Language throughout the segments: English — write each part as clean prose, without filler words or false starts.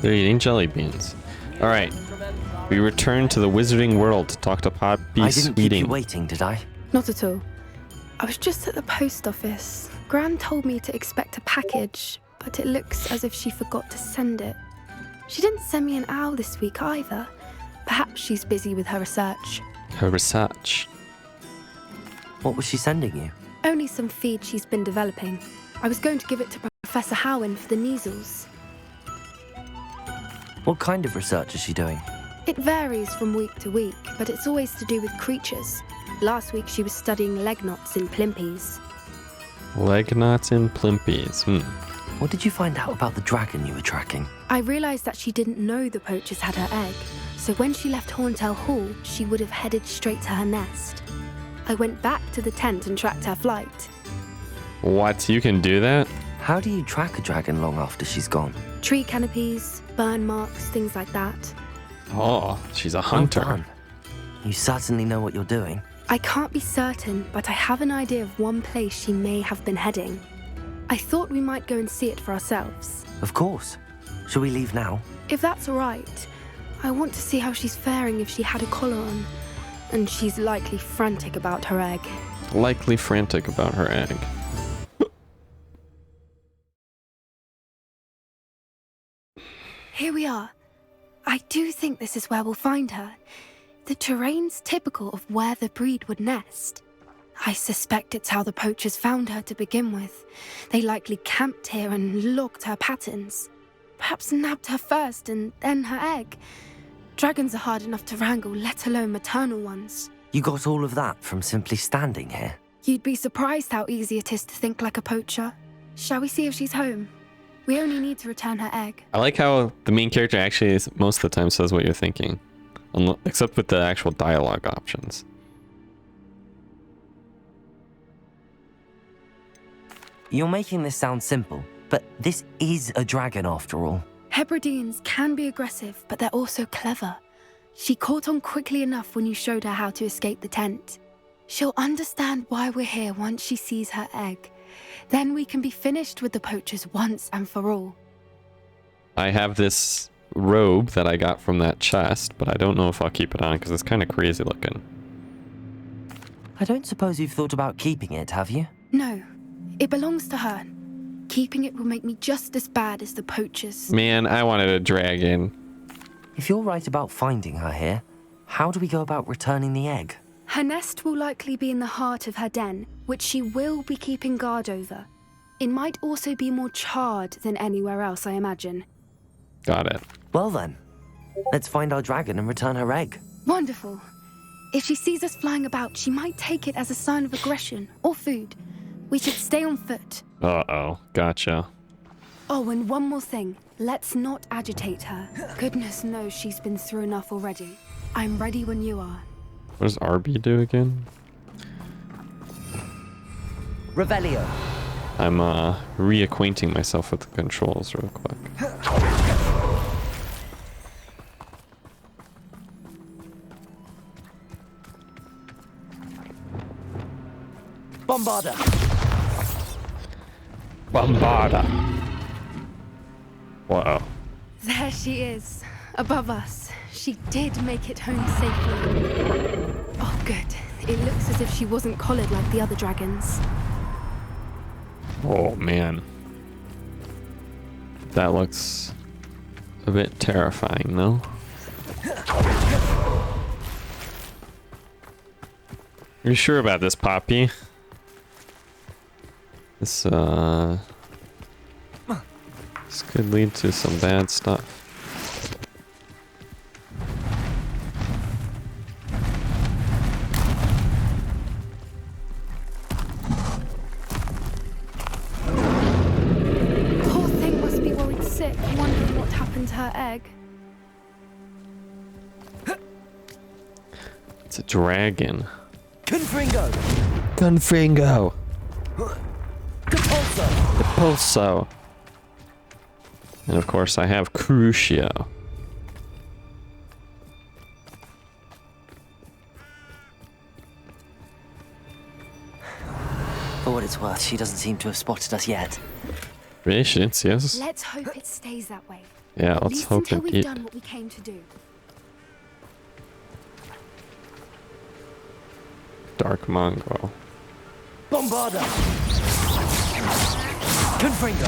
They're eating jelly beans. Alright. We return to the wizarding world to talk to Poppy I didn't keep you Sweeting. waiting, did I? Not at all. I was just at the post office. Gran told me to expect a package, but it looks as if she forgot to send it. She didn't send me an owl this week either. Perhaps she's busy with her research. Her research. What was she sending you? Only some feed she's been developing. I was going to give it to Professor Howen for the measles. What kind of research is she doing? It varies from week to week, but it's always to do with creatures. Last week she was studying leg knots in plimpies. Leg knots and plimpies. What did you find out about the dragon you were tracking? I realised that she didn't know the poachers had her egg, so when she left Horntail Hall, she would have headed straight to her nest. I went back to the tent and tracked her flight. What? You can do that? How do you track a dragon long after she's gone? Tree canopies, burn marks, things like that. Oh, she's a Well hunter. done. You certainly know what you're doing. I can't be certain, but I have an idea of one place she may have been heading. I thought we might go and see it for ourselves. Of course. Shall we leave now? If that's all right, I want to see how she's faring if she had a collar on. And she's likely frantic about her egg. Likely frantic about her egg. Here we are. I do think this is where we'll find her. The terrain's typical of where the breed would nest. I suspect it's how the poachers found her to begin with. They likely camped here and logged her patterns. Perhaps nabbed her first and then her egg. Dragons are hard enough to wrangle, let alone maternal ones. You got all of that from simply standing here? You'd be surprised how easy it is to think like a poacher. Shall we see if she's home? We only need to return her egg. I like how the main character actually most of the time says what you're thinking. Except with the actual dialogue options. You're making this sound simple, but this is a dragon after all. Hebrideans can be aggressive, but they're also clever. She caught on quickly enough when you showed her how to escape the tent. She'll understand why we're here once she sees her egg. Then we can be finished with the poachers once and for all. I have this robe that I got from that chest, but I don't know if I'll keep it on because it's kind of crazy looking. I don't suppose you've thought about keeping it, have you? No, it belongs to her. Keeping it will make me just as bad as the poachers. Man, I wanted a dragon. If you're right about finding her here, how do we go about returning the egg? Her nest will likely be in the heart of her den, which she will be keeping guard over. It might also be more charred than anywhere else, I imagine. Got it. Well then, let's find our dragon and return her egg. Wonderful. If she sees us flying about, she might take it as a sign of aggression or food. We should stay on foot. Uh-oh. Gotcha. Oh, and one more thing. Let's not agitate her. Goodness knows she's been through enough already. I'm ready when you are. What does RB do again? Revelio. I'm reacquainting myself with the controls real quick. Bombarda. Bombarda. Whoa. There she is, above us. She did make it home safely. Oh, good. It looks as if she wasn't collared like the other dragons. Oh, man. That looks a bit terrifying, though. You sure about this, Poppy? This could lead to some bad stuff. Poor thing must be worried sick, wondering what happened to her egg. It's a dragon. Confringo. Confringo. Depulso. Depulso. And of course I have Crucio. For what it's worth, she doesn't seem to have spotted us yet. Really? She didn't see us? Let's hope it stays that way. Yeah, At let's least hope until we've indeed. done what we came to do. Dark mongrel. Bombarda! Confringo!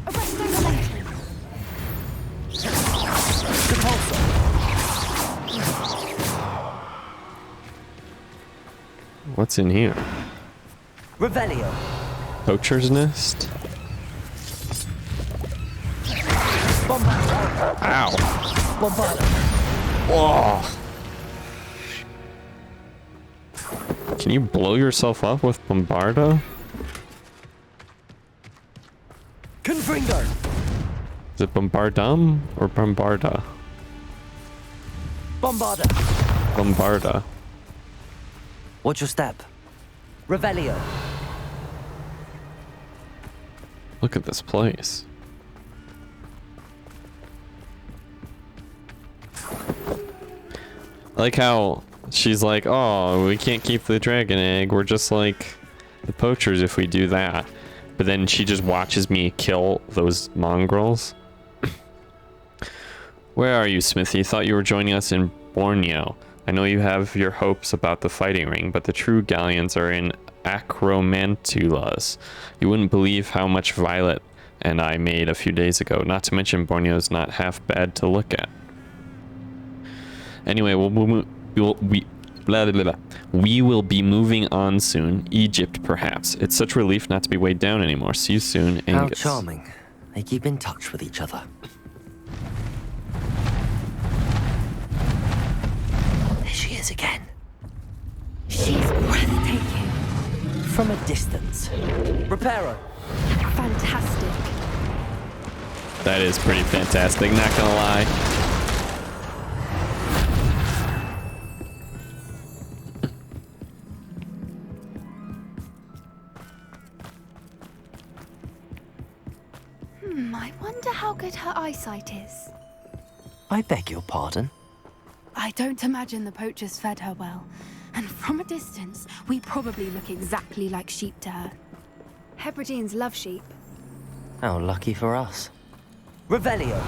Arresto Valenti. Repulsor! What's in here? Revelio! Poacher's nest? Bombarda! Ow! Bombarda! Whoa! Can you blow yourself up with Bombarda? Confringo! Is it Bombardum or Bombarda? Bombarda! Bombarda. What's your step? Revelio! Look at this place. I like how she's like, oh, we can't keep the dragon egg. We're just like the poachers if we do that. But then she just watches me kill those mongrels. Where are you, Smithy? Thought you were joining us in Borneo. I know you have your hopes about the fighting ring, but the true galleons are in Acromantulas. You wouldn't believe how much Violet and I made a few days ago. Not to mention Borneo's not half bad to look at. Anyway, we will be moving on soon. Egypt, perhaps. It's such a relief not to be weighed down anymore. See you soon, How Angus. charming. They keep in touch with each other. There she is again. She's breathtaking. From a distance. Reparo. Fantastic. That is pretty fantastic, not gonna lie. I wonder how good her eyesight is. I beg your pardon? I don't imagine the poachers fed her well. And from a distance, we probably look exactly like sheep to her. Hebrideans love sheep. How lucky for us. Revelio.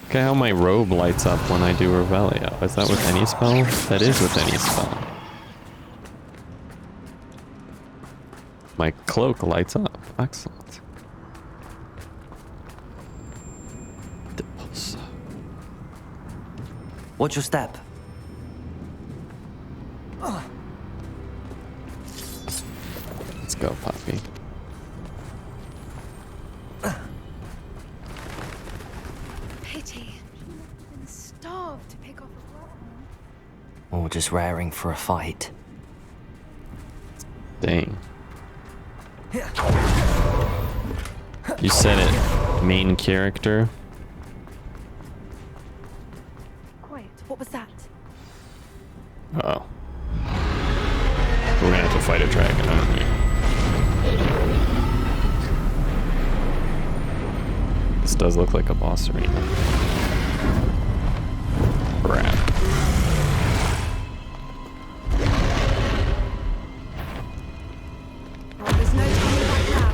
Look at how my robe lights up when I do Revelio. Is that with any spell? That is with any spell. My cloak lights up. Excellent. What's your step? Let's go, puppy. Pity. She must have been starved to pick off a rotten. Or just raring for a fight? Dang. You said it. Main character. Quiet. What was that? Uh-oh. We're gonna have to fight a dragon, aren't we? This does look like a boss arena. Crap. Oh, there's no turning back now.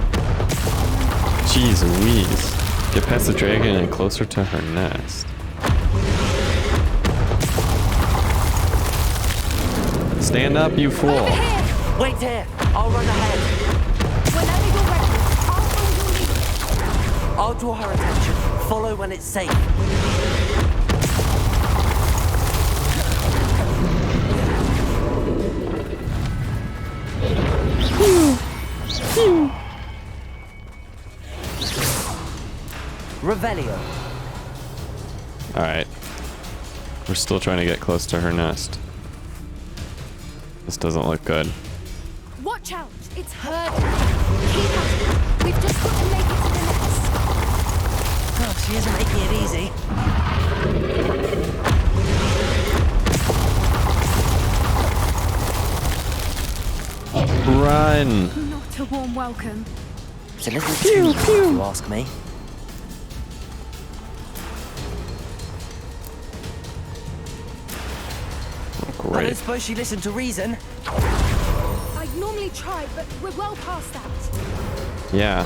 Jeez Louise. Get past the dragon and closer to her nest. Stand up, you fool. Over here! Wait here! I'll run ahead. Whenever you're ready, I'll follow your lead. I'll draw her attention. Follow when it's safe. Revelio. Alright. We're still trying to get close to her nest. This doesn't look good. Watch out! It's herding. Keep at it. We've just got to make it to the nest. Oh, she isn't making it easy. Run! Not a warm welcome. It's a little too easy, if you ask me. I don't Great. suppose she listened to reason. I'd normally try, but we're well past that. Yeah.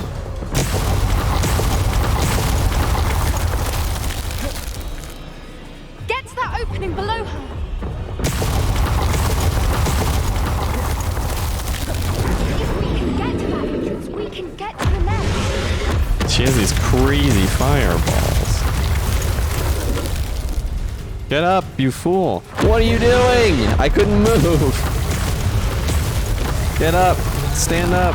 Get to that opening below her. If we can get to that entrance, we can get to the nest. She has these crazy fireballs. Get up, you fool. What are you doing? I couldn't move. Get up. Stand up.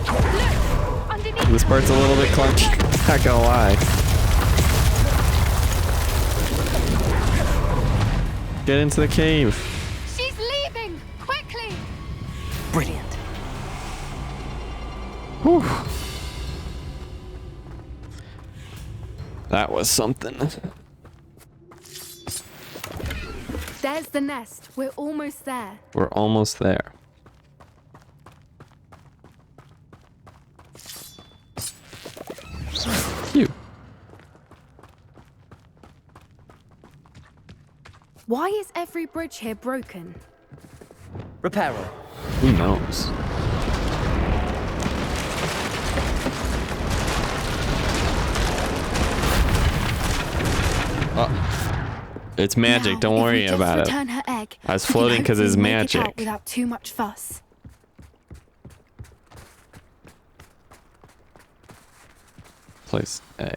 Look, underneath. This part's a little bit clunky. Not gonna lie. Get into the cave. She's leaving. Quickly. Brilliant. Whew. That was something. There's the nest. We're almost there. We're almost there. Phew. Why is every bridge here broken? Repair her. Who knows? It's magic. Now, Don't if worry we just about it. return her egg, I was we can floating 'cause it's hopefully make it out magic. without too much fuss. Place egg.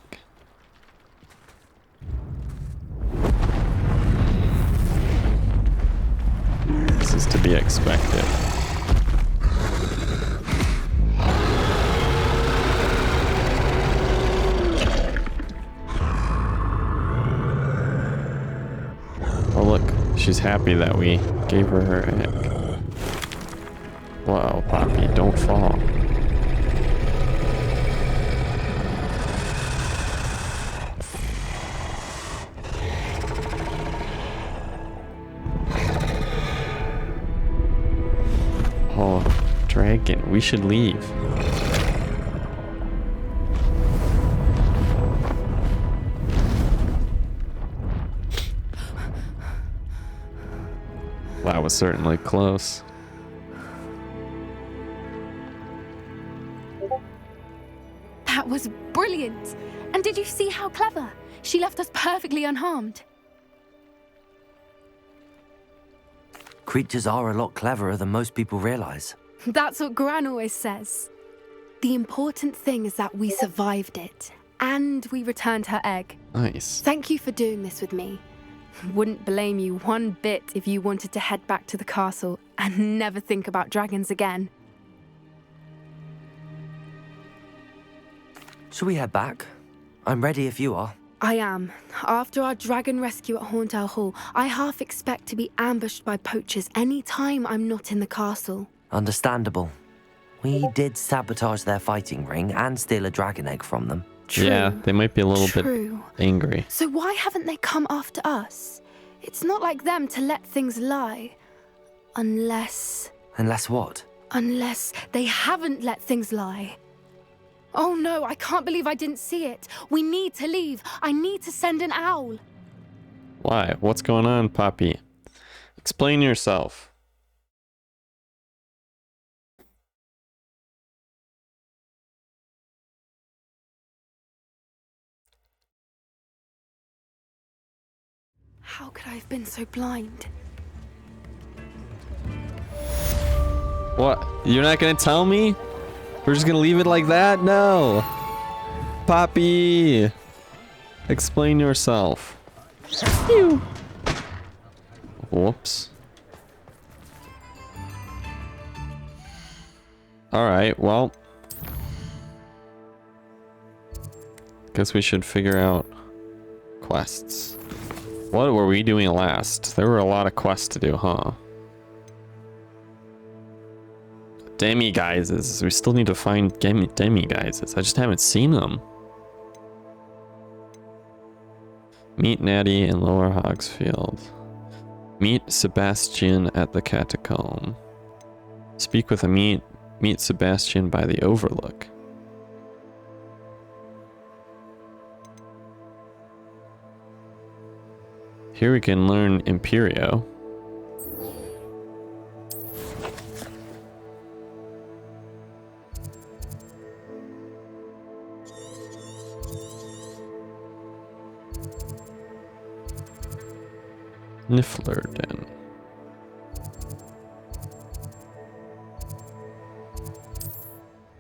This is to be expected. Oh look, she's happy that we gave her her egg. Whoa, Poppy, don't fall. Oh, dragon, we should leave. That was certainly close. That was brilliant. And did you see how clever? She left us perfectly unharmed. Creatures are a lot cleverer than most people realize. That's what Gran always says. The important thing is that we survived it. And we returned her egg. Nice. Thank you for doing this with me. Wouldn't blame you one bit if you wanted to head back to the castle and never think about dragons again. Shall we head back? I'm ready if you are. I am. After our dragon rescue at Horndale Hall, I half expect to be ambushed by poachers any time I'm not in the castle. Understandable. We did sabotage their fighting ring and steal a dragon egg from them. True. Yeah, they might be a little True. bit angry. So why haven't they come after us? It's not like them to let things lie. Unless Unless what? they haven't let things lie. Oh no, I can't believe I didn't see it. We need to leave. I need to send an owl. Why? What's going on, Poppy? Explain yourself. How could I have been so blind? What? You're not gonna tell me? We're just gonna leave it like that? No. Poppy! Explain yourself. Phew. Whoops. Alright, well. Guess we should figure out quests. What were we doing last? There were a lot of quests to do, huh? Demi-guises. We still need to find demi-guises. I just haven't seen them. Meet Natty in Lower Hogsfield. Meet Sebastian at the Catacomb. Speak with a meet Sebastian by the Overlook. Here we can learn Imperio. Niflherden.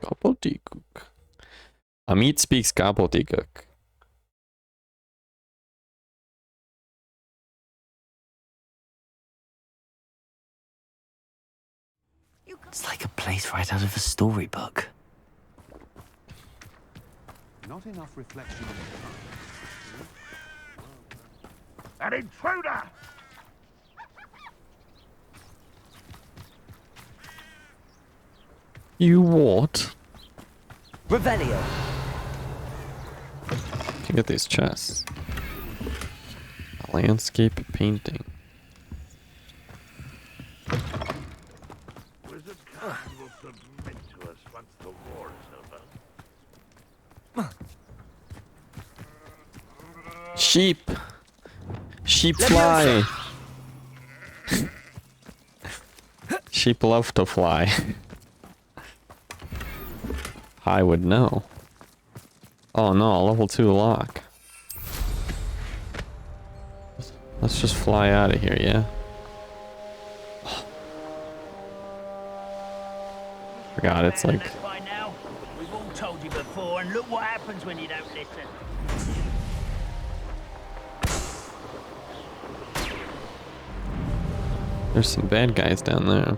Gobbledygook. Amit speaks gobbledygook. It's like a place right out of a storybook. Not enough reflection on the time. An intruder! You what? Revelio. Can get these chests. A landscape painting. Wizard Khan will submit to us once the war is over. Sheep. Sheep fly. Sheep love to fly. I would know. Oh no, level 2 lock. Let's just fly out of here, yeah? Forgot it's like... By now. We've all told you before, and look what happens when you don't listen. There's some bad guys down there.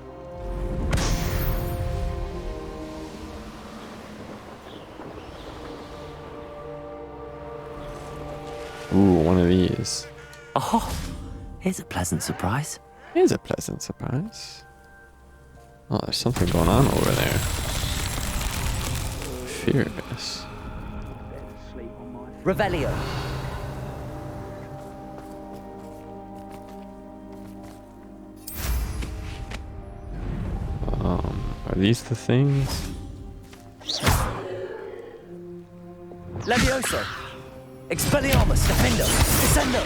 Ooh, one of these. Oh, here's a pleasant surprise. Here's a pleasant surprise. Oh, there's something going on over there. Furious. Revelio. Are these the things? Levioso. Expelliarmus. Defendo. Descendo.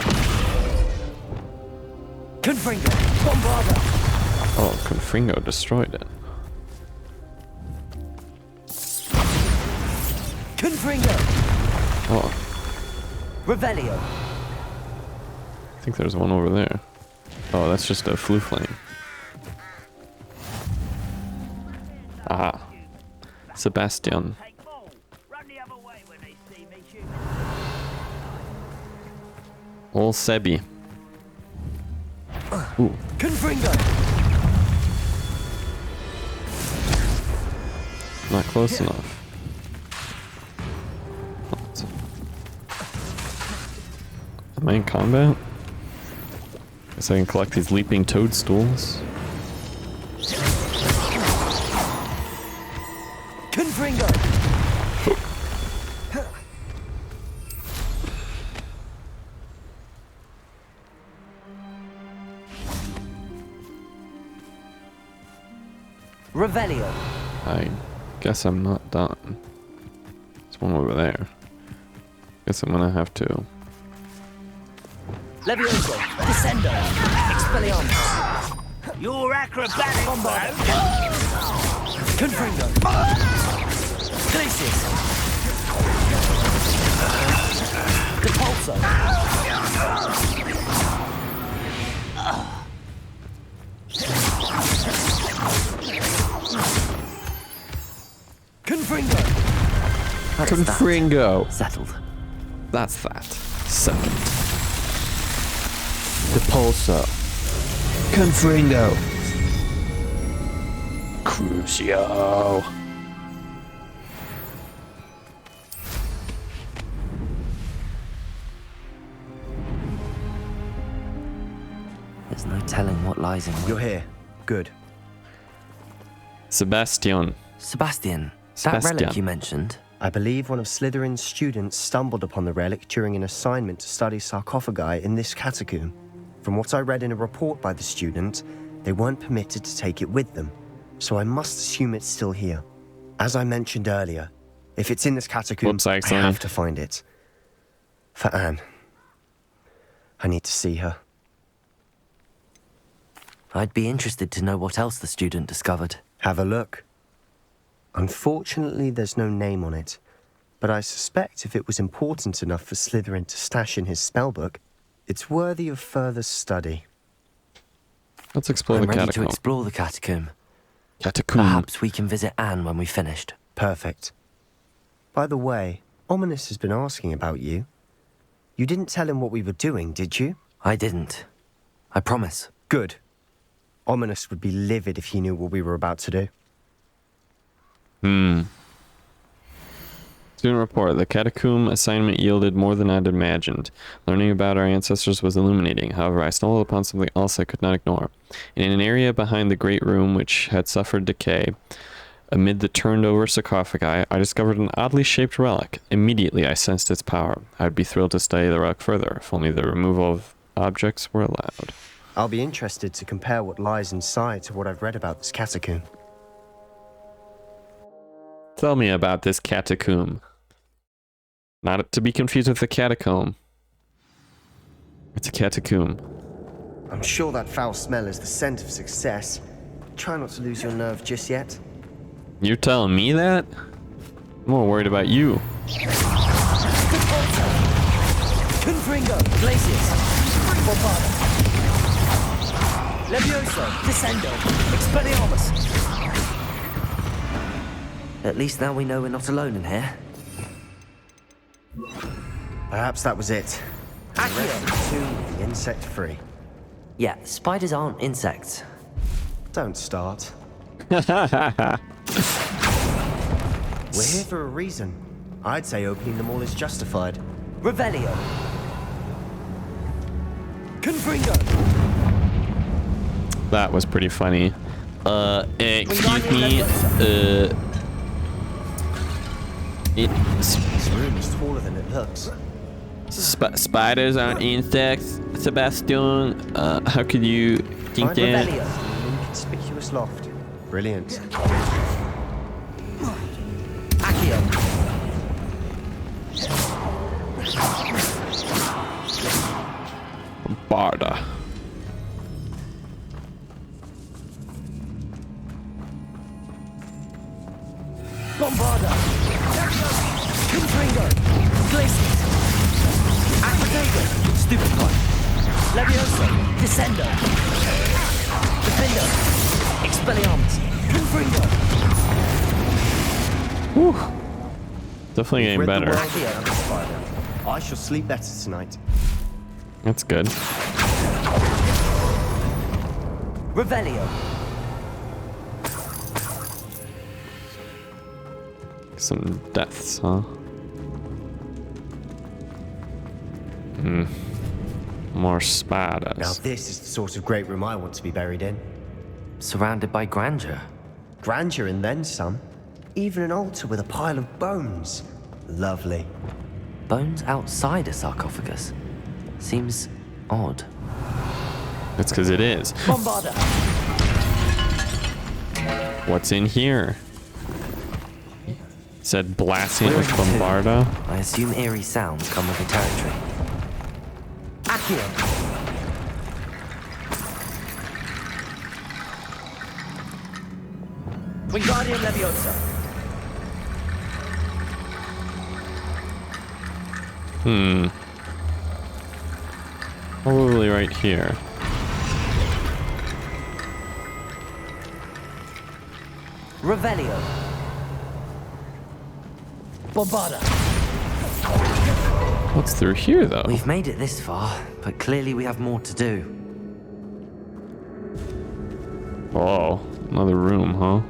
Confringo. Bombarda. Oh, Confringo destroyed it. Confringo. Oh, Revelio. I think there's one over there. Oh, that's just a flue flame. Aha. Sebastian. Take them all. Run the other way when they see me shoot. Ol Sebi. Ooh. Confringo. Not close enough. Am I in combat? Guess I can collect these leaping toadstools. Confringo. Revelio. I guess I'm not done. There's one over there. Guess I'm gonna have to. Levioso. Descendo. Expelliarmus. You're acrobatic, Bombarda. bro. Confringo. Glacius. Depulso. Confringo. Confringo. Settled. That's that. Second. Depulso. Confringo. Crucio. There's no telling what lies in You're wait. here. Good. Sebastian. Sebastian, that Sebastian. relic you mentioned. I believe one of Slytherin's students stumbled upon the relic during an assignment to study sarcophagi in this catacomb. From what I read in a report by the student, they weren't permitted to take it with them, so I must assume it's still here. As I mentioned earlier, if it's in this catacomb, Whoops, I I accidentally- have to find it. For Anne. I need to see her. I'd be interested to know what else the student discovered. Have a look. Unfortunately, there's no name on it, but I suspect if it was important enough for Slytherin to stash in his spellbook, it's worthy of further study. Let's explore I'm the ready to catacomb. explore the catacomb. Catacomb. Perhaps we can visit Anne when we've finished. Perfect. By the way, Ominous has been asking about you. You didn't tell him what we were doing, did you? I didn't. I promise. Good. Ominous would be livid if he knew what we were about to do. Student report. The catacomb assignment yielded more than I'd imagined. Learning about our ancestors was illuminating. However, I stumbled upon something else I could not ignore. In an area behind the great room which had suffered decay, amid the turned-over sarcophagi, I discovered an oddly shaped relic. Immediately, I sensed its power. I'd be thrilled to study the relic further, if only the removal of objects were allowed. I'll be interested to compare what lies inside to what I've read about this catacomb. Tell me about this catacomb. Not to be confused with the catacomb. It's a catacomb. I'm sure that foul smell is the scent of success. Try not to lose your nerve just yet. You're telling me that? I'm more worried about you. Confringo, Glacius, Bombarda, Levioso, Descendo, Expelliarmus. At least now we know we're not alone in here. Perhaps that was it. Accio. To the insect-free. Yeah, spiders aren't insects. Don't start. We're here for a reason. I'd say opening them all is justified. Revelio. Confringo. That was pretty funny. Excuse me. This room is taller than it looks. Spiders aren't insects, Sebastian. How could you think Find that? Revelio in an inconspicuous loft. Brilliant. Accio. Barda. Bombarda. Confringo. Glacius. Acquitago. Stupid one. Levioso. Descendo. Defendo. Expelliarmus. Confringo. Definitely getting Read the better. world and the spider. I shall sleep better tonight. That's good. Revelio. Some deaths, huh? More Now spiders. this is the sort of great room I want to be buried in. Surrounded by grandeur. Grandeur and then some. Even an altar with a pile of bones. Lovely. Bones outside a sarcophagus. Seems odd. That's because it is. Bombarda. What's in here? Said blasting it with We're in two. Bombarda. I assume eerie sounds come with the territory. Accio. Wingardium Leviosa. Probably right here. Revelio. Bombarda. What's through here, though? We've made it this far, but clearly we have more to do. Oh, another room, huh?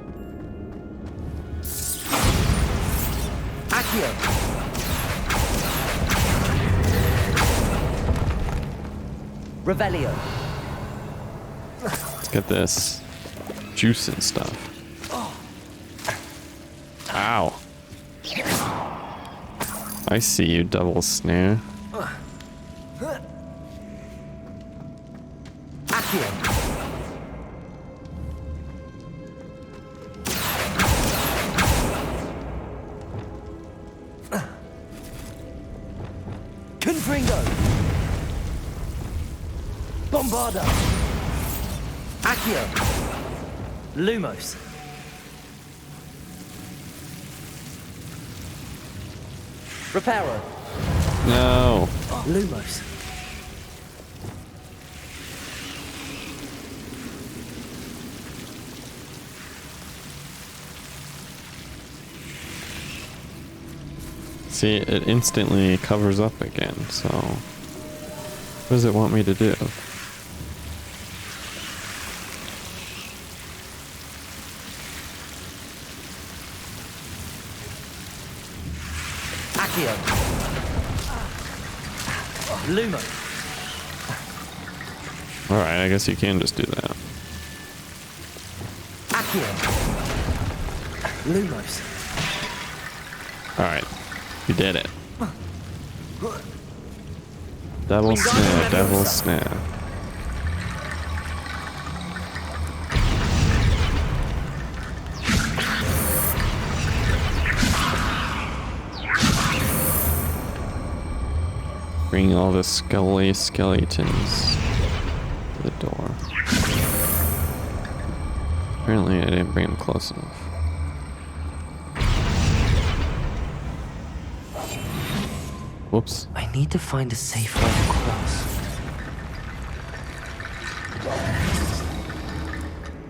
Accio. Revelio. Let's get this juice and stuff. Ow. I see you, double snare. Accio. Confringo. Bombarda. Accio. Lumos. Reparo. No. Lumos. See, it instantly covers up again, so... What does it want me to do? Accio. Lumo. Alright, I guess you can just do that. Accio. Lumos. Alright, you did it. Devil snare, devil snare. Bring all the skeletons to the door. Apparently I didn't bring them close enough. Whoops. I need to find a safe way across.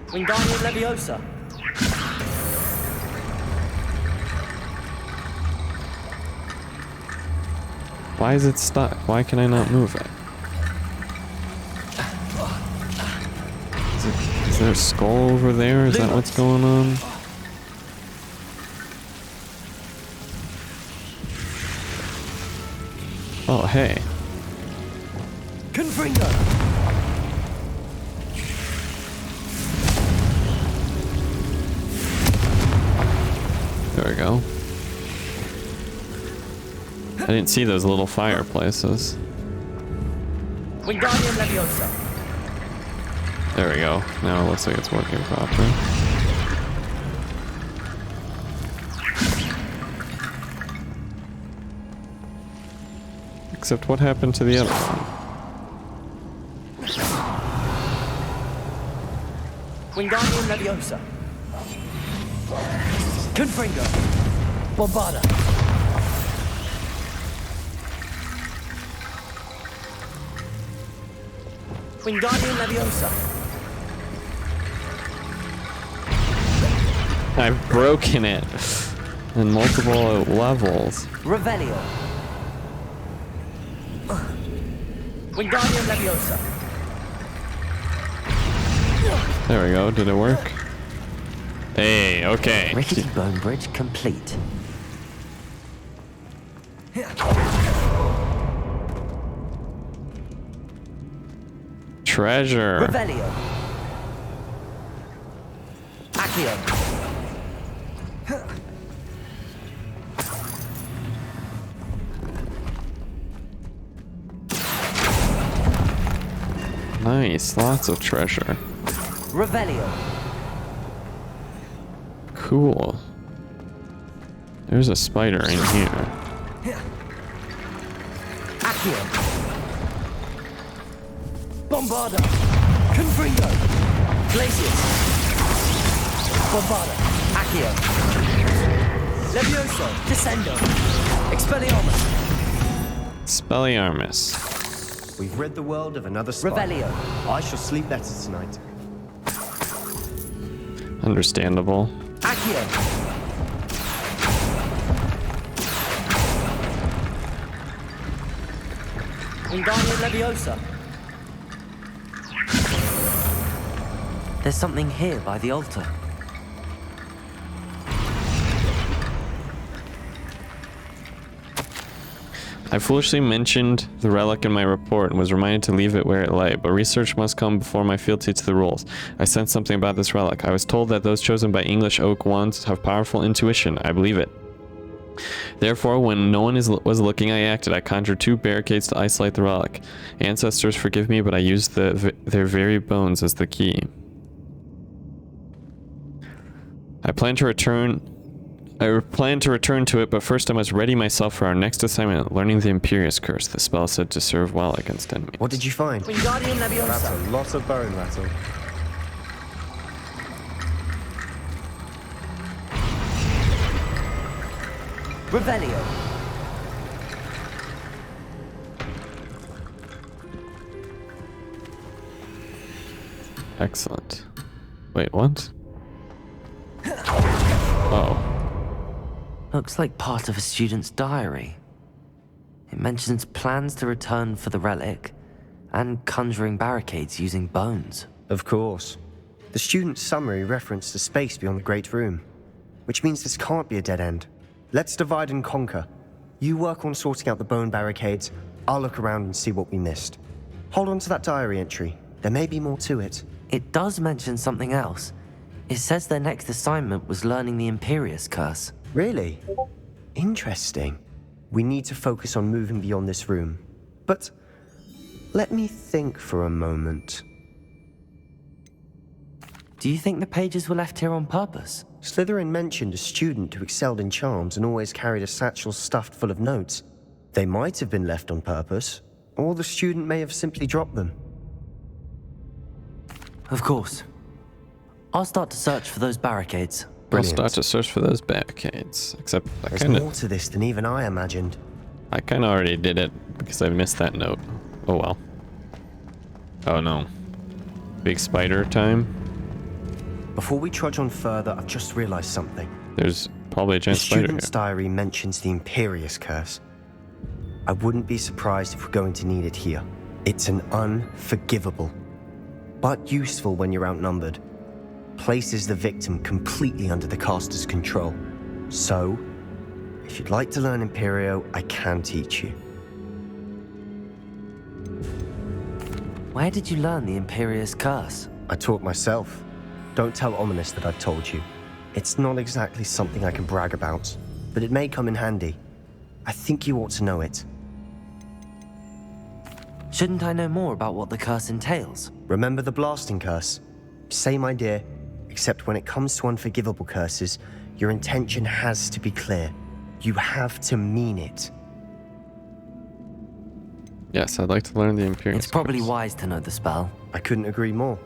Wingardium Leviosa. Why is it stuck? Why can I not move it? Is there a skull over there? Is that what's going on? Oh, hey. Confringo. There we go. I didn't see those little fireplaces. Wingardium Leviosa. There we go. Now it looks like it's working properly. Except what happened to the other one? Wingardium Leviosa. Confringo. Bombarda. Wingardium Leviosa. I've broken it in multiple levels. Revelio. Wingardium Leviosa. There we go. Did it work? Hey, okay. Rickety bone bridge complete. Treasure. Revelio. Accio. Nice. Lots of treasure. Revelio. Cool. There's a spider in here. Accio. Bombarda. Confringo. Glacius. Bombarda. Accio. Levioso. Descendo. Expelliarmus. Expelliarmus. We've rid the world of another spy. Revelio. I shall sleep better tonight. Understandable. Accio. Wingardium Leviosa. There's something here by the altar. I foolishly mentioned the relic in my report and was reminded to leave it where it lay, but research must come before my fealty to the rules. I sensed something about this relic. I was told that those chosen by English oak wands have powerful intuition. I believe it. Therefore, when no one was looking, I acted. I conjured 2 barricades to isolate the relic. Ancestors, forgive me, but I used their very bones as the key. I plan to return to it, but first I must ready myself for our next assignment, learning the Imperious Curse. The spell is said to serve well against enemies. What did you find? Wingardium That's Leviosa. a lot of bone rattle. Revelio. Excellent. Wait, what? Oh. Looks like part of a student's diary. It mentions plans to return for the relic and conjuring barricades using bones. Of course. The student's summary referenced a space beyond the Great Room, which means this can't be a dead end. Let's divide and conquer. You work on sorting out the bone barricades, I'll look around and see what we missed. Hold on to that diary entry. There may be more to it. It does mention something else. It says their next assignment was learning the Imperius Curse. Really? Interesting. We need to focus on moving beyond this room. But let me think for a moment. Do you think the pages were left here on purpose? Slytherin mentioned a student who excelled in charms and always carried a satchel stuffed full of notes. They might have been left on purpose, or the student may have simply dropped them. Of course. I'll start to search for those barricades. Brilliant. I'll start to search for those barricades. Except There's more to this than even I imagined. I kind of already did it because I missed that note. Oh well. Oh no. Big spider time. Before we trudge on further, I've just realized something. There's probably a The giant spider here. student's diary mentions the Imperius Curse. I wouldn't be surprised if we're going to need it here. It's an unforgivable, but useful when you're outnumbered. Places the victim completely under the caster's control. So, if you'd like to learn Imperio, I can teach you. Where did you learn the Imperius Curse? I taught myself. Don't tell Ominous that I've told you. It's not exactly something I can brag about, but it may come in handy. I think you ought to know it. Shouldn't I know more about what the curse entails? Remember the blasting curse? Same idea, except when it comes to unforgivable curses, your intention has to be clear. You have to mean it. Yes, I'd like to learn the Imperius. It's probably Curse. wise to know the spell. I couldn't agree more.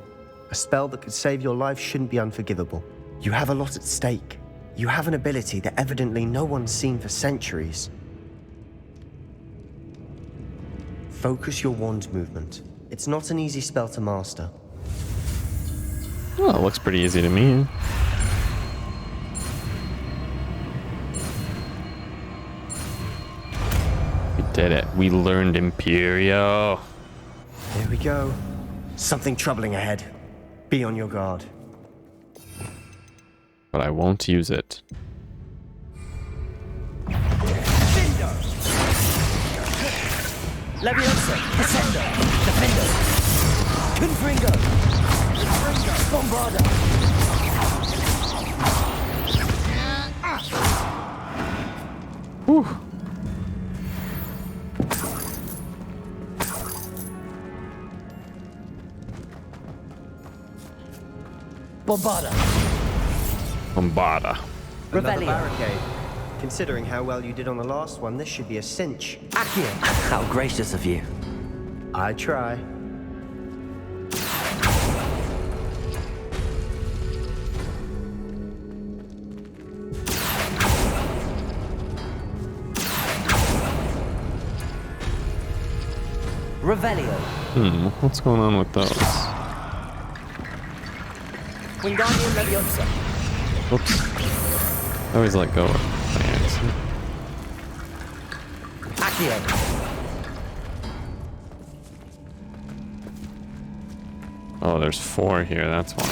A spell that could save your life shouldn't be unforgivable. You have a lot at stake. You have an ability that evidently no one's seen for centuries. Focus your wand movement. It's not an easy spell to master. Well, it looks pretty easy to me. We did it. We learned Imperio. Here we go. Something troubling ahead. Be on your guard. But I won't use it. Leviosa, Descendo, Defendo, Confringo, Bombarda. Whew. Bombarda. Bombarda. Another Revelio. barricade. Considering how well you did on the last one, this should be a cinch. Accio. How gracious of you. I try. Revelio. What's going on with those? Wingardium Leviosa. Oops. I always let go by accident. Accio. Oh, there's 4 here, that's why.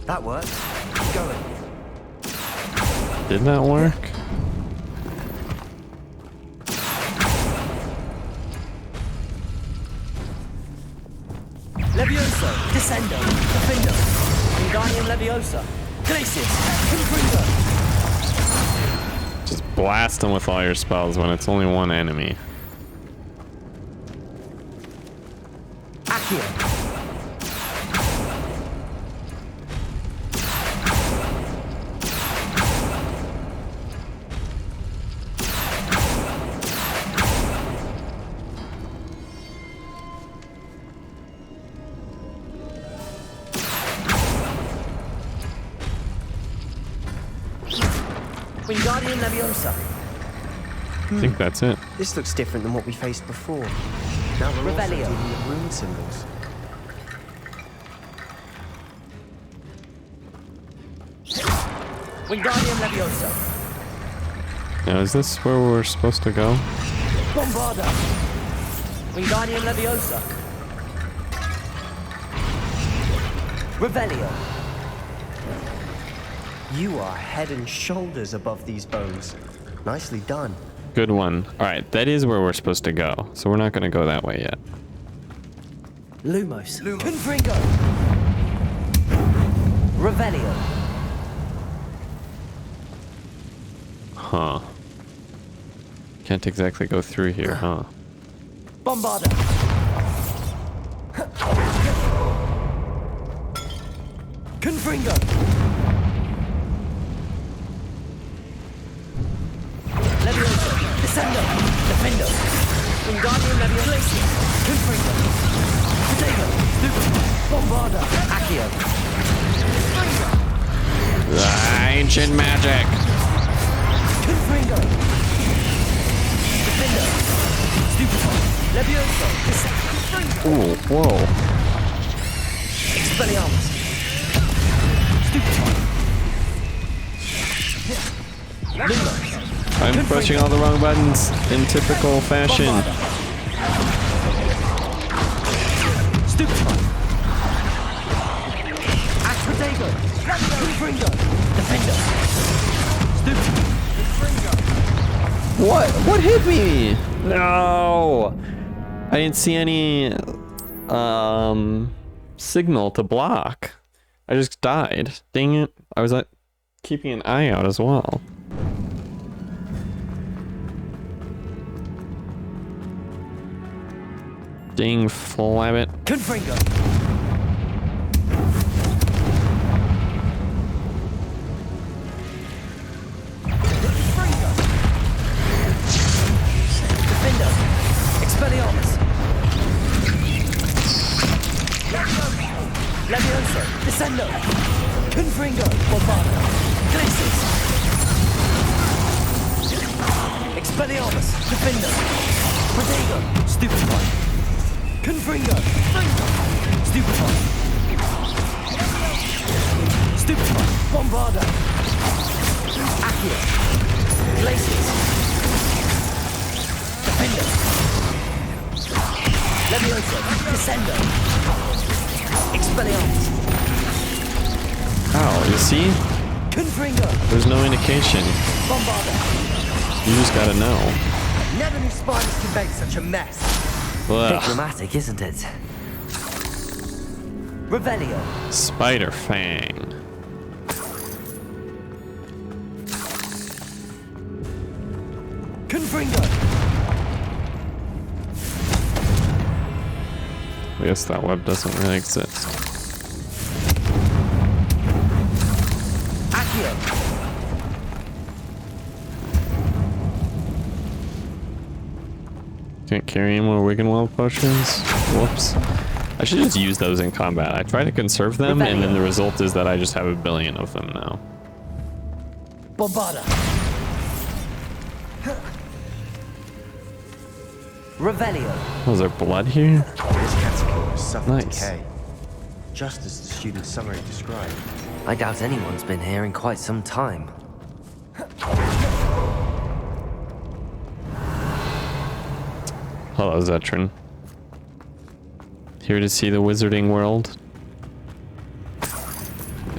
That worked. Keep going. Did that work? Leviosa, Descendo, Defendo, Wingardium Leviosa, Glacius, Confringo. Just blast them with all your spells when it's only one enemy. Accio. Wingardium Leviosa. I think that's it. This looks different than what we faced before. Now we're also Revelio. dealing with rune symbols. Wingardium Leviosa. Now, is this where we're supposed to go? Bombarda. Wingardium Leviosa. Revelio. You are head and shoulders above these bones. Nicely done. Good one. All right, that is where we're supposed to go. So we're not going to go that way yet. Lumos. Confringo. Revelio. Huh. Can't exactly go through here, huh? Bombarda. Confringo. Leviosa. Descendo. Defendo. Wingardium Leviosa. Confringo. Potato. Stupid. Bombarda. Accio. Ancient magic. Confringo. Defendo. Stupid. Leviosa. Confringo. Ooh, whoa. Expelliarmus. I'm pushing all the wrong buttons in typical fashion. Stupefy. Asphodego. Confringo. Defender. Stupefy. What? What hit me? No. I didn't see any signal to block. I just died. Dang it. I was keeping an eye out as well. Dang flabbit. Confringo. Defender. Expelliarmus. Leviosa. Descendo. Confringo. Bombarda. Glacius. Expelliarmus. Defender. Protego. Stupefy. Confringo. Stupefy. Stupefy. Bombarda. Accio. Glacius. Defender. Leviosa. Descendo. Expelliarmus. Ow, you see? Confringo. There's no indication. Bombarda. You just gotta know. Never knew spiders could make such a mess. Bit Ugh. dramatic, isn't it? Revelio. Spider Fang. Confringo. I guess that web doesn't really exist. Accio. Can't carry any more Wiggenweld potions? Whoops. I should just use those in combat. I try to conserve them, and then the result is that I just have a billion of them now. Bombarda. Revelio. Was there blood here? This catacomb has suffered Nice. decay, just as the student's summary described. I doubt anyone's been here in quite some time. Hello, Zetrin. Here to see the wizarding world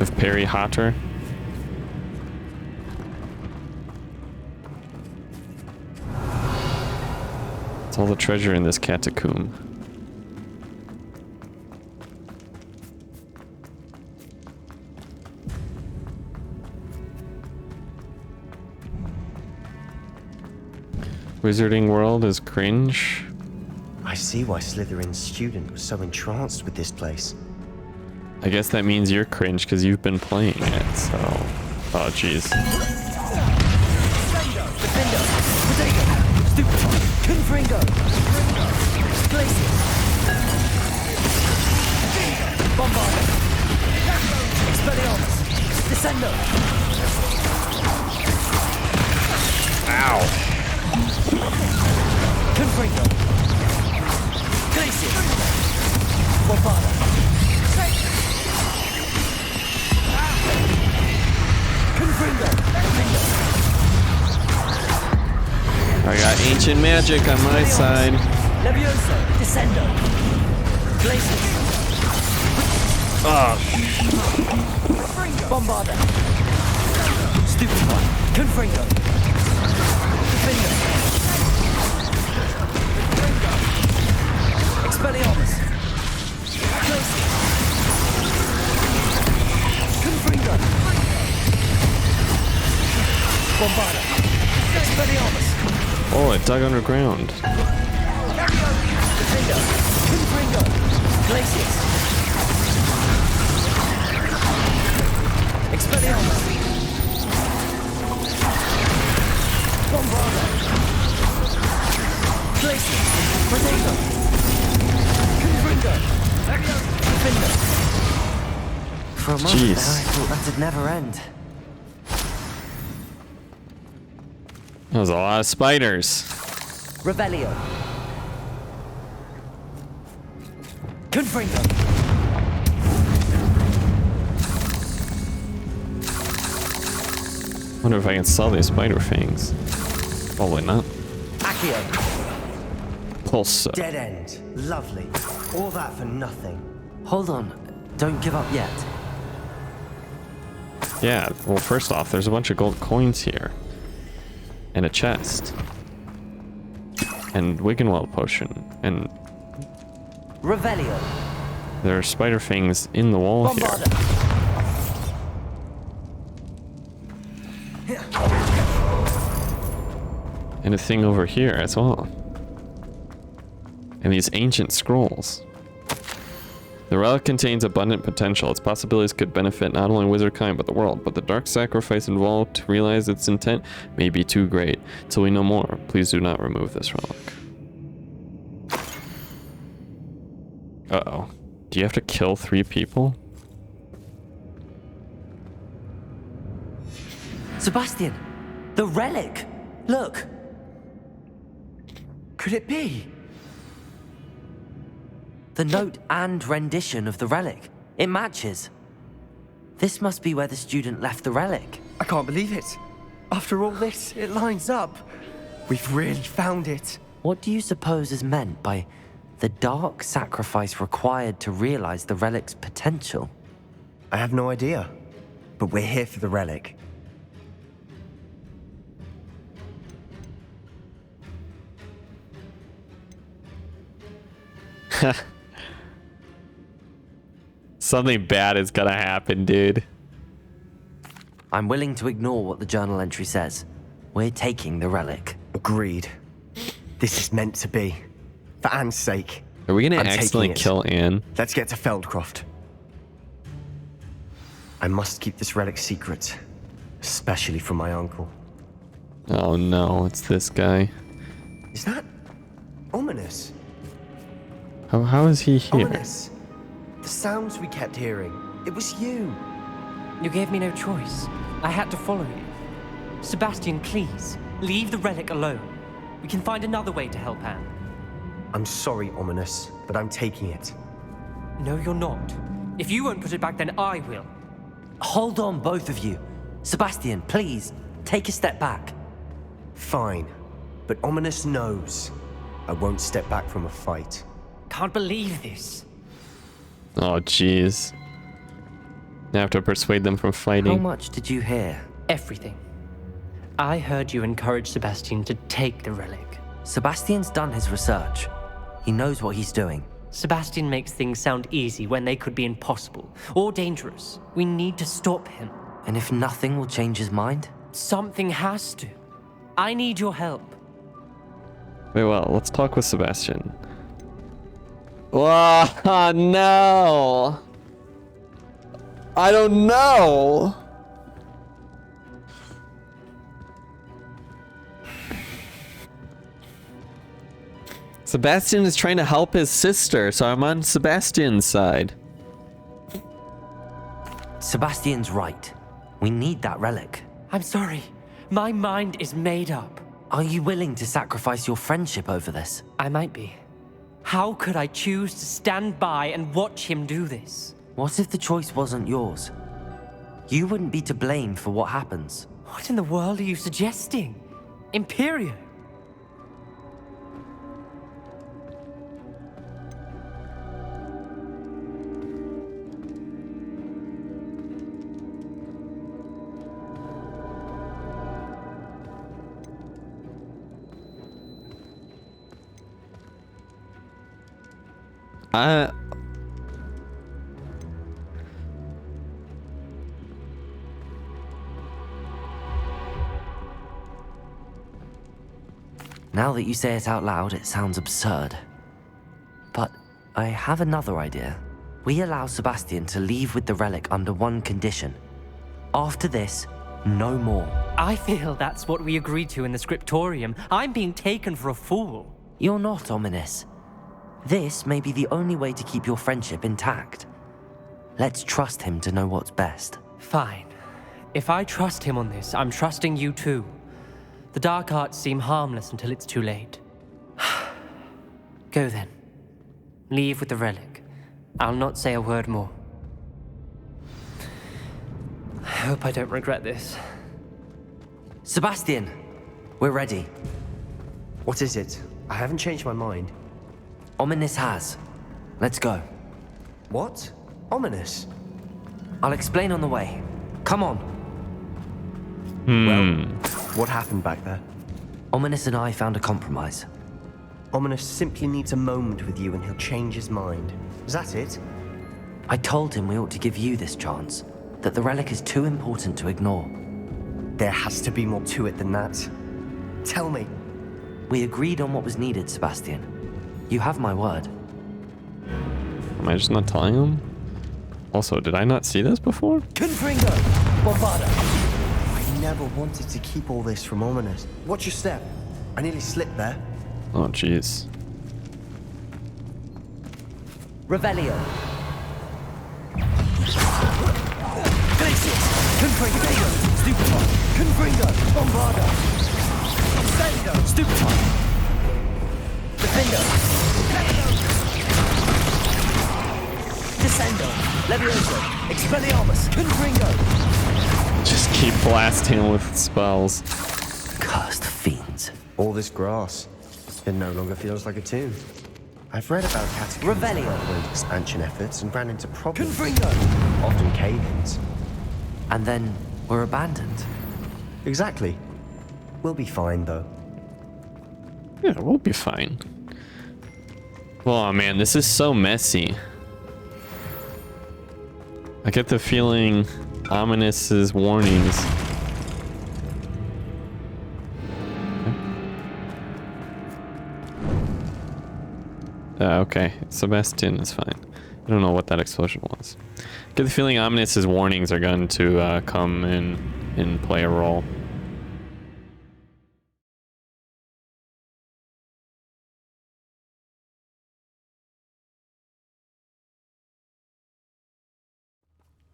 of Perry Hotter. It's all the treasure in this catacomb. Wizarding world is cringe. I see why Slytherin's student was so entranced with this place. I guess that means you're cringe because you've been playing it, so... Oh, jeez. Defender. Protego. Stupefy. Confringo. Glacius. Bombarda. Expelliarmus. Descendo. Ow! Confringo. Glacius. Bombarda. Confringo. Ancient magic on my side. Levioso, Descendo. Glacius. Bombarda. Stupefy. Confringo. Defender. Expelliarmus. Glacius. Confringo. Bombarda. Expelliarmus. Oh, it dug underground. Defender. Confringo. Glacius. Expelliarmus. Bombarda. Glacius. Protego. Confringo. Defender. For a moment Jeez. there, I thought that'd never end. That was a lot of spiders. Revelio. Confringo. Wonder if I can sell these spider fangs. Probably not. Accio. Pulse. Dead end. Lovely. All that for nothing. Hold on, don't give up yet. Yeah, well, first off, there's a bunch of gold coins here. And a chest. And Wiggenweld potion. And Revelio. there are spider fangs in the wall here. Bombarda. And a thing over here as well. And these ancient scrolls. The relic contains abundant potential. Its possibilities could benefit not only wizardkind but the world, but the dark sacrifice involved to realize its intent may be too great. Till we know more, please do not remove this relic. Uh-oh. Do you have to kill 3 people? Sebastian, the relic! Look! Could it be? The note and rendition of the relic. It matches. This must be where the student left the relic. I can't believe it. After all this, it lines up. We've really found it. What do you suppose is meant by the dark sacrifice required to realize the relic's potential? I have no idea. But we're here for the relic. Something bad is gonna happen, dude. I'm willing to ignore what the journal entry says. We're taking the relic. Agreed. This is meant to be. For Anne's sake. Are we gonna I'm accidentally taking it. kill Anne? Let's get to Feldcroft. I must keep this relic secret. Especially from my uncle. Oh no, it's this guy. Is that ominous? How is he here? Ominous. The sounds we kept hearing. It was you. You gave me no choice. I had to follow you. Sebastian, please, leave the relic alone. We can find another way to help Anne. I'm sorry, Ominous, but I'm taking it. No, you're not. If you won't put it back, then I will. Hold on, both of you. Sebastian, please, take a step back. Fine. But Ominous knows I won't step back from a fight. Can't believe this. Oh jeez. Now I have to persuade them from How fighting. much did you hear? Everything. I heard you encourage Sebastian to take the relic. Sebastian's done his research. He knows what he's doing. Sebastian makes things sound easy when they could be impossible or dangerous. We need to stop him. And if nothing will change his mind? Something has to. I need your help. Wait, well, let's talk with Sebastian. Whoa, no. I don't know. Sebastian is trying to help his sister, so I'm on Sebastian's side. Sebastian's right. We need that relic. I'm sorry. My mind is made up. Are you willing to sacrifice your friendship over this? I might be. How could I choose to stand by and watch him do this? What if the choice wasn't yours? You wouldn't be to blame for what happens. What in the world are you suggesting? Imperio? Uh, Now that you say it out loud, it sounds absurd. But I have another idea. We allow Sebastian to leave with the relic under one condition. After this, no more. I feel that's what we agreed to in the scriptorium. I'm being taken for a fool. You're not ominous. This may be the only way to keep your friendship intact. Let's trust him to know what's best. Fine. If I trust him on this, I'm trusting you too. The dark arts seem harmless until it's too late. Go then. Leave with the relic. I'll not say a word more. I hope I don't regret this. Sebastian, we're ready. What is it? I haven't changed my mind. Ominous has. Let's go. What? Ominous? I'll explain on the way. Come on. Well, what happened back there? Ominous and I found a compromise. Ominous simply needs a moment with you and he'll change his mind. Is that it? I told him we ought to give you this chance, that the relic is too important to ignore. There has to be more to it than that. Tell me. We agreed on what was needed, Sebastian. You have my word. am I just not telling him? Also, did I not see this before? Confringo! Bombarda! I never wanted to keep all this from Ominous. Watch your step. I nearly slipped there. Oh, jeez. Revelio! Glacius! Confringo! Stupefy! Confringo! Bombarda! Sendo! Stupefy! Defendo! Descendo! Levioso! Expelliarmus! Confringo! Just keep blasting him with spells. Cursed fiends. All this grass. It no longer feels like a tomb. I've read about catacombs that Revelio. underwent expansion efforts and ran into problems. Confringo! Often cave-ins. And then we're abandoned. Exactly. We'll be fine, though. Yeah, we'll be fine. Oh man, this is so messy. I get the feeling Ominous's warnings. Okay, Sebastian is fine. I don't know what that explosion was. Get the feeling Ominous's warnings are going to come in and play a role.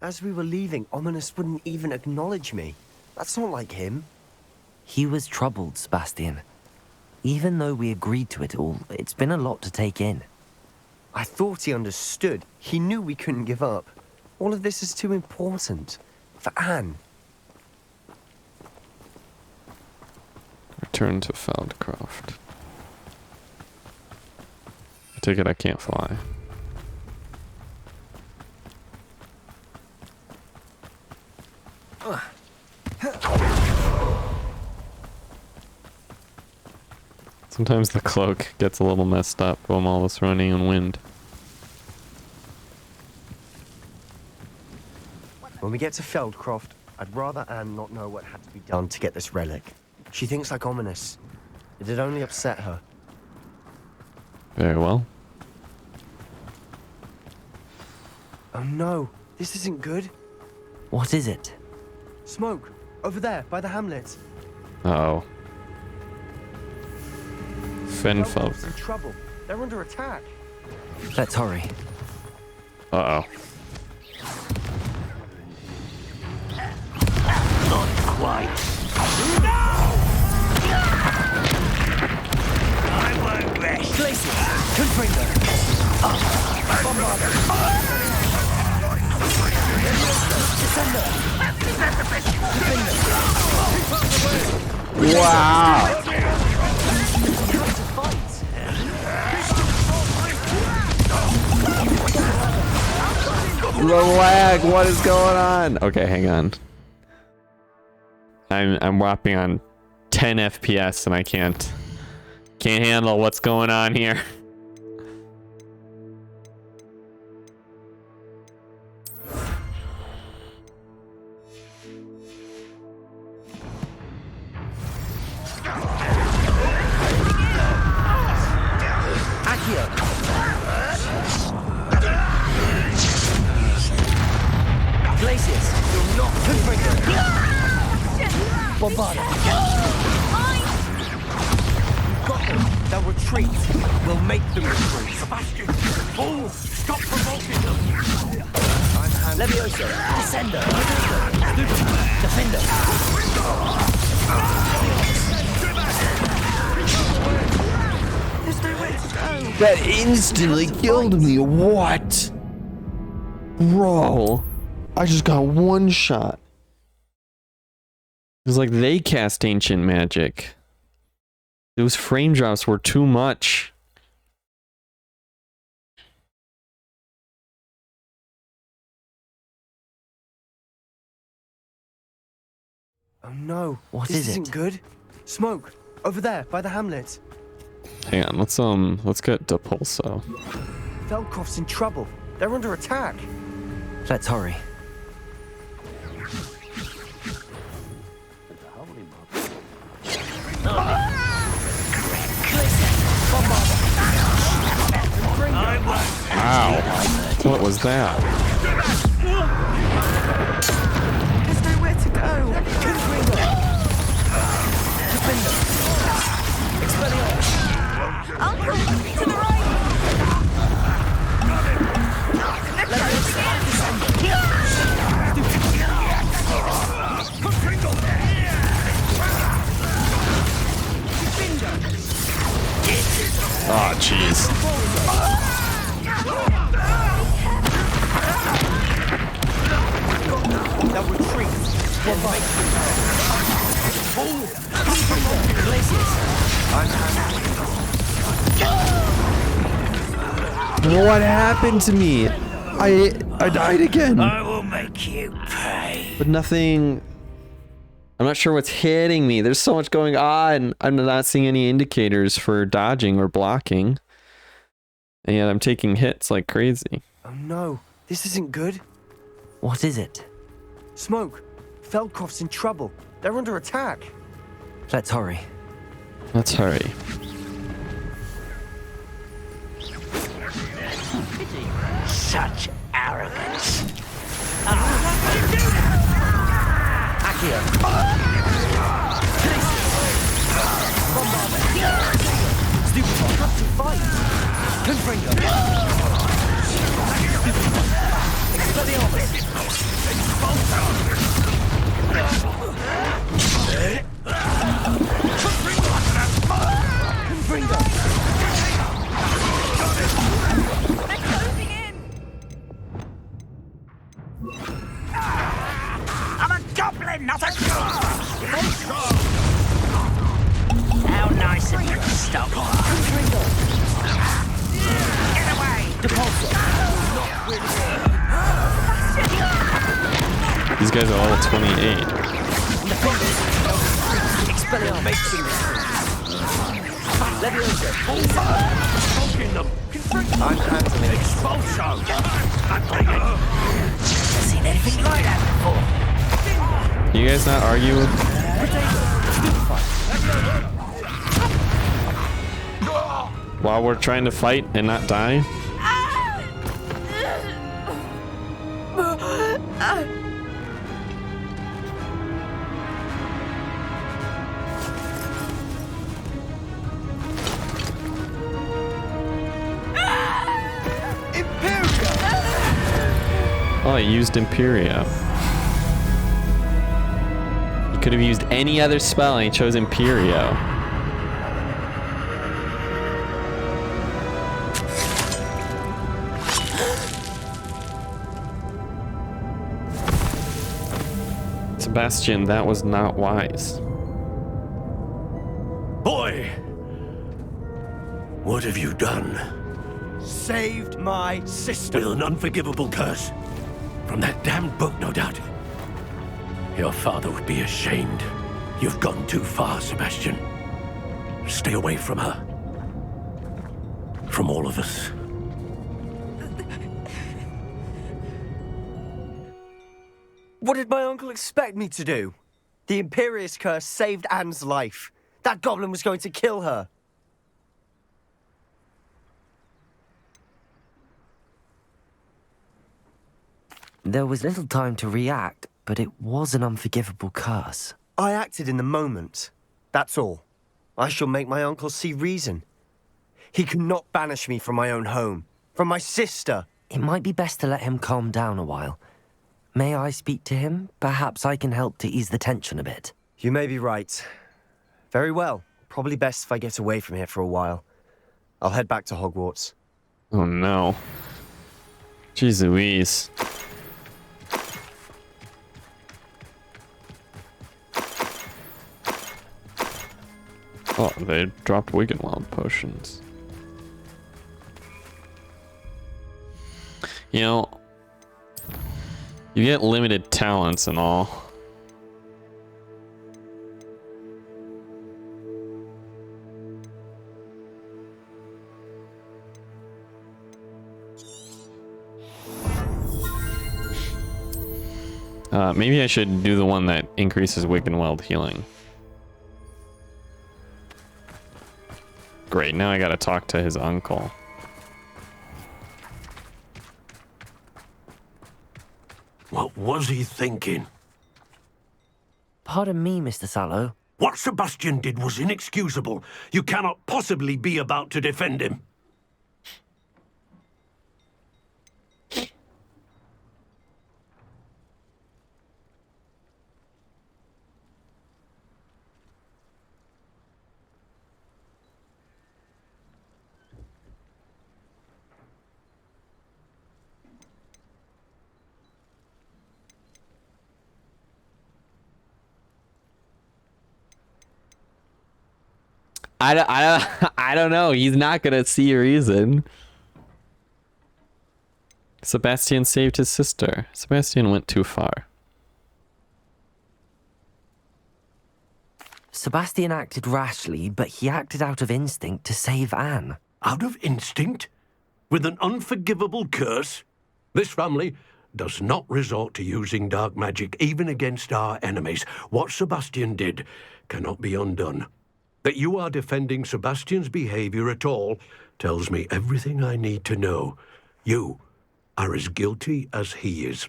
As we were leaving, Ominous wouldn't even acknowledge me. That's not like him. He was troubled, Sebastian. Even though we agreed to it all, it's been a lot to take in. I thought he understood. He knew we couldn't give up. All of this is too important. For Anne. Return to Feldcroft. I take it I can't fly. Sometimes the cloak gets a little messed up from all this running and wind. When we get to Feldcroft, I'd rather Anne not know what had to be done to get this relic. She thinks like Ominous. It'd only upset her. Very well. Oh no, this isn't good. What is it? Smoke, over there, by the hamlet. Uh-oh. Fenfolk. Feldcroft's in trouble. They're under attack. Let's hurry. Uh-oh. Not quite. I won't rest. Glacius! Confringo! Bombarda! Descendo! Wow! The lag, what is going on? Okay, hang on. I'm whopping on 10 FPS and I can't handle what's going on here. Make them retreat. Sebastian! Fool! Stop provoking them! Levioso! Descender! Defender! There's nowhere to go! That instantly killed me. What? Bro, I just got one shot. It was like they cast ancient magic. Those frame drops were too much. Oh no. What this is it? isn't good. Smoke. Over there, by the hamlet. Hang on, let's get Depulso. Velcroft's in trouble. They're under attack. Let's hurry. Wow. What was that? There's nowhere to go! Uncle! To the right! Oh, jeez. They'll retreat. What happened to me? I died again. I will make you pay. But nothing. I'm not sure what's hitting me. There's so much going on. I'm not seeing any indicators for dodging or blocking. And yet I'm taking hits like crazy. Oh no. This isn't good. What is it? Smoke. Velcroft's in trouble. They're under attack. Let's hurry. Let's hurry. Such arrogance. Accio! Stupefy! Captain Fight! Confringo! Expelliarmus! Confringo! They're closing in! I'm a goblin, not a How nice of you to stop. Get away! These guys are all 28. Expelliarmus! Make them retreat. Levioso! Poking them! I'm handling it. Expulso! Seen anything like that before? You guys not argue with? While we're trying to fight and not die? Oh, he used Imperio. He could have used any other spell and he chose Imperio. Sebastian, that was not wise. Boy! What have you done? Saved my sister. With an unforgivable curse. From that damned book, no doubt. Your father would be ashamed. You've gone too far, Sebastian. Stay away from her. From all of us. What did my uncle expect me to do? The Imperius curse saved Anne's life. That goblin was going to kill her. There was little time to react, but it was an unforgivable curse. I acted in the moment. That's all. I shall make my uncle see reason. He cannot banish me from my own home. From my sister. It might be best to let him calm down a while. May I speak to him? Perhaps I can help to ease the tension a bit. You may be right. Very well. Probably best if I get away from here for a while. I'll head back to Hogwarts. Oh no. Jeez Louise. Oh, they dropped Wiggenweld potions. You know, you get limited talents and all. Maybe I should do the one that increases Wiggenweld healing. Great, now I gotta talk to his uncle. What was he thinking? Pardon me, Mr. Sallow. What Sebastian did was inexcusable. You cannot possibly be about to defend him. I don't know. He's not gonna see a reason. Sebastian saved his sister. Sebastian went too far. Sebastian acted rashly, but he acted out of instinct to save Anne. Out of instinct? With an unforgivable curse? This family does not resort to using dark magic even against our enemies. What Sebastian did cannot be undone. That you are defending Sebastian's behavior at all tells me everything I need to know. You are as guilty as he is.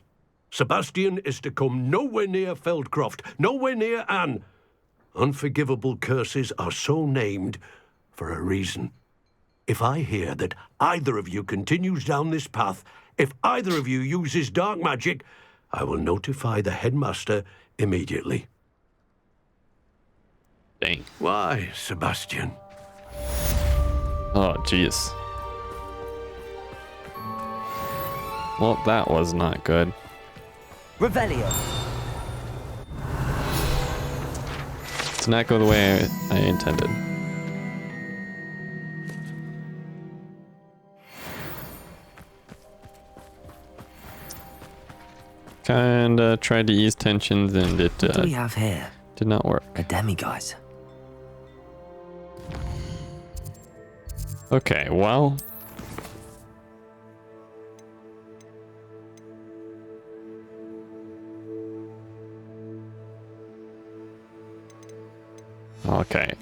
Sebastian is to come nowhere near Feldcroft, nowhere near Anne. Unforgivable curses are so named for a reason. If I hear that either of you continues down this path, if either of you uses dark magic, I will notify the headmaster immediately. Dang. Why, Sebastian? Oh, jeez. Well, that was not good. Revelio. Did not go the way I intended. Kinda tried to ease tensions and it What do we have here? did not work. A demiguise. Okay, well. Okay.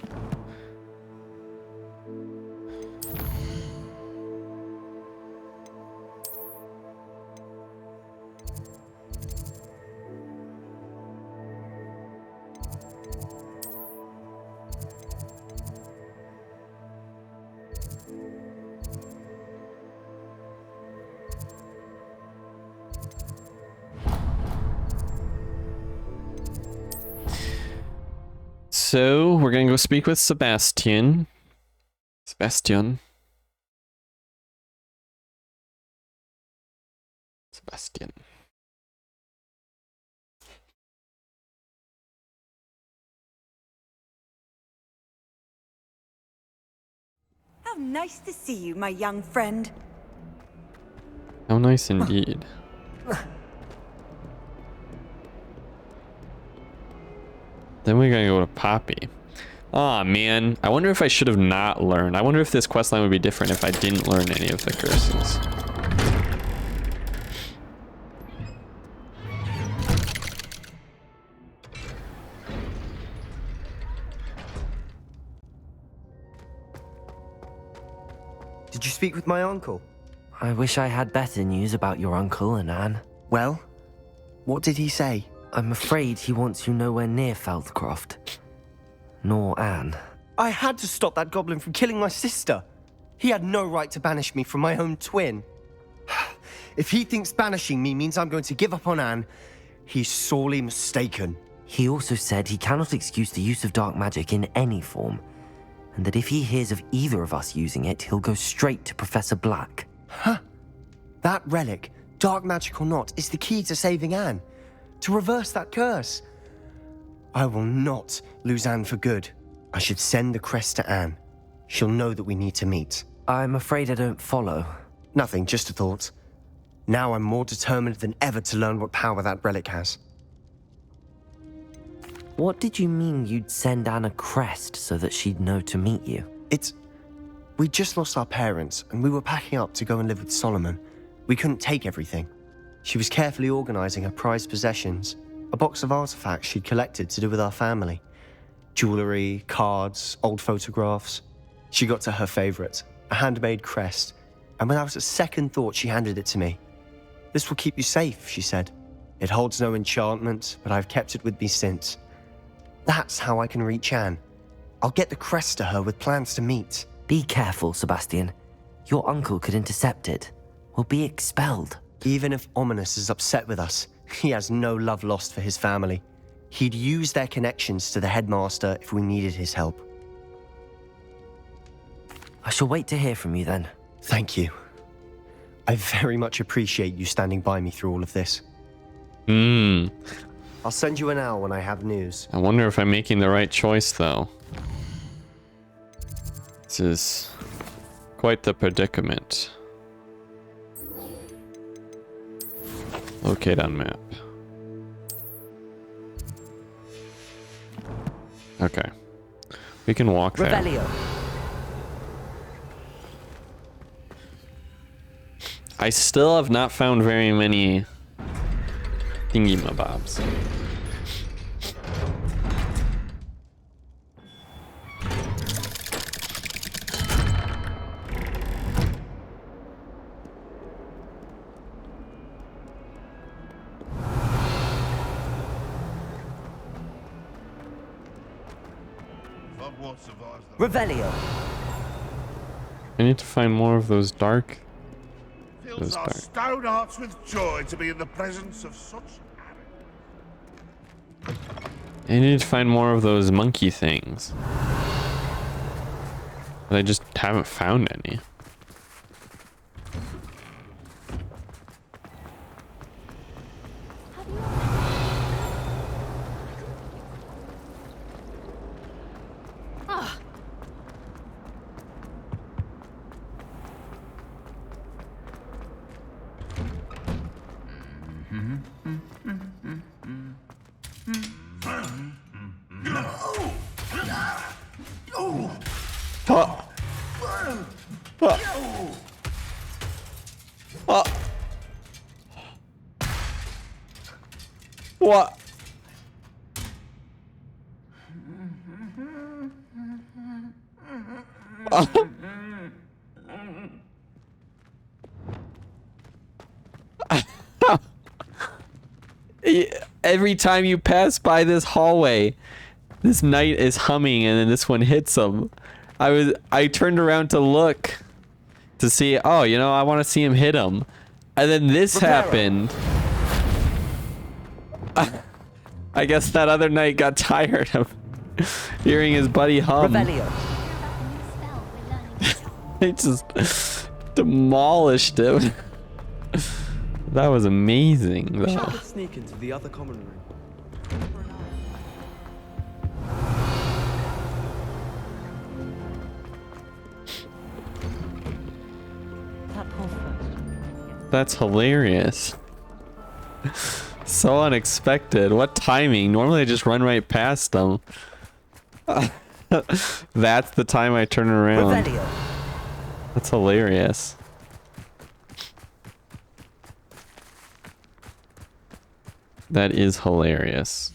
So, we're gonna go speak with Sebastian. Sebastian. How nice to see you, my young friend. How nice indeed. Then we're gonna go to Poppy. Aw, man. I wonder if I should have not learned. I wonder if this questline would be different if I didn't learn any of the curses. Did you speak with my uncle? I wish I had better news about your uncle and Anne. Well, what did he say? I'm afraid he wants you nowhere near Feldcroft. Nor Anne. I had to stop that goblin from killing my sister. He had no right to banish me from my own twin. If he thinks banishing me means I'm going to give up on Anne, he's sorely mistaken. He also said he cannot excuse the use of dark magic in any form, and that if he hears of either of us using it, he'll go straight to Professor Black. Huh? That relic, dark magic or not, is the key to saving Anne. To reverse that curse. I will not lose Anne for good. I should send the crest to Anne. She'll know that we need to meet. I'm afraid I don't follow. Nothing, just a thought. Now I'm more determined than ever to learn what power that relic has. What did you mean you'd send Anne a crest so that she'd know to meet you? We just lost our parents, and we were packing up to go and live with Solomon. We couldn't take everything. She was carefully organizing her prized possessions, a box of artifacts she'd collected to do with our family. Jewelry, cards, old photographs. She got to her favorite, a handmade crest, and without a second thought, she handed it to me. This will keep you safe, she said. It holds no enchantment, but I've kept it with me since. That's how I can reach Anne. I'll get the crest to her with plans to meet. Be careful, Sebastian. Your uncle could intercept it. We'll be expelled. Even if Ominous is upset with us, he has no love lost for his family. He'd use their connections to the headmaster if we needed his help. I shall wait to hear from you then. Thank you. I very much appreciate you standing by me through all of this. I'll send you an owl when I have news. I wonder if I'm making the right choice, though. This is quite the predicament. Locate on map. Okay. We can walk there. Revelio. I still have not found very many thingy-mabobs. Revelio. I need to find more of those dark. Fills our stout hearts with joy to be in the presence of such. I need to find more of those monkey things. But I just haven't found any. What? Every time you pass by this hallway, this knight is humming and then this one hits him. I turned around to look to see, oh, you know, I want to see him hit him. And then this happened. I guess that other knight got tired of hearing his buddy hum. They just demolished him. That was amazing, though. Shall we sneak into the other common room? That's hilarious. So unexpected. What timing? Normally I just run right past them. That's the time I turn around. That's hilarious. That is hilarious.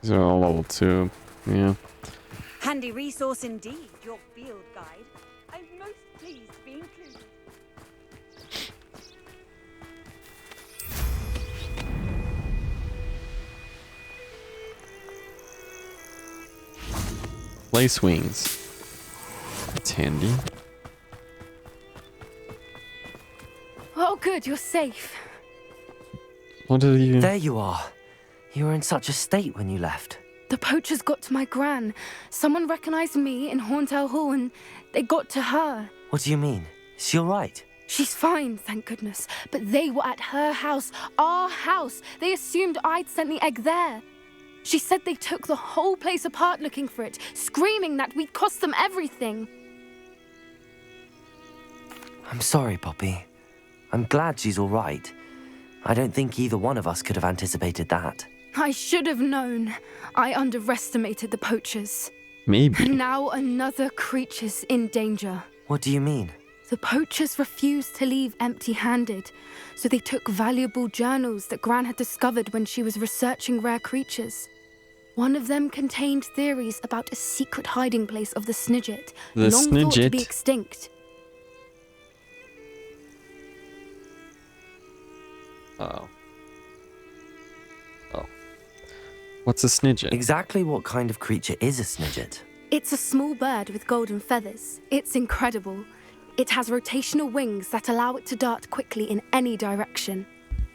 These are all level 2. Yeah. handy resource indeed, your field guide. I'm most pleased to be included. Lace wings. That's handy. Oh, good, you're safe. What did you... There you are. You were in such a state when you left. The poachers got to my gran. Someone recognized me in Horntail Hall and they got to her. What do you mean? Is she all right? She's fine, thank goodness. But they were at her house, our house. They assumed I'd sent the egg there. She said they took the whole place apart looking for it, screaming that we'd cost them everything. I'm sorry, Poppy. I'm glad she's all right. I don't think either one of us could have anticipated that. I should have known. I underestimated the poachers. Maybe. And now another creature's in danger. What do you mean? The poachers refused to leave empty-handed, so they took valuable journals that Gran had discovered when she was researching rare creatures. One of them contained theories about a secret hiding place of the Snidget, The long thought to be Snidget? extinct. Oh. Oh. What's a Snidget? Exactly what kind of creature is a Snidget? It's a small bird with golden feathers. It's incredible. It has rotational wings that allow it to dart quickly in any direction.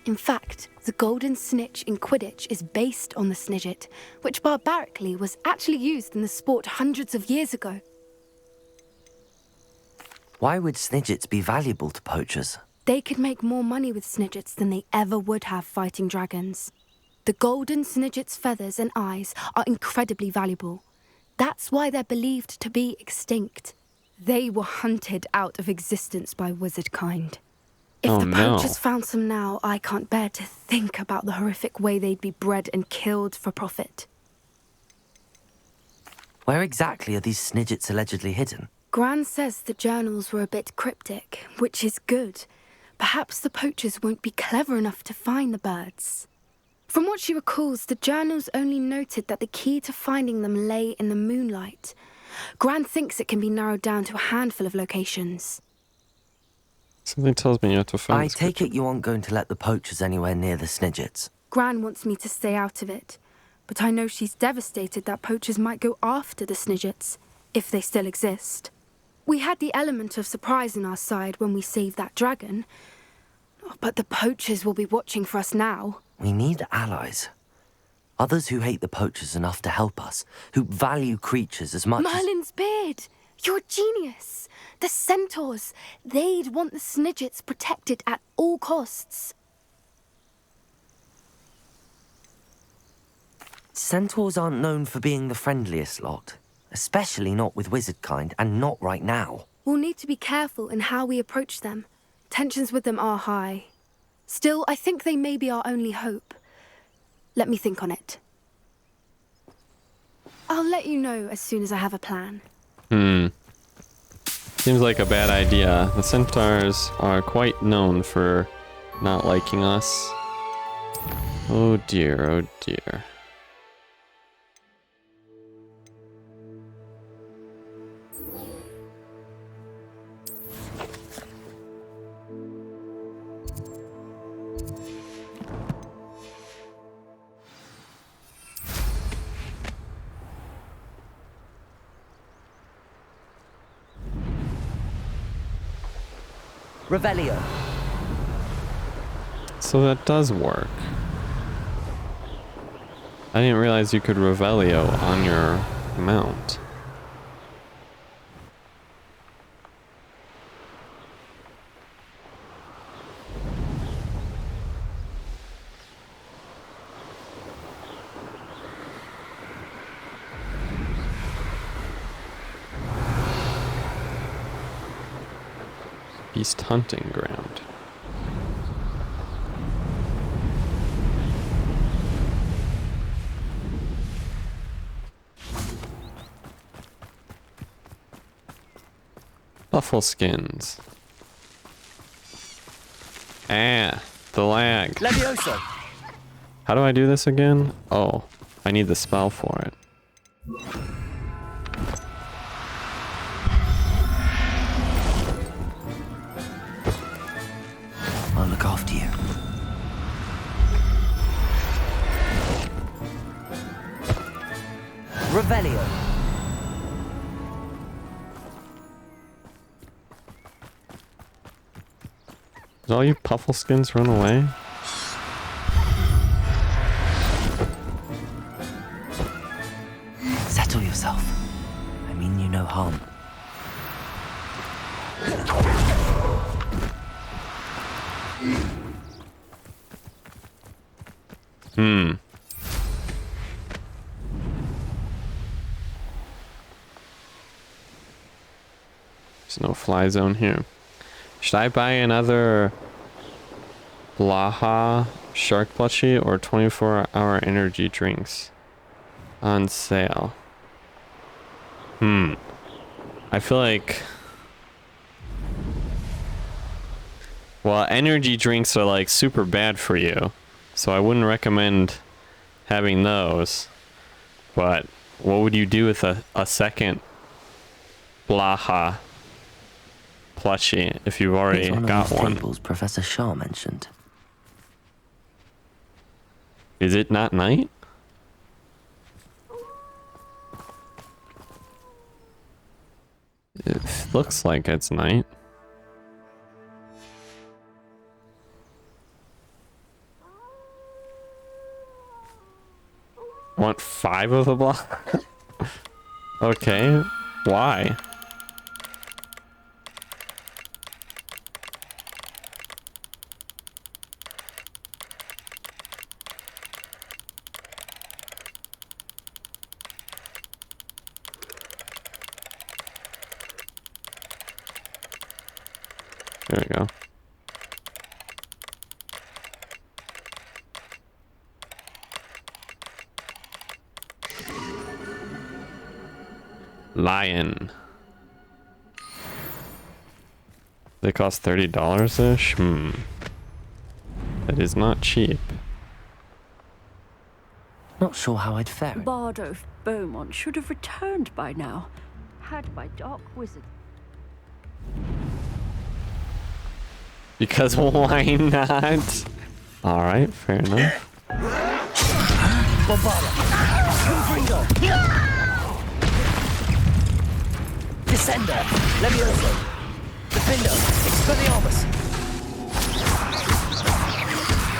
In fact, the golden snitch in Quidditch is based on the Snidget, which barbarically was actually used in the sport hundreds of years ago. Why would Snidgets be valuable to poachers? They could make more money with Snidgets than they ever would have fighting dragons. The golden Snidget's feathers and eyes are incredibly valuable. That's why they're believed to be extinct. They were hunted out of existence by wizard kind. If the poachers found some now, I can't bear to think about the horrific way they'd be bred and killed for profit. Where exactly are these Snidgets allegedly hidden? Gran says the journals were a bit cryptic, which is good. Perhaps the poachers won't be clever enough to find the birds. From what she recalls, the journals only noted that the key to finding them lay in the moonlight. Gran thinks it can be narrowed down to a handful of locations. Something tells me you have to find I this take creature. it you aren't going to let the poachers anywhere near the Snidgets. Gran wants me to stay out of it, but I know she's devastated that poachers might go after the Snidgets, if they still exist. We had the element of surprise on our side when we saved that dragon, but the poachers will be watching for us now. We need allies. Others who hate the poachers enough to help us, who value creatures as much as... Merlin's beard! You're a genius! The centaurs! They'd want the Snidgets protected at all costs. Centaurs aren't known for being the friendliest lot, especially not with wizard kind, and not right now. We'll need to be careful in how we approach them. Tensions with them are high. Still, I think they may be our only hope. Let me think on it. I'll let you know as soon as I have a plan. Seems like a bad idea. The centaurs are quite known for not liking us. Oh dear, oh dear. Revelio. So that does work. I didn't realize you could Revelio on your mount. Beast hunting ground. Buffalo skins. Ah, the lag. Levioso. How do I do this again? Oh, I need the spell for it. Revelio. Did all you Puffleskins run away? Settle yourself. I mean you no harm. There's no fly zone here. Should I buy another Blaha shark plushie or 24-hour energy drinks on sale? I feel like, well, energy drinks are like super bad for you, so I wouldn't recommend having those. But what would you do with a second Blaha plushie if you've already got one? Fables Professor Shaw mentioned. Is it not night? It looks like it's night. Want 5 of the block? Okay, why? There we go. Lion. They cost $30-ish? That is not cheap. Not sure how I'd fare. Bardo Beaumont should have returned by now, had by dark wizard. Because why not? Alright, fair enough. Descender, Levioso, Defender, Expelliarmus,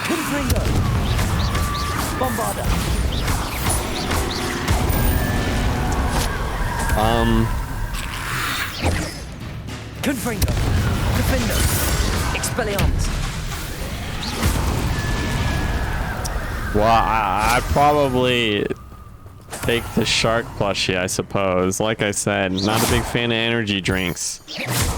Confringo, Bombarda. Confringo, Defender, Expelliarmus. Well, I'd probably take the shark plushie, I suppose. Like I said, not a big fan of energy drinks.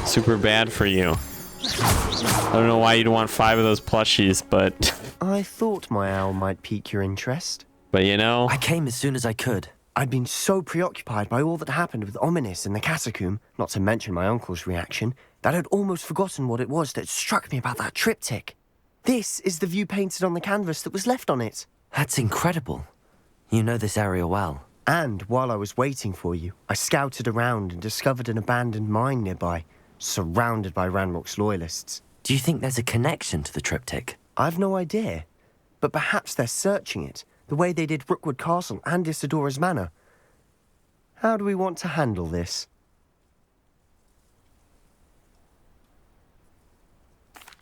Super bad for you. I don't know why you'd want 5 of those plushies, but... I thought my owl might pique your interest. But you know... I came as soon as I could. I'd been so preoccupied by all that happened with Ominis in the catacomb, not to mention my uncle's reaction, that I'd almost forgotten what it was that struck me about that triptych. This is the view painted on the canvas that was left on it. That's incredible. You know this area well. And while I was waiting for you, I scouted around and discovered an abandoned mine nearby, surrounded by Ranrock's loyalists. Do you think there's a connection to the triptych? I've no idea, but perhaps they're searching it, the way they did Rookwood Castle and Isidora's Manor. How do we want to handle this?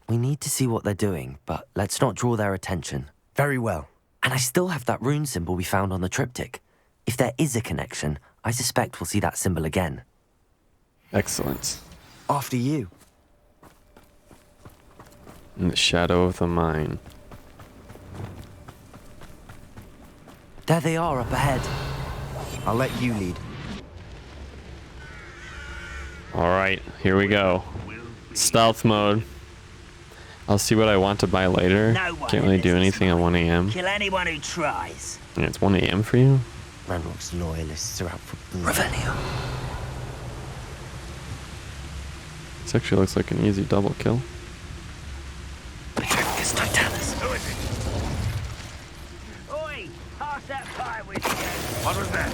We need to see what they're doing, but let's not draw their attention. Very well. And I still have that rune symbol we found on the triptych. If there is a connection, I suspect we'll see that symbol again. Excellent. After you. In the shadow of the mine. There they are up ahead. I'll let you lead. Alright, here we go. Stealth mode. I'll see what I want to buy later. No one Can't really do anything at 1 a.m. Kill anyone who tries. Yeah, it's 1 a.m. for you? Ranrock's loyalists are out for blood. Revelio. This actually looks like an easy double kill. Petricus Titanus. Who is it? Oi! Pass that pie with you. What was that? I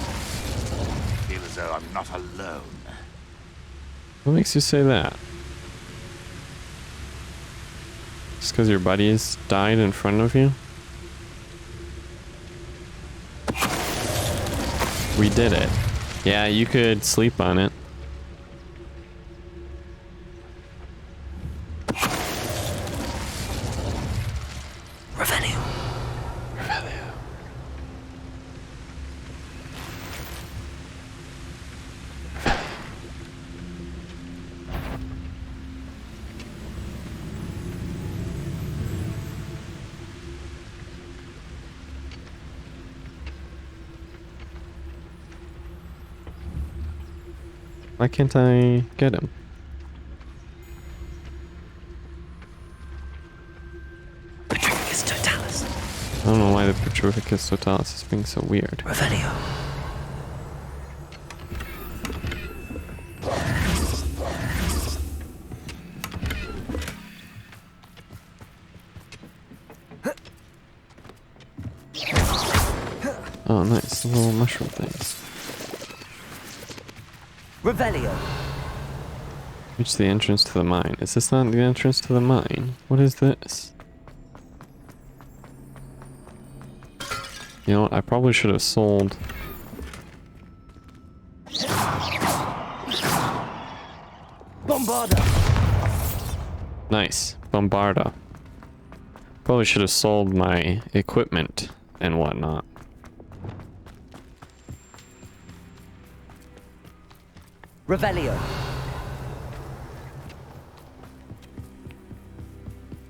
feel as though I'm not alone. What makes you say that? Just because your buddies died in front of you? We did it. Yeah, you could sleep on it. Revelio. Revelio. Why can't I get him? Petrificus Totalis. I don't know why the Petrificus Totalis is being so weird. Revelio. Oh, nice. The little mushroom things. Revelio. Reach the entrance to the mine. Is this not the entrance to the mine? What is this? You know what? I probably should have sold. Bombarda. Nice. Bombarda. Probably should have sold my equipment and whatnot. Revelio.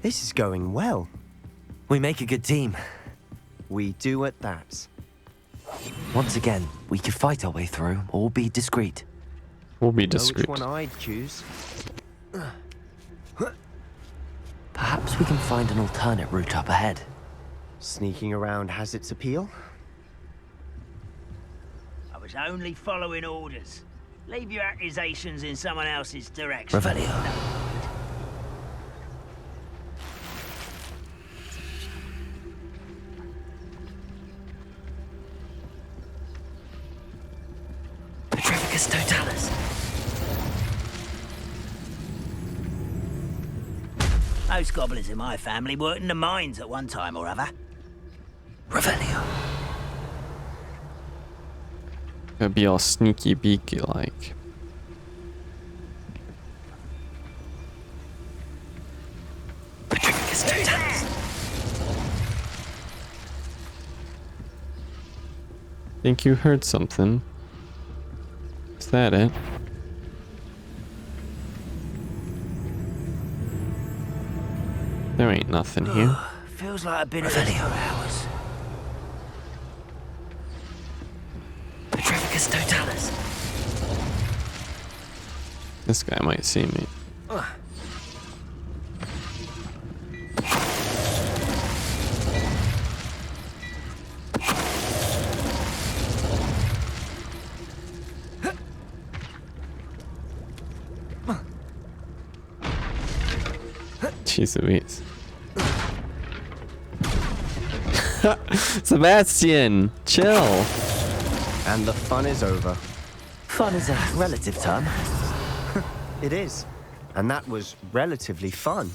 This is going well. We make a good team. We do at that. Once again, we could fight our way through or be discreet. We'll be Know discreet. which one I'd choose. Perhaps we can find an alternate route up ahead. Sneaking around has its appeal. I was only following orders. Leave your accusations in someone else's direction. Revelio. Petrificus Totalis. Most goblins in my family worked in the mines at one time or other. Revelio. Gotta be all sneaky beaky like. Petrificus Totalis. Think you heard something? Is that it? There ain't nothing here. Feels like I've been here for hours. Petrificus Totalis. This guy might see me. Jeez Louise. Sebastian, chill. And the fun is over. Fun is a relative term. It is. And that was relatively fun.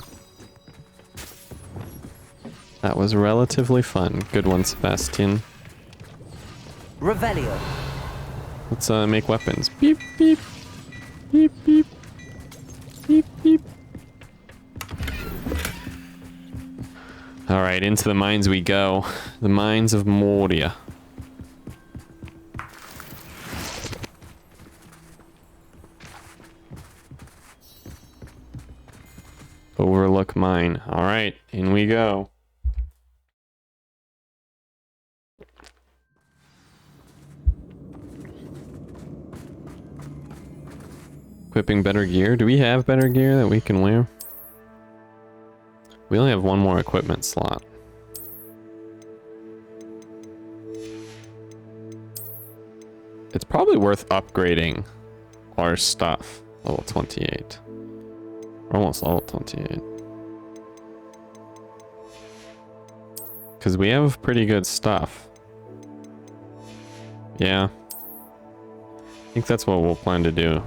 That was relatively fun. Good one, Sebastian. Revelio. Let's make weapons. Beep, beep. Beep, beep. Beep, beep. Alright, into the mines we go. The mines of Moria. Overlook mine. Alright, in we go. Equipping better gear. Do we have better gear that we can wear? We only have one more equipment slot. It's probably worth upgrading our stuff. Level 28. We're almost level 28. Because we have pretty good stuff. Yeah. I think that's what we'll plan to do.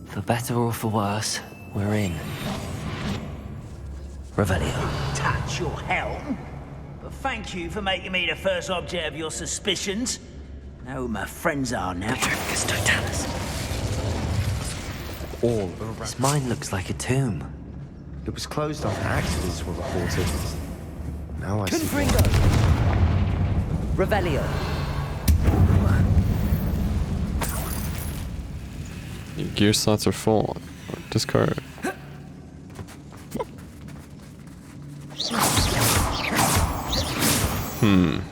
For better or for worse, we're in. Revelio. Touch your helm. But Thank you for making me the first object of your suspicions. Know who my friends are now. All This mine looks like a tomb. It was closed after accidents were reported. Now I see Confringo! Revelio! Your gear slots are full. Discard.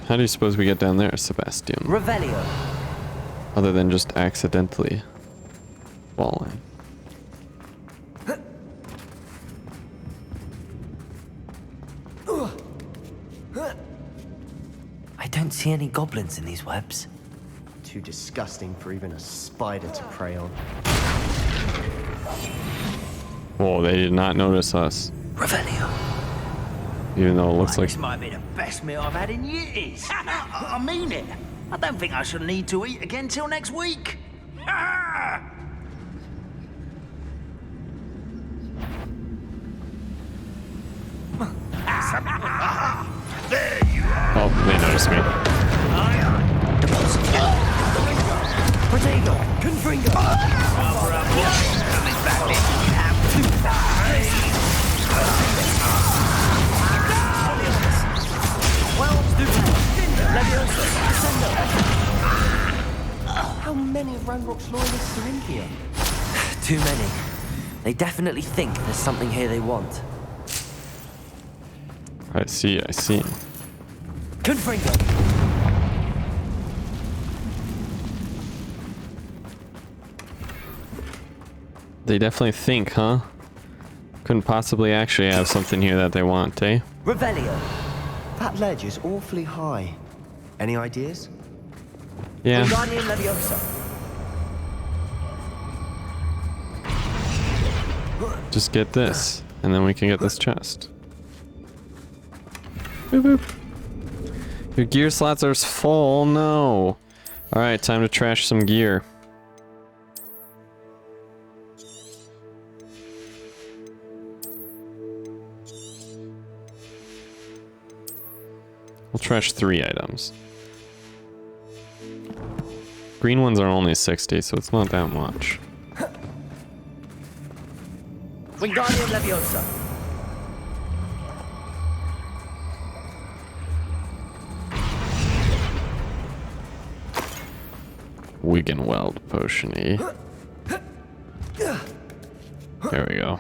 How do you suppose we get down there, Sebastian? Revelio! Other than just accidentally falling. I don't see any goblins in these webs. too disgusting for even a spider to prey on. Whoa, they did not notice us. Revelio. Even though it looks like... This might be the best meal I've had in years. I mean it. I don't think I shall need to eat again till next week. There you are. Oh, they noticed me. Protego. Confringo. Coming back in camp. How many of Ranrock's loyalists are in here? Too many. They definitely think there's something here they want. I see, I see. Confringo. They definitely think, huh? Couldn't possibly actually have something here that they want, eh? Revelio. That ledge is awfully high. Any ideas? Yeah. Wingardium Leviosa. Just get this, and then we can get this chest. Boop, boop. Your gear slots are full, no. Alright, time to trash some gear. We'll trash 3 items. Green ones are only 60, so it's not that much. Wingardium Leviosa. Wigan Weld potion-y. There we go.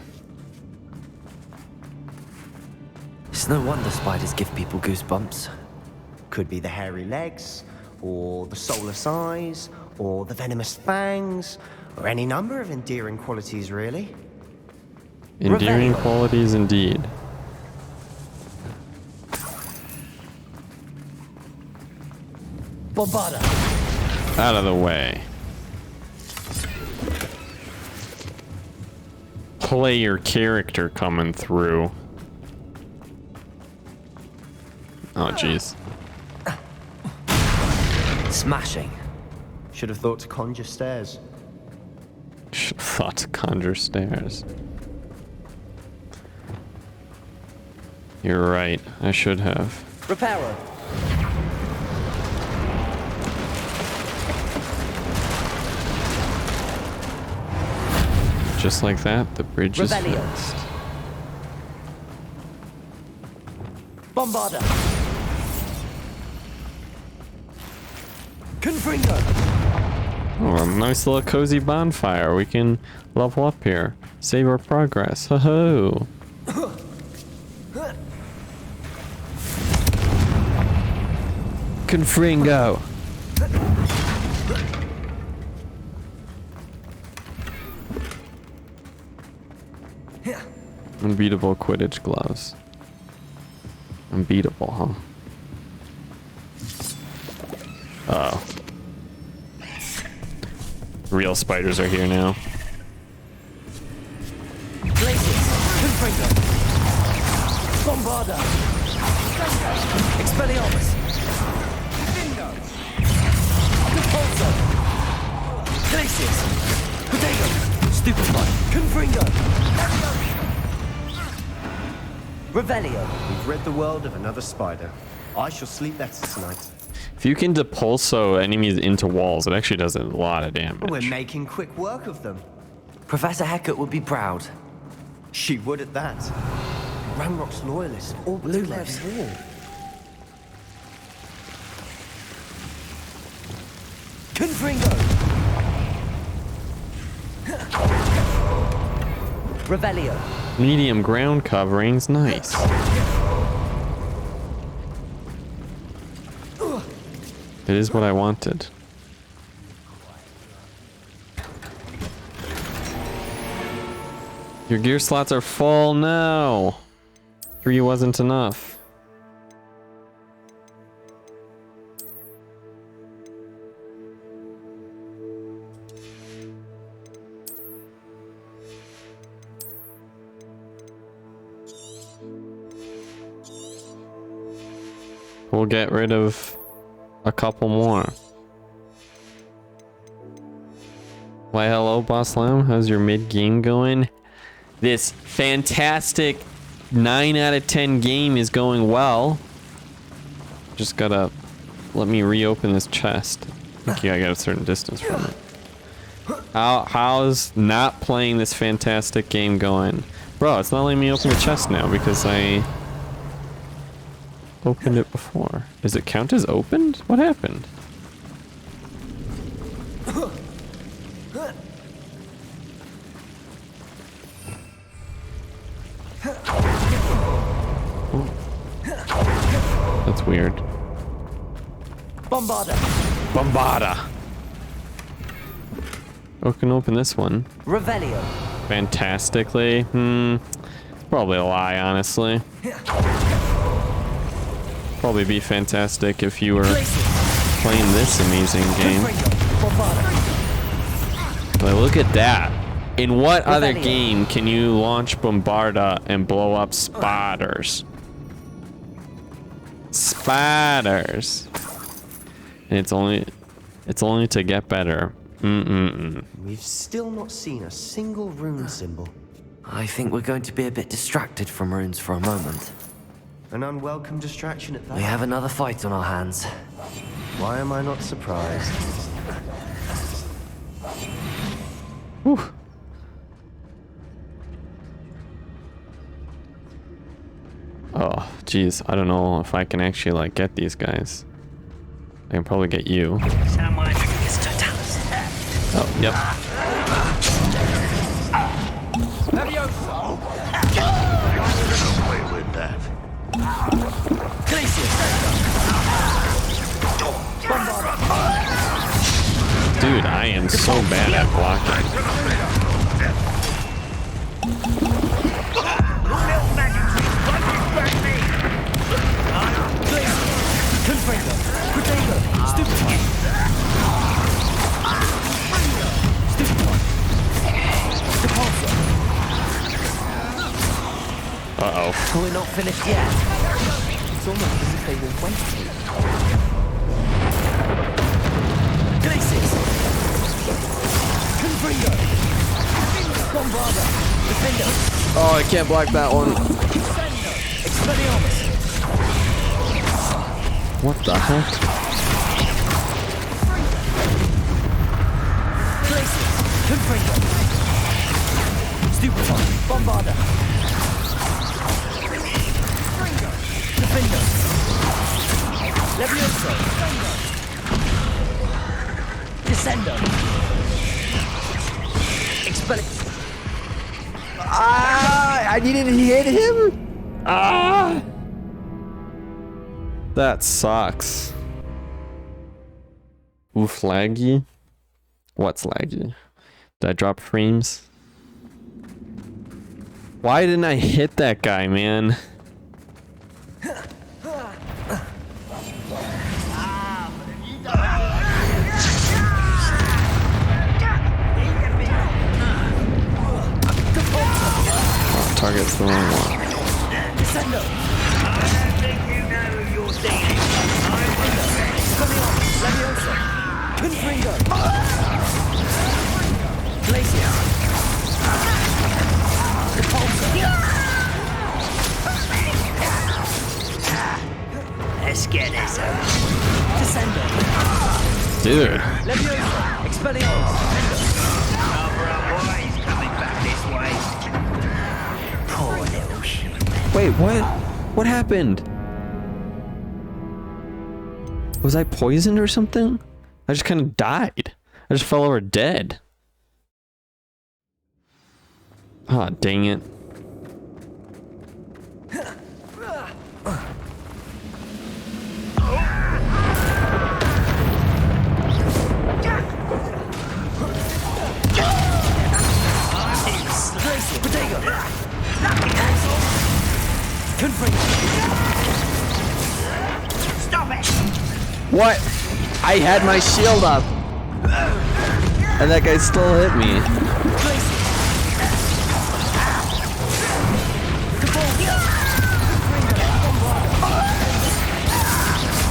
It's no wonder spiders give people goosebumps. Could be the hairy legs, or the soulless eyes, or the venomous fangs, or any number of endearing qualities, really. Endearing Revelio. qualities indeed. Bombarda. Out of the way. Play your character coming through. Oh, jeez. Smashing. Should have thought to conjure stairs. Should have thought to conjure stairs. You're right. I should have. Reparo. Just like that, the bridge is Revelio. fixed. Bombarda. Confringo. Oh, a nice little cozy bonfire. We can level up here. Save our progress. Ho-ho. Confringo. Unbeatable Quidditch gloves. Unbeatable, huh? Uh-oh. Real spiders are here now. Glacius. Confringo. Bombarda. Expelliarmus. Repulsor. Glacius. Protego. Stupefy. Confringo. Revelio. We've rid the world of another spider. I shall sleep better tonight. If you can depulso enemies into walls, it actually does a lot of damage. We're making quick work of them. Professor Hecat would be proud. She would at that. Ranrock's loyalists all blew their wall. Confringo! Revelio. Medium ground coverings, nice. It is what I wanted. Your gear slots are full now. 3 wasn't enough. We'll get rid of a couple more. Why hello, Boss Lamb. How's your mid-game going? This fantastic 9 out of 10 game is going well. Just gotta let me reopen this chest. Okay, I got a certain distance from it. How's not playing this fantastic game going? Bro, it's not letting me open the chest now because I opened it before. Does it count as opened? What happened? Ooh. That's weird. Bombarda. Bombarda. Oh, can open this one. Revelio. Fantastically. It's probably a lie, honestly. Probably be fantastic if you were playing this amazing game. But look at that. In what other game can you launch Bombarda and blow up spiders? Spiders. And it's only to get better. We've still not seen a single rune symbol. I think we're going to be a bit distracted from runes for a moment. An unwelcome distraction at that. We have another fight on our hands. Why am I not surprised? Whew. Oh, geez. I don't know if I can actually, like, get these guys. I can probably get you. Oh, yep. Play with that. Dude, I am so bad at blocking. Uh-oh. We're not finished yet. It's almost as if they were waiting. Glaciers. Confringo. Bombarda. Defender. Oh, I can't block that one. Expelliarmus. What the heck? Glaciers. Confringo. Stupefy. Bombarda. Defender. Levioso. Descendo. Expelliarmus. I didn't hit him. That sucks. Oof, laggy. What's laggy? Did I drop frames? Why didn't I hit that guy, man? Oh, target's the wrong one. Descendo. I think you know who you're dealing Expelliarmus. Levioso. Confringo. Glacier. Repulsor. Let's get this out. Descendo. Dude. Leviosa. Expelliarmus. He's coming back this way. Poor little shit. Wait, what? What happened? Was I poisoned or something? I just kind of died. I just fell over dead. Ah, dang it. Stop it! What? I had my shield up. And that guy still hit me.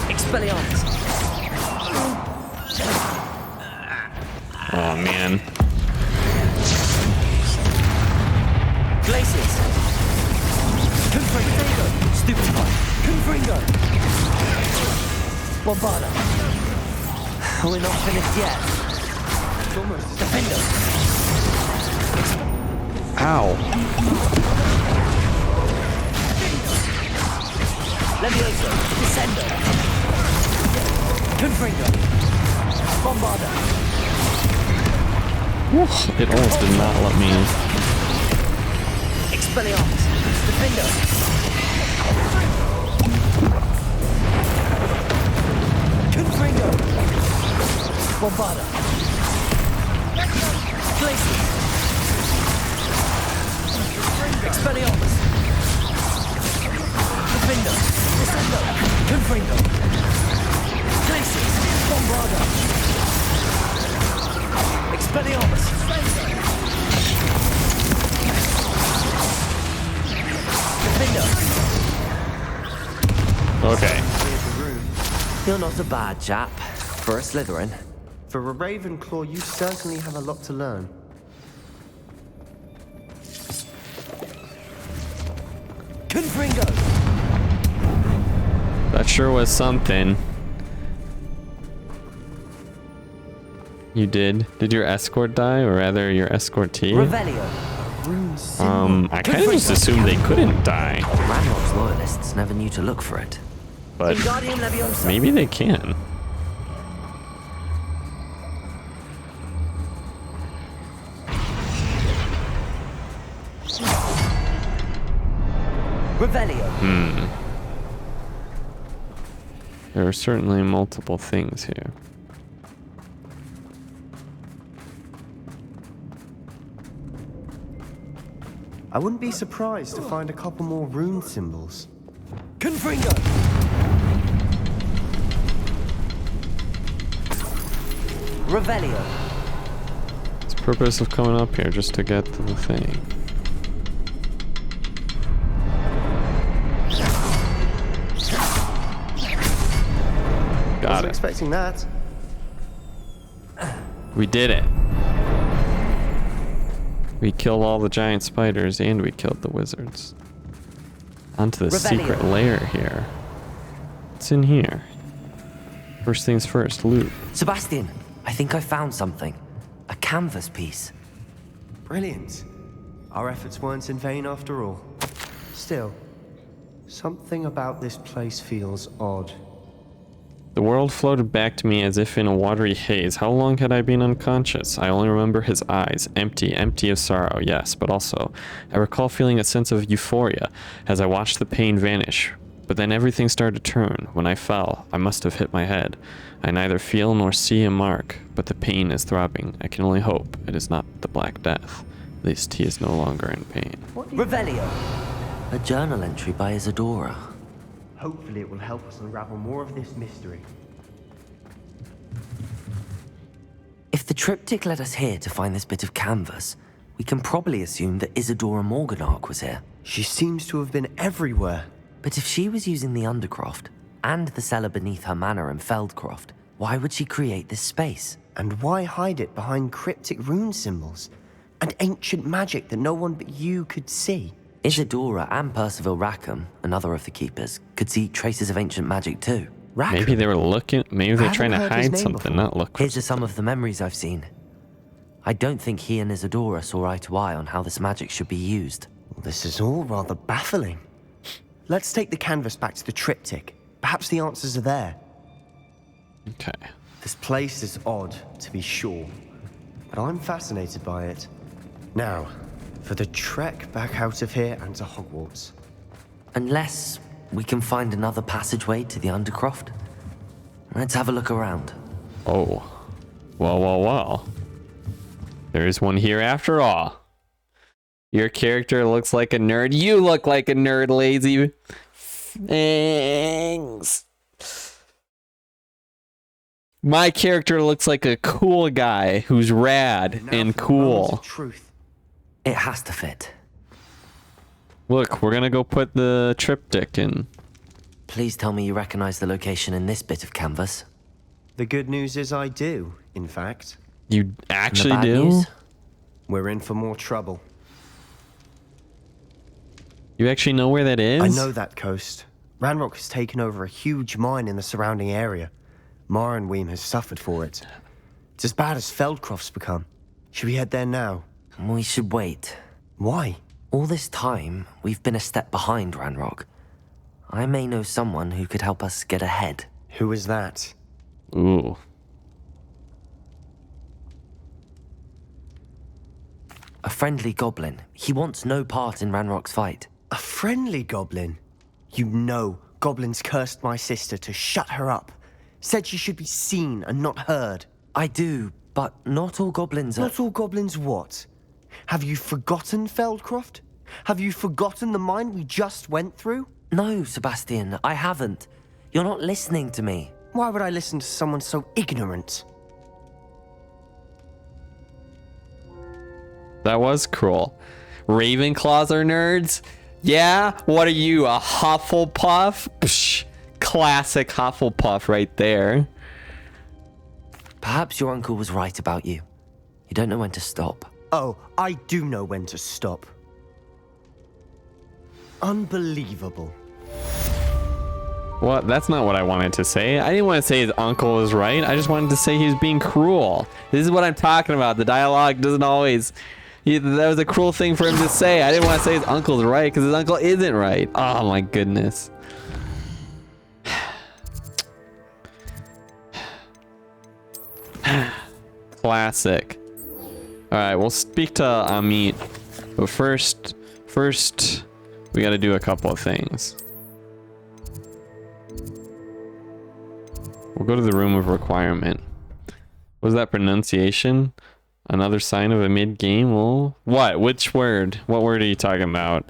Expelliarmus. Oh man. Glacius. Confringo. Stupefy. Confringo. Bombarda. We're not finished yet. Almost. Defendo. Ow. Levioso. Descendo. Confringo. Bombarda. It almost did not let me. Expelliarmus. Defendo. Confringo. Bombarda. Glacius. Expelliarmus. Defendo. Descendo. Confringo. Glacius. Bombarda. Expelliarmus. Defendo. Okay. You're not a bad chap for a Slytherin. For a Ravenclaw, you certainly have a lot to learn. Confringo. That sure was something. You did? Did your escort die, or rather your escortee? Revelio. I kind of just assumed they couldn't die, Ranrock's loyalists never knew to look for it. but Wingardium Leviosa. maybe they can. Revelio. There are certainly multiple things here. I wouldn't be surprised to find a couple more rune symbols. Confringo. Revelio. What's the purpose of coming up here? Just to get to the thing. Got Wasn't it. expecting that. We did it. We killed all the giant spiders and we killed the wizards. Onto the Revelio. secret lair here. What's in here? First things first, loot. Sebastian, I think I found something. A canvas piece. Brilliant. Our efforts weren't in vain after all. Still, something about this place feels odd. The world floated back to me as if in a watery haze. How long had I been unconscious? I only remember his eyes, empty of sorrow, yes, but also, I recall feeling a sense of euphoria as I watched the pain vanish. But then everything started to turn. When I fell, I must have hit my head. I neither feel nor see a mark, but the pain is throbbing. I can only hope it is not the Black Death. At least he is no longer in pain. Revelio. A journal entry by Isadora. Hopefully it will help us unravel more of this mystery. If the triptych led us here to find this bit of canvas, we can probably assume that Isadora Morganach was here. She seems to have been everywhere. But if she was using the Undercroft and the cellar beneath her manor in Feldcroft, why would she create this space? And why hide it behind cryptic rune symbols? And ancient magic that no one but you could see? Isadora and Percival Rackham, another of the keepers, could see traces of ancient magic too. Rackham? Maybe they were looking. Maybe they're I trying to haven't heard his hide name something, before. not look. Here's are some of the memories I've seen. I don't think he and Isadora saw eye to eye on how this magic should be used. This is all rather baffling. Let's take the canvas back to the triptych. Perhaps the answers are there. Okay. This place is odd, to be sure, but I'm fascinated by it. Now, for the trek back out of here and to Hogwarts. Unless we can find another passageway to the Undercroft. Let's have a look around. Oh. Well. There is one here after all. Your character looks like a nerd. You look like a nerd, lazy. Thanks. My character looks like a cool guy who's rad and cool. Truth. It has to fit. Look, we're gonna go put the triptych in. Please tell me you recognize the location in this bit of canvas. The good news is I do, in fact. You And the actually bad do? news? We're in for more trouble. You actually know where that is? I know that coast. Ranrock has taken over a huge mine in the surrounding area. Marrenweem has suffered for it. It's as bad as Feldcroft's become. Should we head there now? We should wait. Why? All this time, we've been a step behind Ranrock. I may know someone who could help us get ahead. Who is that? Ooh. A friendly goblin. He wants no part in Ranrock's fight. A friendly goblin? You know, goblins cursed my sister to shut her up. Said she should be seen and not heard. I do, but not all goblins are... Not all goblins what? Have you forgotten Feldcroft? Have you forgotten the mine we just went through? No, Sebastian, I haven't. You're not listening to me. Why would I listen to someone so ignorant? That was cruel. Ravenclaws are nerds? Yeah? What are you, a Hufflepuff? Psh, classic Hufflepuff right there. Perhaps your uncle was right about you. You don't know when to stop. Oh, I do know when to stop. Unbelievable. What? That's not what I wanted to say. I didn't want to say his uncle was right. I just wanted to say he was being cruel. This is what I'm talking about. The dialogue doesn't always... that was a cruel thing for him to say. I didn't want to say his uncle's right because his uncle isn't right. Oh my goodness. Classic. All right, we'll speak to Amit, but first, we got to do a couple of things. We'll go to the room of requirement. What was that pronunciation? Another sign of a mid-game? Well, what? Which word? What word are you talking about?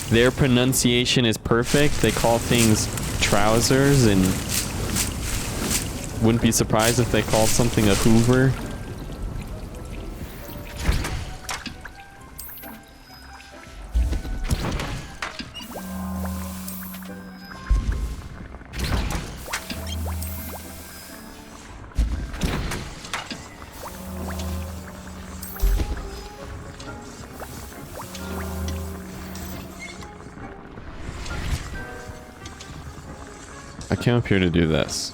Their pronunciation is perfect. They call things trousers, and wouldn't be surprised if they called something a Hoover. I came up here to do this.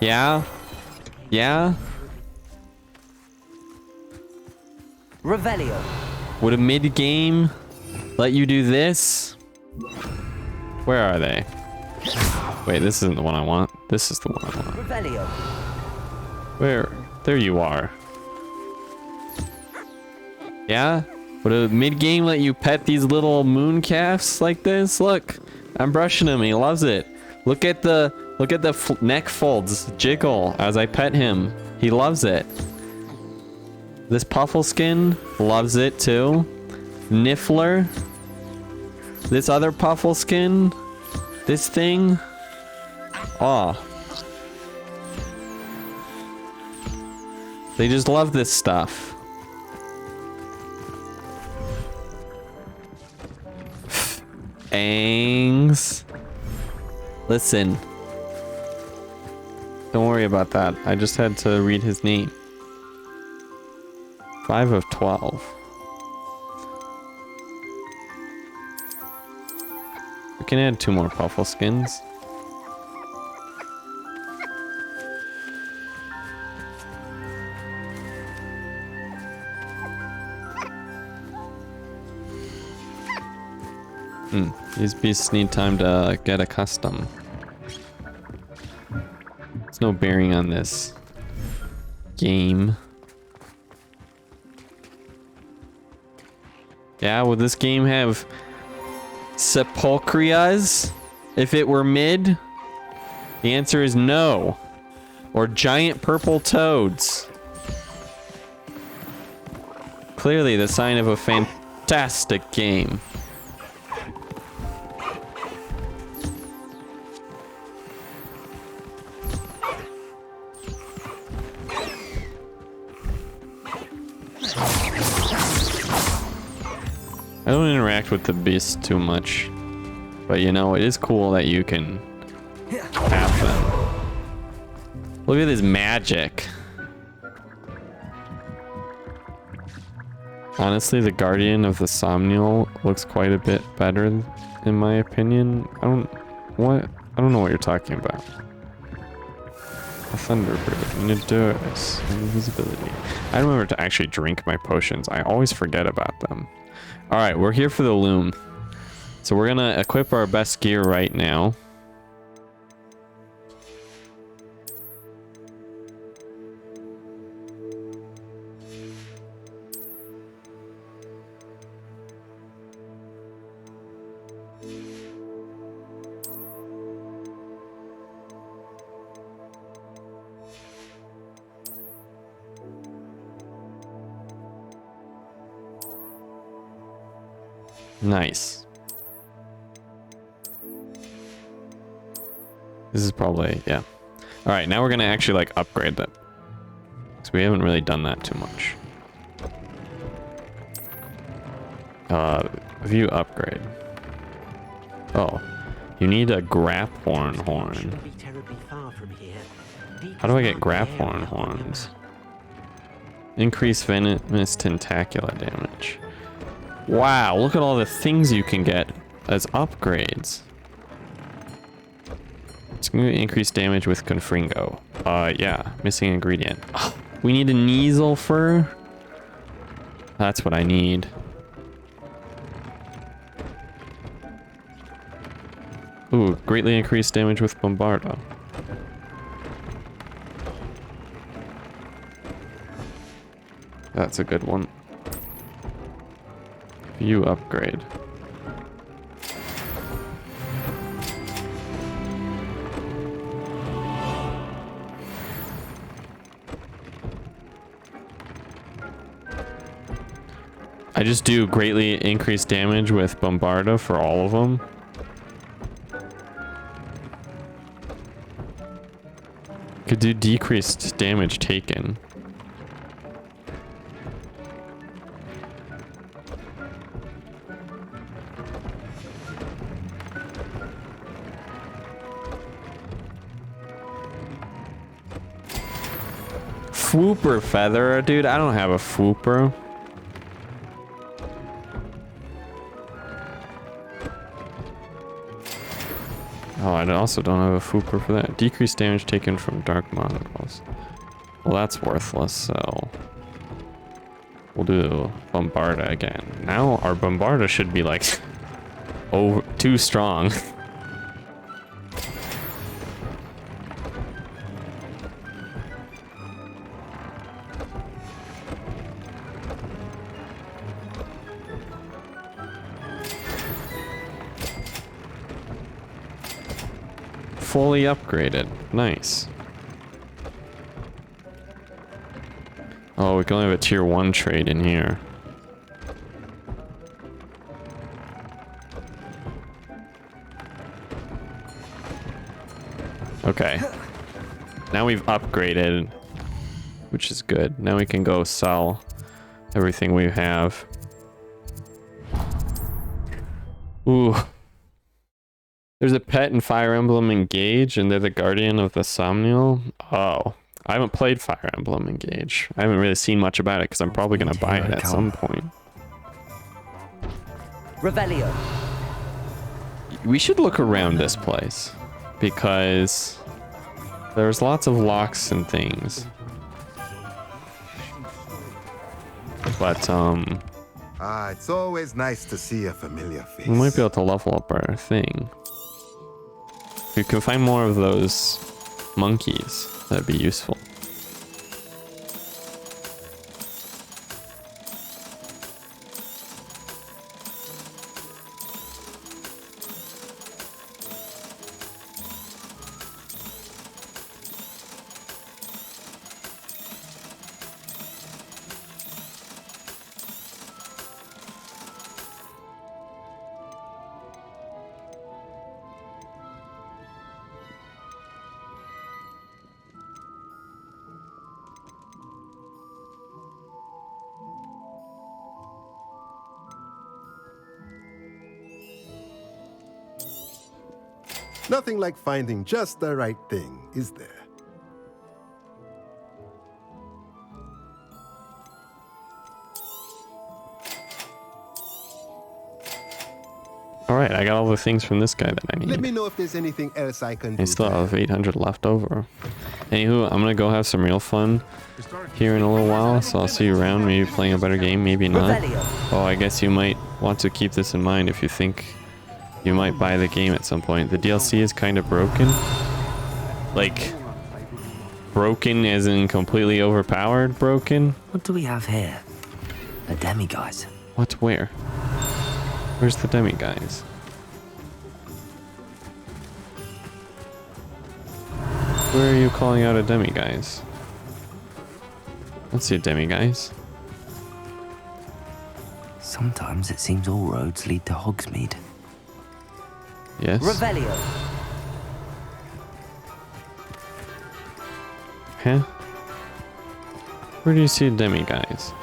Yeah? Yeah? Revelio. Would a mid-game let you do this? Where are they? Wait, this isn't the one I want. This is the one I want. Revelio. Where? There you are. Yeah? Would a mid-game let you pet these little moon calves like this? Look, I'm brushing him. He loves it. Look at the neck folds jiggle as I pet him. He loves it. This Puffleskin loves it too. Niffler. This other Puffleskin. This thing. Aw. They just love this stuff. Angs. Listen. Don't worry about that. I just had to read his name. 5 of 12. We can add 2 more puffle skins. These beasts need time to get accustomed. There's no bearing on this game. Yeah, would this game have sepulchrias if it were mid? The answer is no. Or giant purple toads. Clearly the sign of a fantastic game. I don't interact with the beasts too much, but you know, it is cool that you can have them. Look at this magic. Honestly, the Guardian of the Somnial looks quite a bit better, in my opinion. I don't know what you're talking about. A Thunderbird, Nidorus, invisibility. I remember to actually drink my potions. I always forget about them. All right, we're here for the loom. So we're gonna equip our best gear right now. Nice. This is probably, yeah. All right, now we're gonna actually like upgrade them. So we haven't really done that too much. View upgrade. Oh, you need a Graphorn horn. How do I get Graphorn horns? Increase venomous tentacula damage. Wow, look at all the things you can get as upgrades. It's going to increase damage with Confringo. Yeah, missing ingredient. Oh, we need a Kneasel fur? That's what I need. Ooh, greatly increased damage with Bombardo. That's a good one. View upgrade. I just do greatly increased damage with Bombardo for all of them. Could do decreased damage taken. Swooper feather, dude. I don't have a swooper. Oh, I also don't have a swooper for that. Decreased damage taken from dark monocles. Well, that's worthless, so we'll do Bombarda again. Now our Bombarda should be like too strong. Fully upgraded. Nice. Oh, we can only have a tier 1 trade in here. Okay. Now we've upgraded, which is good. Now we can go sell everything we have. Ooh. There's a pet in Fire Emblem Engage, and they're the guardian of the Somnial. Oh, I haven't played Fire Emblem Engage. I haven't really seen much about it because I'm probably going to buy it at some point. Revelio. We should look around this place because there's lots of locks and things. But it's always nice to see a familiar face. we might be able to level up our thing. If we can find more of those monkeys, that'd be useful. Nothing like finding just the right thing, is there? Alright, I got all the things from this guy that I need. Let me know if there's anything else I can do. I still have 800 left over. Anywho, I'm gonna go have some real fun here in a little while, so I'll see you around, maybe playing a better game, maybe not. Oh, I guess you might want to keep this in mind if you think you might buy the game at some point. The DLC is kind of broken. Like, broken as in completely overpowered broken? What do we have here? A demiguise. What? Where? Where's the demiguise? Where are you calling out a demiguise? Let's see a demiguise. Sometimes it seems all roads lead to Hogsmeade. Yes. Revelio. Huh? Where do you see a demiguise?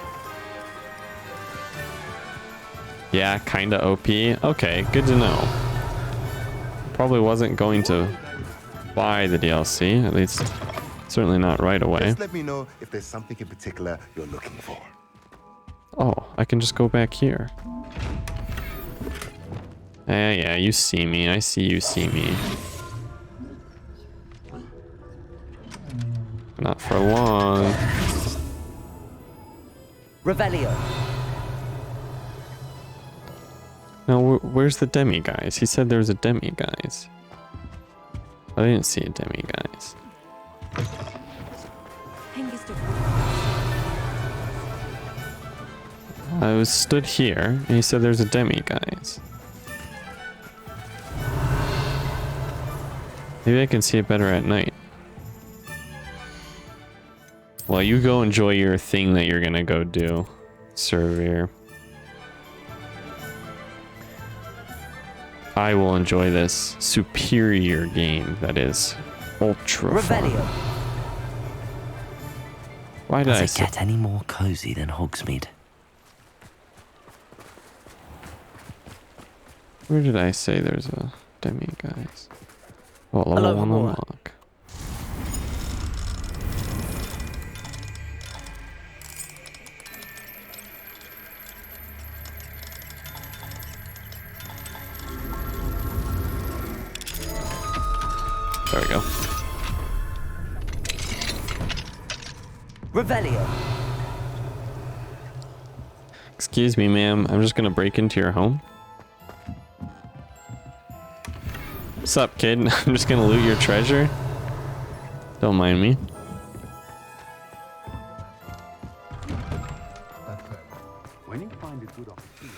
Yeah, kinda OP. Okay, good to know. Probably wasn't going to buy the DLC, at least certainly not right away. Just let me know if there's something in particular you're looking for. Oh, I can just go back here. Yeah, you see me. I see you see me. Not for long. Revelio. No, where's the demiguise? He said there was a demiguise. I didn't see a demiguise. I was stood here, and he said there's a demiguise. Maybe I can see it better at night. Well, you go enjoy your thing that you're gonna go do, Surveyor. I will enjoy this superior game that is ultra fun. Why did I Does say? it get any more cozy than Hogsmeade? Where did I say there's a demiguise? Oh, level 1 unlock. There we go. Revelio. Excuse me, ma'am. I'm just gonna break into your home. What's up, kid? I'm just gonna loot your treasure. Don't mind me. When you find a good opportunity.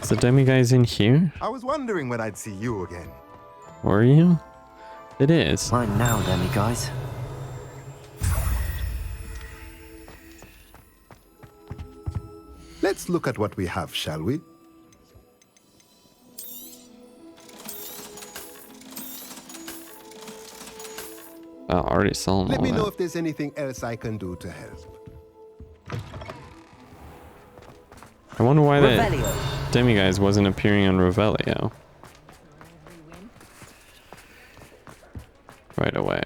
Is the demiguise in here? I was wondering when I'd see you again. Were you? It is. Mine now, demiguise. Let's look at what we have, shall we? I already saw them. Let all me know that. if there's anything else I can do to help. I wonder why that Revelio. demiguise wasn't appearing on Revelio. Right away.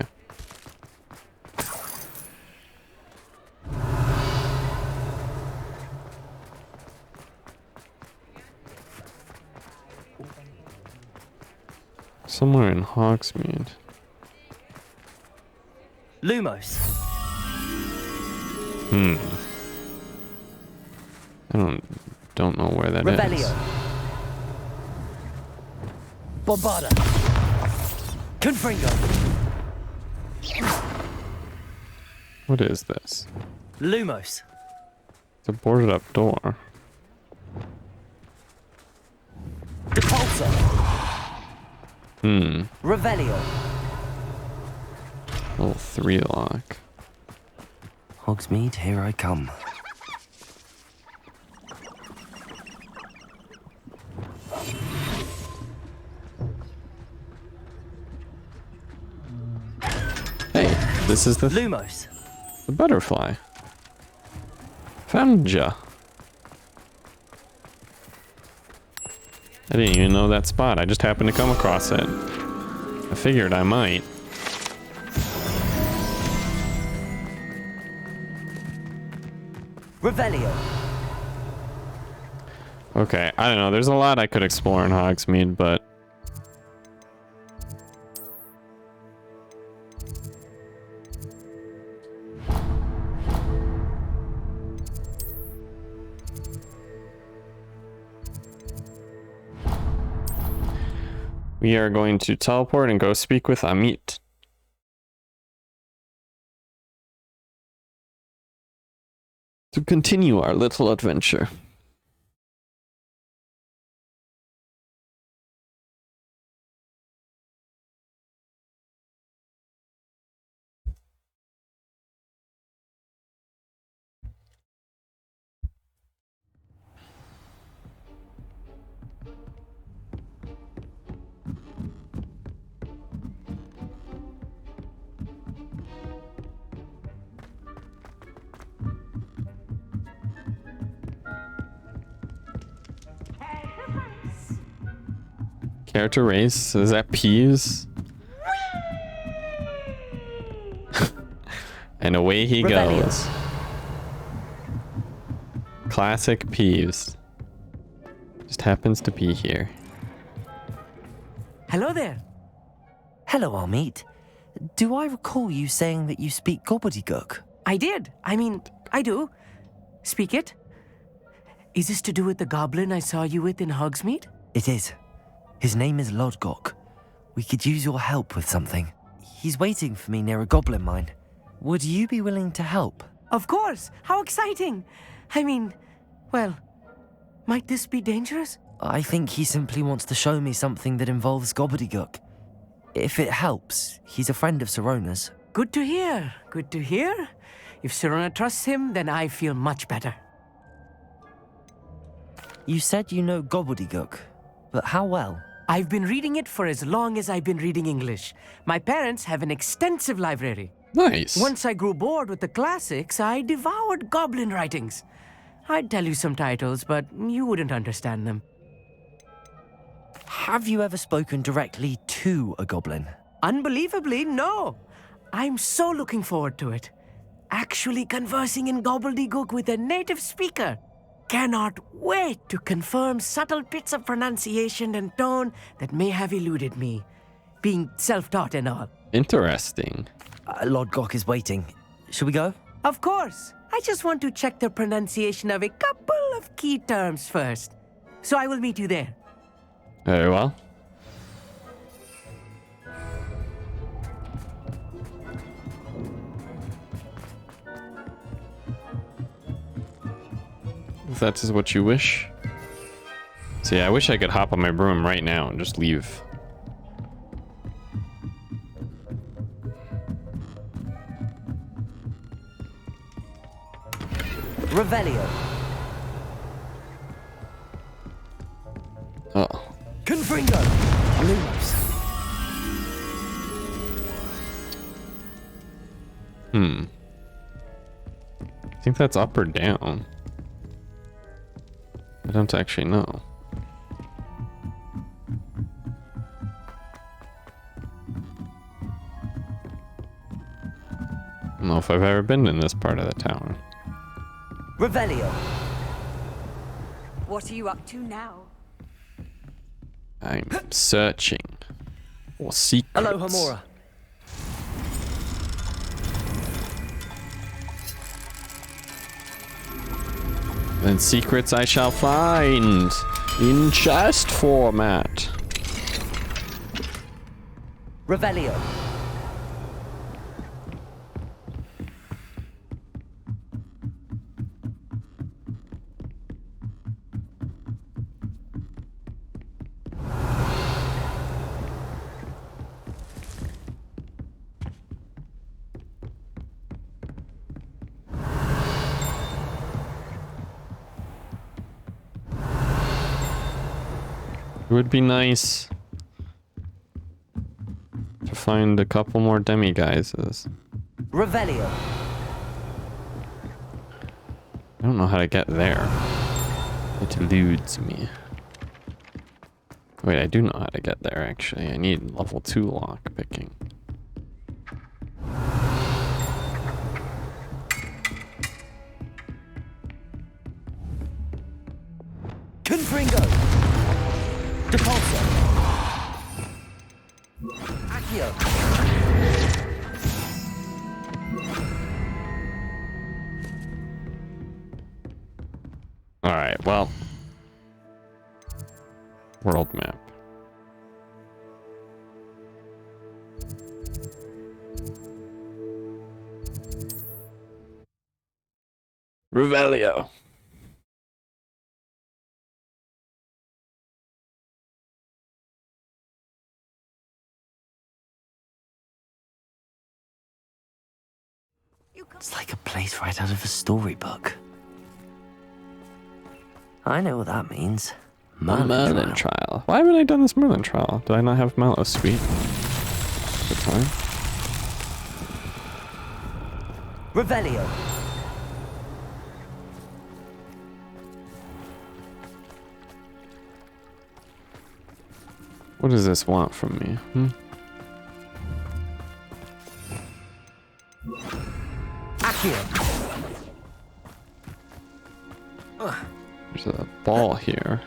Somewhere in Hogsmeade. Lumos. I don't know where that is. Revelio. Bombarda. Confringo. What is this? Lumos. It's a boarded up door. Depulsor. Revelio. Level 3 lock. Hogsmeade, here I come. Hey, this is the Lumos. the butterfly. Found ya. I didn't even know that spot. I just happened to come across it. I figured I might. Revelio. Okay, I don't know. There's a lot I could explore in Hogsmeade, but we are going to teleport and go speak with Amit. To continue our little adventure. Character race? Is that peas? And away he goes. Classic Peeves. Just happens to be here. Hello there. Hello, Amit. Do I recall you saying that you speak gobbledygook? I did. I mean, I do. Speak it. Is this to do with the goblin I saw you with in Hogsmeade? It is. His name is Lodgok. We could use your help with something. He's waiting for me near a goblin mine. Would you be willing to help? Of course. How exciting. I mean, well, might this be dangerous? I think he simply wants to show me something that involves gobbledygook. If it helps, he's a friend of Sirona's. Good to hear. Good to hear. If Sirona trusts him, then I feel much better. You said you know gobbledygook, but how well? I've been reading it for as long as I've been reading English. My parents have an extensive library. Nice. Once I grew bored with the classics, I devoured goblin writings. I'd tell you some titles, but you wouldn't understand them. Have you ever spoken directly to a goblin? Unbelievably, no. I'm so looking forward to it. Actually conversing in gobbledygook with a native speaker. Cannot wait to confirm subtle bits of pronunciation and tone that may have eluded me, being self-taught and all. Interesting. Lodgok is waiting. Should we go? Of course. I just want to check the pronunciation of a couple of key terms first. So I will meet you there. Very well. If that is what you wish. See, I wish I could hop on my broom right now and just leave. Revelio. Oh. Confringo. Lumos. I think that's up or down. I don't actually know. I don't know if I've ever been in this part of the tower. Revelio. What are you up to now? I'm searching. Or secrets. Hello, Hamura. Then secrets I shall find in chest format. Revelio. It would be nice to find a couple more demiguises. Revelio. I don't know how to get there. It eludes me. Wait, I do know how to get there actually. I need level 2 lock picking. Confringo. Depulso. Accio. Alright, well. World map. Revelio. It's like a place right out of a storybook. I know what that means. Merlin trial. Why haven't I done this Merlin trial? Did I not have Mallow Sweet at the time? Revelio. What does this want from me? Accio. There's a ball here.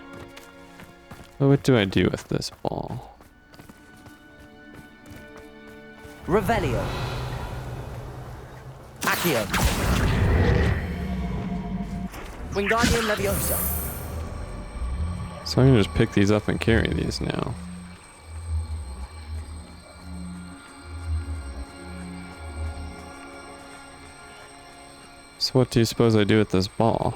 What do I do with this ball? Revelio. Accio. Wingardium Leviosa. So I can just pick these up and carry these now. So what do you suppose I do with this ball?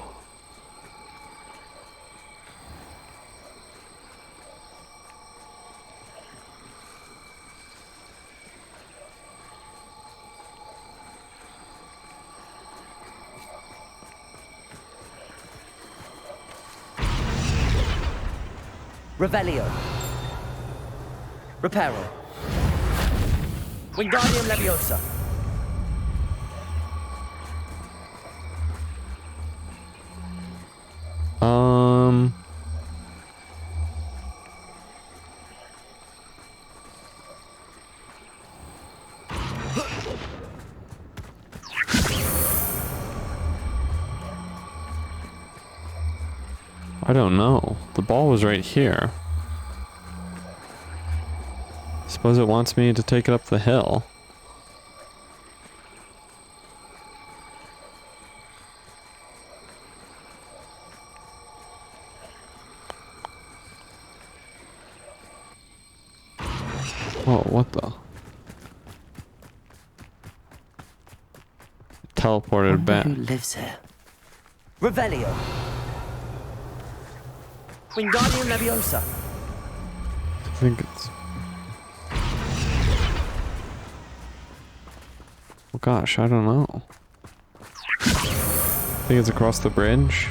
Revelio. Reparo. Wingardium Leviosa. I don't know. The ball was right here. Suppose it wants me to take it up the hill. Oh, what the? Teleported back. Who lives here? Revelio. Wingardium Leviosa. I think it's... Oh gosh, I don't know. I think it's across the bridge.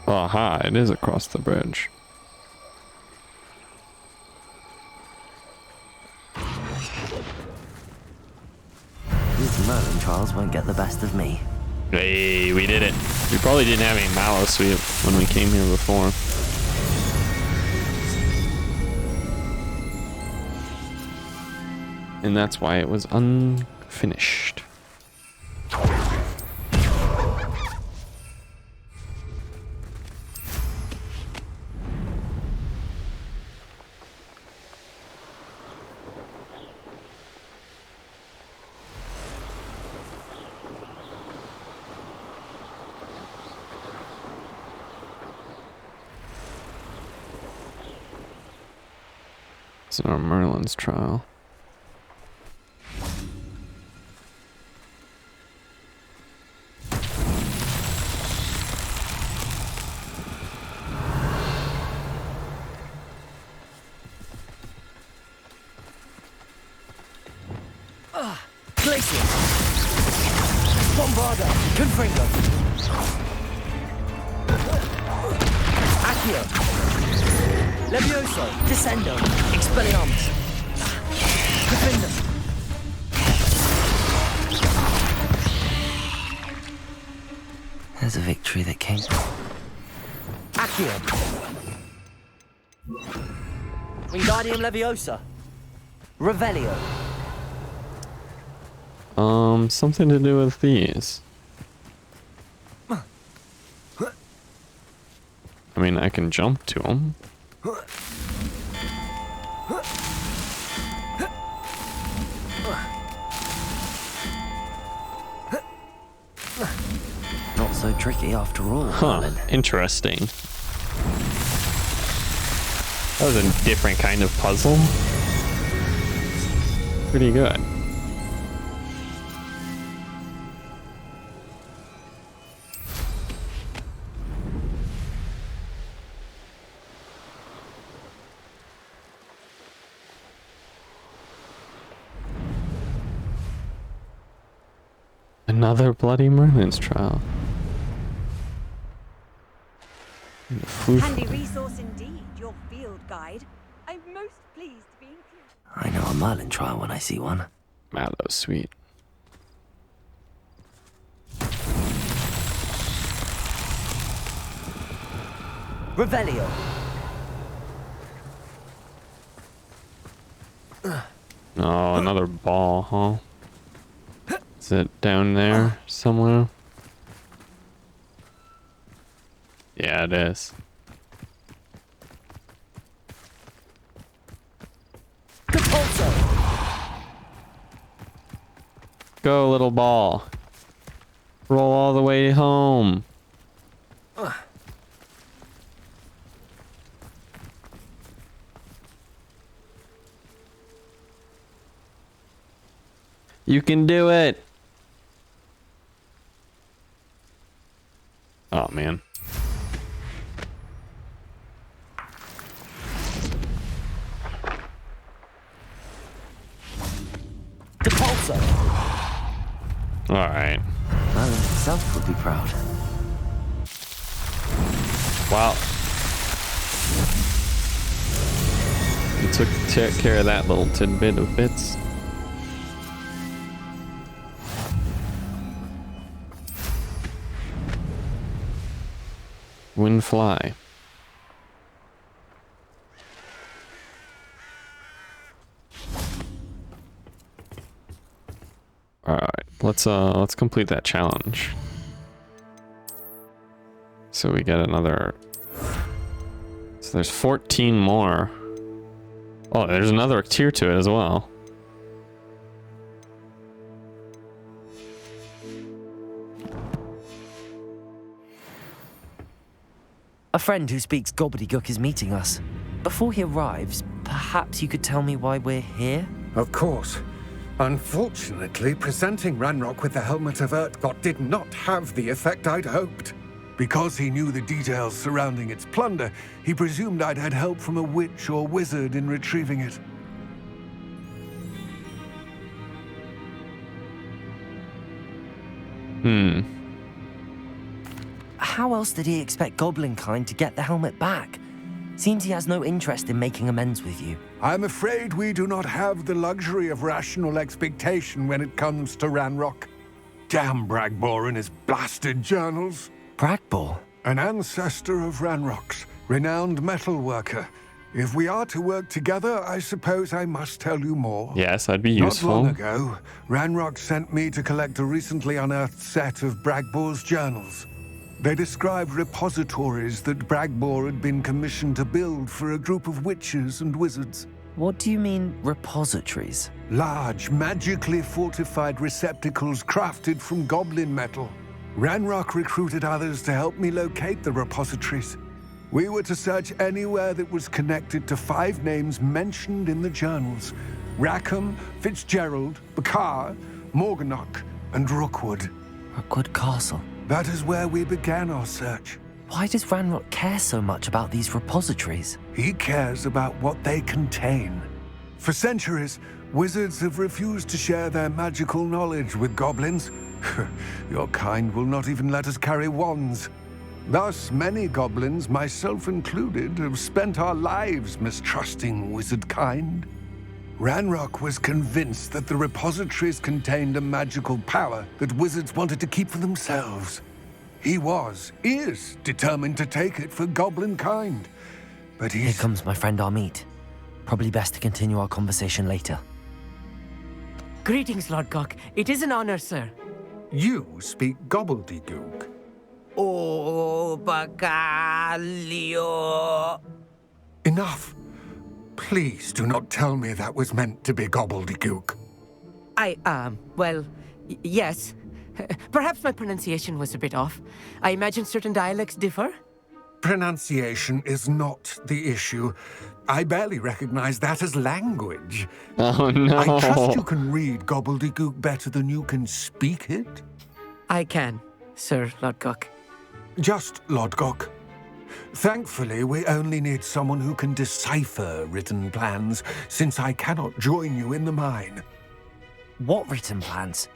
Aha, it is across the bridge. These Merlin trials won't get the best of me. Hey, we did it. We probably didn't have any Mallow Sweet when we came here before. And that's why it was unfinished. It's our Merlin's trial. Glacius! Bombarda! Confringo! Accio! Levioso! Descendo! Expelliarmus! Defender! There's a victory that came. Accio! Wingardium Leviosa! Revelio! Something to do with these. I mean, I can jump to them. Not so tricky after all, Huh, Merlin. interesting. That was a different kind of puzzle. Pretty good. Another bloody Merlin's trial. Handy resource indeed, your field guide. I'm most pleased to be included. I know a Merlin trial when I see one. Wow, that was sweet. Revelio! Oh, another ball, huh? Is it down there somewhere? Yeah, it is. Go, little ball. Roll all the way home. You can do it. Oh, man. Depulso! All right. Merlin himself would be proud. Wow. You took care of that little tidbit of bits. Wind fly. All right, let's complete that challenge. So we get another. So there's 14 more. Oh, there's another tier to it as well. A friend who speaks gobbledygook is meeting us. Before he arrives, perhaps you could tell me why we're here? Of course. Unfortunately, presenting Ranrock with the Helmet of Urtkot did not have the effect I'd hoped. Because he knew the details surrounding its plunder, he presumed I'd had help from a witch or wizard in retrieving it. How else did he expect Goblinkind to get the helmet back? Seems he has no interest in making amends with you. I'm afraid we do not have the luxury of rational expectation when it comes to Ranrock. Damn Bragbor and his blasted journals. Bragbor? An ancestor of Ranrock's, renowned metal worker. If we are to work together, I suppose I must tell you more. Yes, that'd be useful. Not long ago, Ranrock sent me to collect a recently unearthed set of Bragbor's journals. They described repositories that Bragbor had been commissioned to build for a group of witches and wizards. What do you mean, repositories? Large, magically fortified receptacles crafted from goblin metal. Ranrock recruited others to help me locate the repositories. We were to search anywhere that was connected to 5 names mentioned in the journals. Rackham, Fitzgerald, Bakar, Morganach, and Rookwood. Rookwood Castle. That is where we began our search. Why does Ranrock care so much about these repositories? He cares about what they contain. For centuries, wizards have refused to share their magical knowledge with goblins. Your kind will not even let us carry wands. Thus, many goblins, myself included, have spent our lives mistrusting wizard kind. Ranrock was convinced that the repositories contained a magical power that wizards wanted to keep for themselves. He is determined to take it for goblin kind. But Here comes my friend Amit. Probably best to continue our conversation later. Greetings, Lord Cock. It is an honor, sir. You speak gobbledygook. Oh, Bacalio. Enough. Please do not tell me that was meant to be gobbledygook. Yes. Perhaps my pronunciation was a bit off. I imagine certain dialects differ. Pronunciation is not the issue. I barely recognize that as language. Oh, no. I trust you can read gobbledygook better than you can speak it. I can, Sir Lodgok. Just Lodgok. Thankfully, we only need someone who can decipher written plans, since I cannot join you in the mine. What written plans?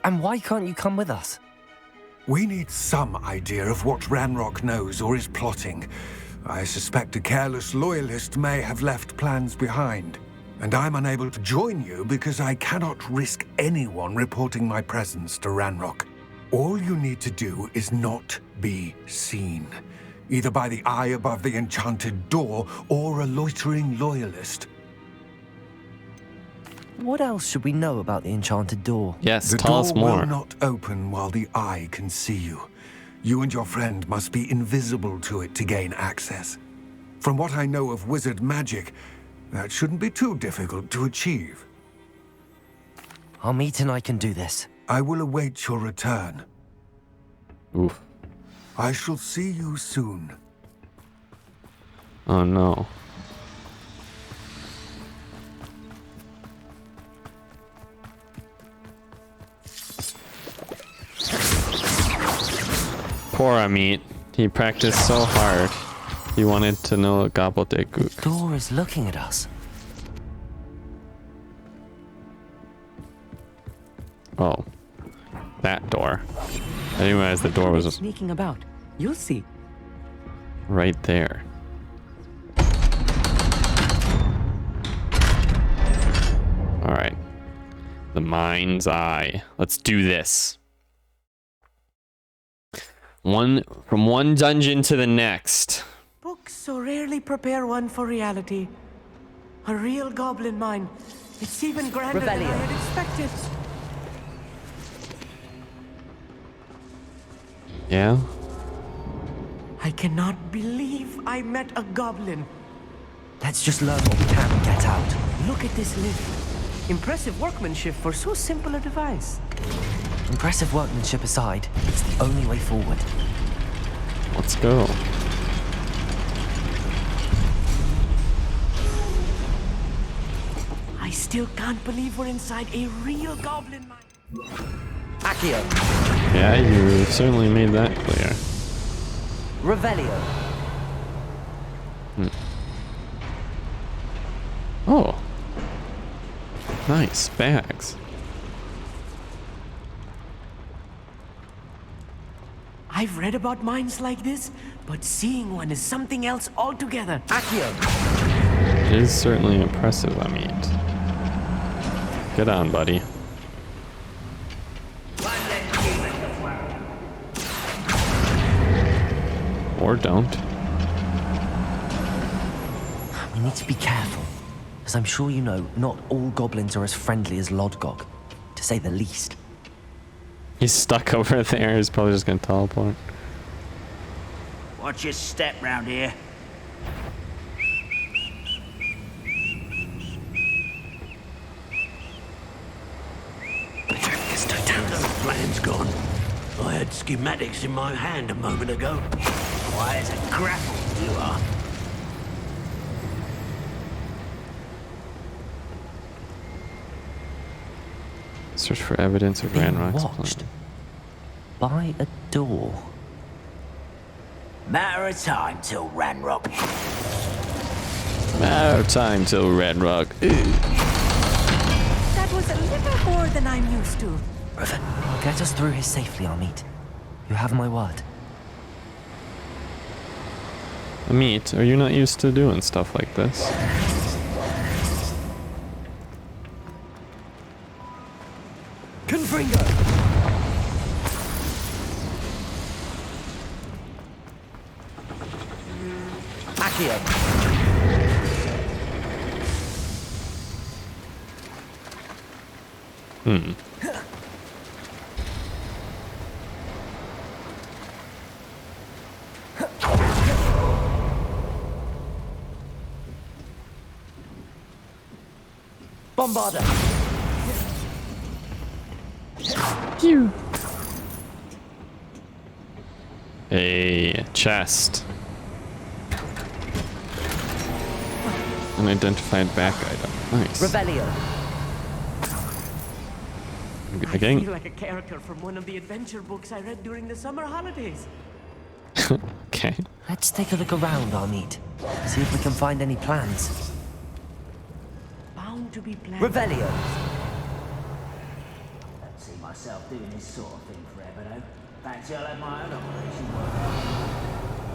And why can't you come with us? We need some idea of what Ranrock knows or is plotting. I suspect a careless loyalist may have left plans behind. And I'm unable to join you because I cannot risk anyone reporting my presence to Ranrock. All you need to do is not be seen, either by the eye above the enchanted door or a loitering loyalist. What else should we know about the enchanted door? Yes, the tell door us more. will not open while the eye can see you. You and your friend must be invisible to it to gain access. From what I know of wizard magic, that shouldn't be too difficult to achieve. Amit and I can do this. I will await your return. Oof. I shall see you soon. Oh, no. Poor Amit. He practiced so hard. He wanted to know gobbledygook. The door is looking at us. Oh. That door. I didn't realize the door was Sneaking about. You'll see. right there. Alright. The mind's eye. Let's do this. From one dungeon to the next. Books so rarely prepare one for reality. A real goblin mine. It's even grander than I had expected. Yeah? I cannot believe I met a goblin. Let's just learn what we can and get out. Look at this lid. Impressive workmanship for so simple a device. Impressive workmanship aside, it's the only way forward. Let's go. I still can't believe we're inside a real goblin mine. Accio. Yeah, you certainly made that clear. Revelio. Oh. Nice bags. I've read about mines like this, but seeing one is something else altogether. Accio. It is certainly impressive, I mean. Get on, buddy. Or don't. We need to be careful. As I'm sure you know, not all goblins are as friendly as Lodgok, to say the least. He's stuck over there. He's probably just gonna teleport. Watch your step round here. The plan's gone. I had schematics in my hand a moment ago. Why, as a grapple, you are. Search for evidence of Being Ranrock's watched plan. by a door. Matter of time till Ranrock. Matter of time till Ranrock. That was a little more than I'm used to. Riven, get us through here safely, Amit. You have my word. Amit, are you not used to doing stuff like this? Confringo! Accio! Bombarder! A chest. Unidentified back item. Nice. Revelio! I Again. feel like a character from one of the adventure books I read during the summer holidays. Okay. Let's take a look around, Amit. See if we can find any plans. Bound to be planned. Revelio! Don't see myself doing this sort of thing forever, though. Fancy I'll have my own operation working.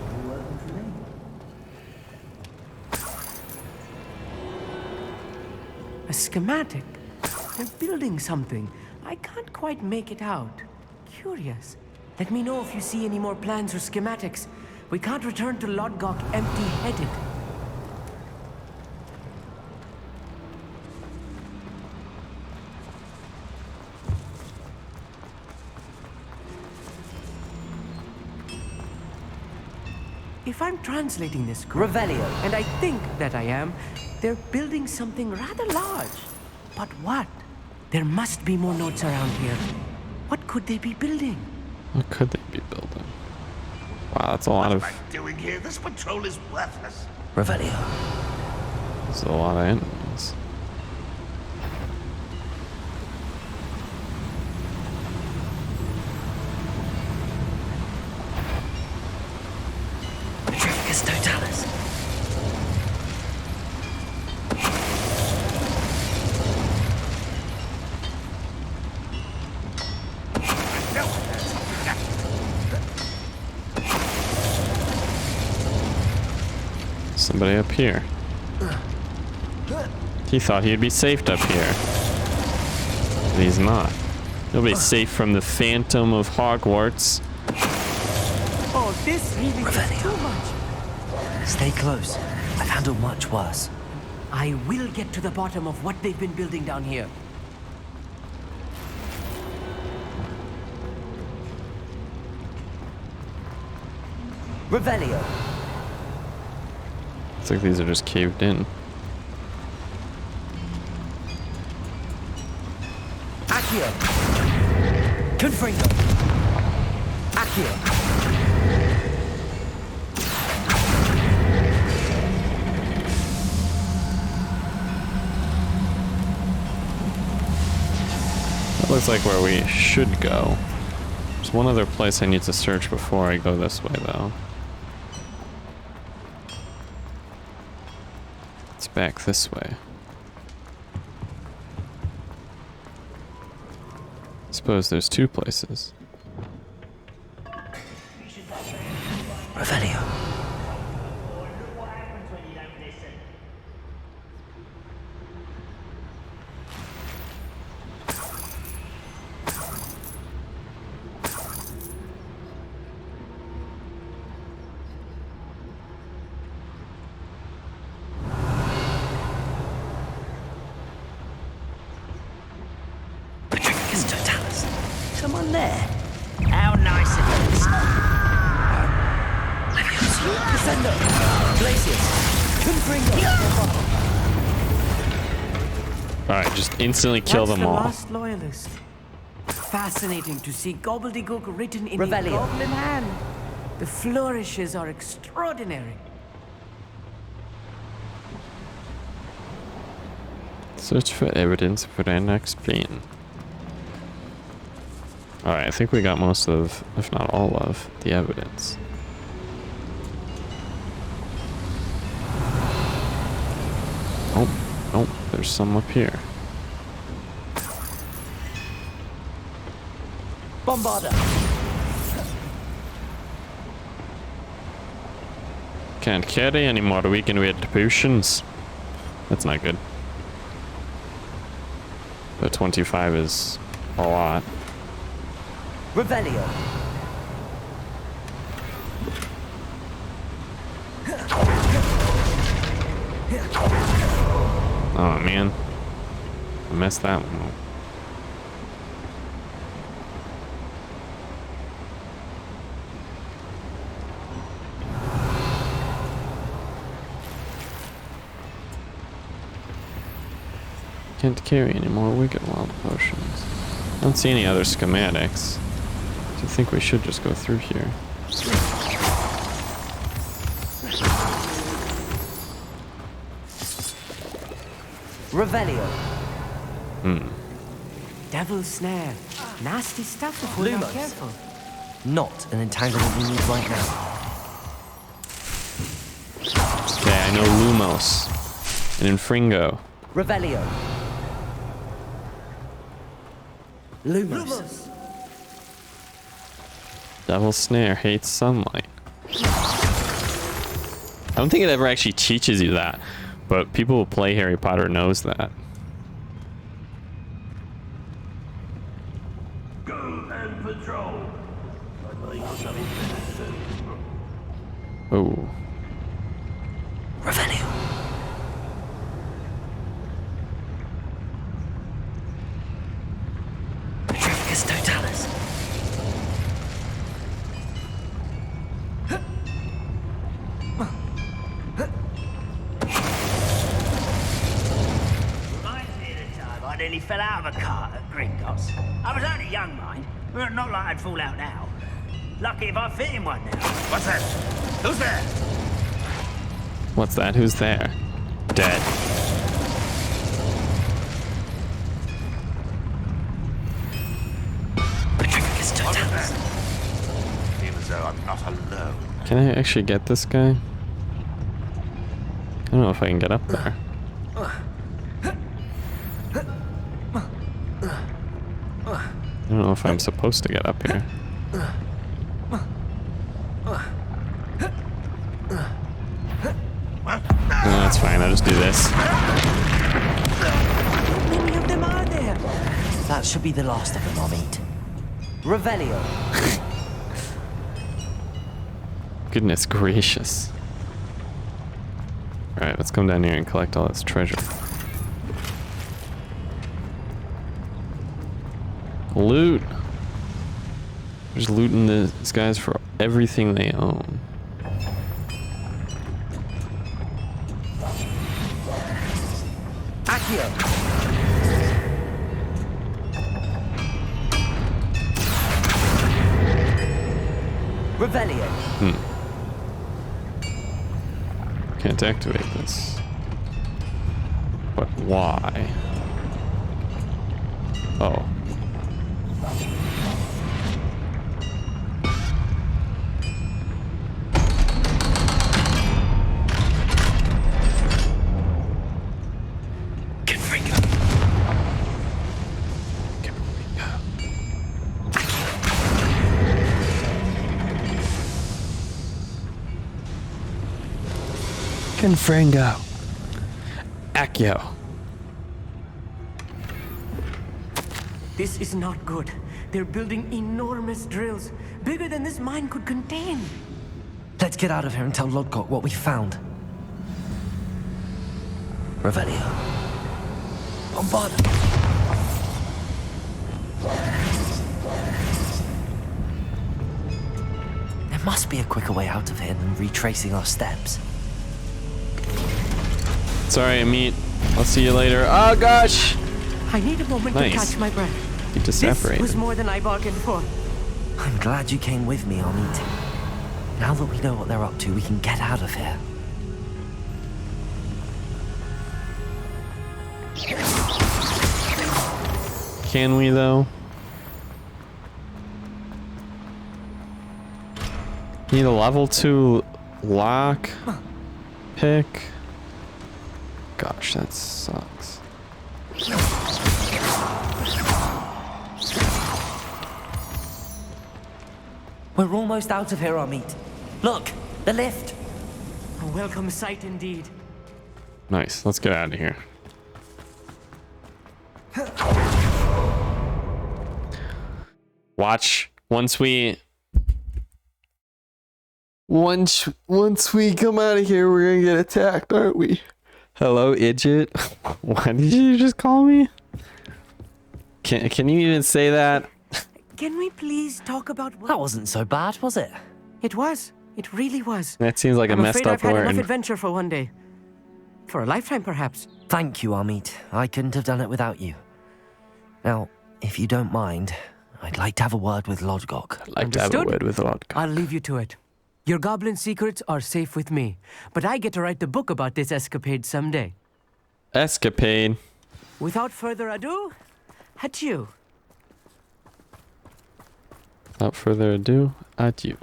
All working for me. A schematic? They're building something. I can't quite make it out. Curious. Let me know if you see any more plans or schematics. We can't return to Lodgok empty-headed. If I'm translating this correctly, Revelio. and I think that I am, they're building something rather large. But what? There must be more notes around here. What could they be building? What could they be building? Wow, that's a lot of. What am I doing here? This patrol is worthless. Revelio. There's a lot of enemies. Petrificus Totalis. Somebody up here. He thought he'd be safe up here. But he's not. He'll be safe from the Phantom of Hogwarts. Oh, this really is too much. Stay close. I've handled much worse. I will get to the bottom of what they've been building down here. Revelio. Looks like these are just caved in. Accio. Confringo. Accio. That looks like where we should go. There's one other place I need to search before I go this way, though. It's back this way. I suppose there's two places. Revelio. Someone there. How nice it is. Descendo. Glacius. Confringo. Alright, just instantly kill That's them all. the last loyalist. Fascinating to see gobbledygook written in Revelio. a goblin hand. The flourishes are extraordinary. Search for evidence for Ranrock's brain. Alright, I think we got most of, if not all of, the evidence. Oh, there's some up here. Bombarder! Can't carry any more weakened weight potions. That's not good. But 25 is a lot. Revelio! Oh man, I messed that one up. Can't carry any more wicked wild potions. I don't see any other schematics. So I think we should just go through here. Revelio. Devil's snare. Nasty stuff if we're not Lumos. careful. Not an entanglement we need right now. Okay, I know Lumos. And Infringo. Revelio. Lumos. Devil Snare hates sunlight. I don't think it ever actually teaches you that, but people who play Harry Potter knows that. Go and patrol. Oh. Revelio. Petrificus totalis. Reminds me of the time I nearly fell out of a cart at Gringotts. I was only young, mind, but not like I'd fall out now. Lucky if I fit in one now. What's that? Who's there? What's that? Who's there? Dead. Petrificus totalis. Feel as though I'm not alone. Can I actually get this guy? I don't know if I can get up there. I don't know if I'm supposed to get up here. No, that's fine. I'll just do this. How many of them are there? That should be the last of them I'll meet. Revelio. Goodness gracious. Alright, let's come down here and collect all this treasure. Loot! Just looting these guys for everything they own. Accio. Revelio. Can't activate this. But why? Oh. Confringo. Accio. This is not good. They're building enormous drills, bigger than this mine could contain. Let's get out of here and tell Lodgok what we found. Revelio. Bombard. There must be a quicker way out of here than retracing our steps. Sorry, Amit. I'll see you later. Oh gosh! I need a moment Nice. to catch my breath. You just This separated. was more than I bargained for. I'm glad you came with me, Amit. Now that we know what they're up to, we can get out of here. Can we, though? Need a level 2 lock pick. Gosh, that sucks. We're almost out of here, Amit. Look, the lift. A welcome sight indeed. Nice. Let's get out of here. Watch. Once we come out of here, we're gonna get attacked, aren't we? Hello, Idjit. Why did you just call me? Can you even say that? Can we please talk about what... That wasn't so bad, was it? It was. It really was. That seems like a messed up I've had enough word. adventure for one day. For a lifetime, perhaps. Thank you, Amit. I couldn't have done it without you. Now, if you don't mind, I'd like to have a word with Lodgok. I'd like to have a word with Lodgok. I'll leave you to it. Your goblin secrets are safe with me, but I get to write the book about this escapade someday. Escapade. Without further ado, adieu. Without further ado, adieu.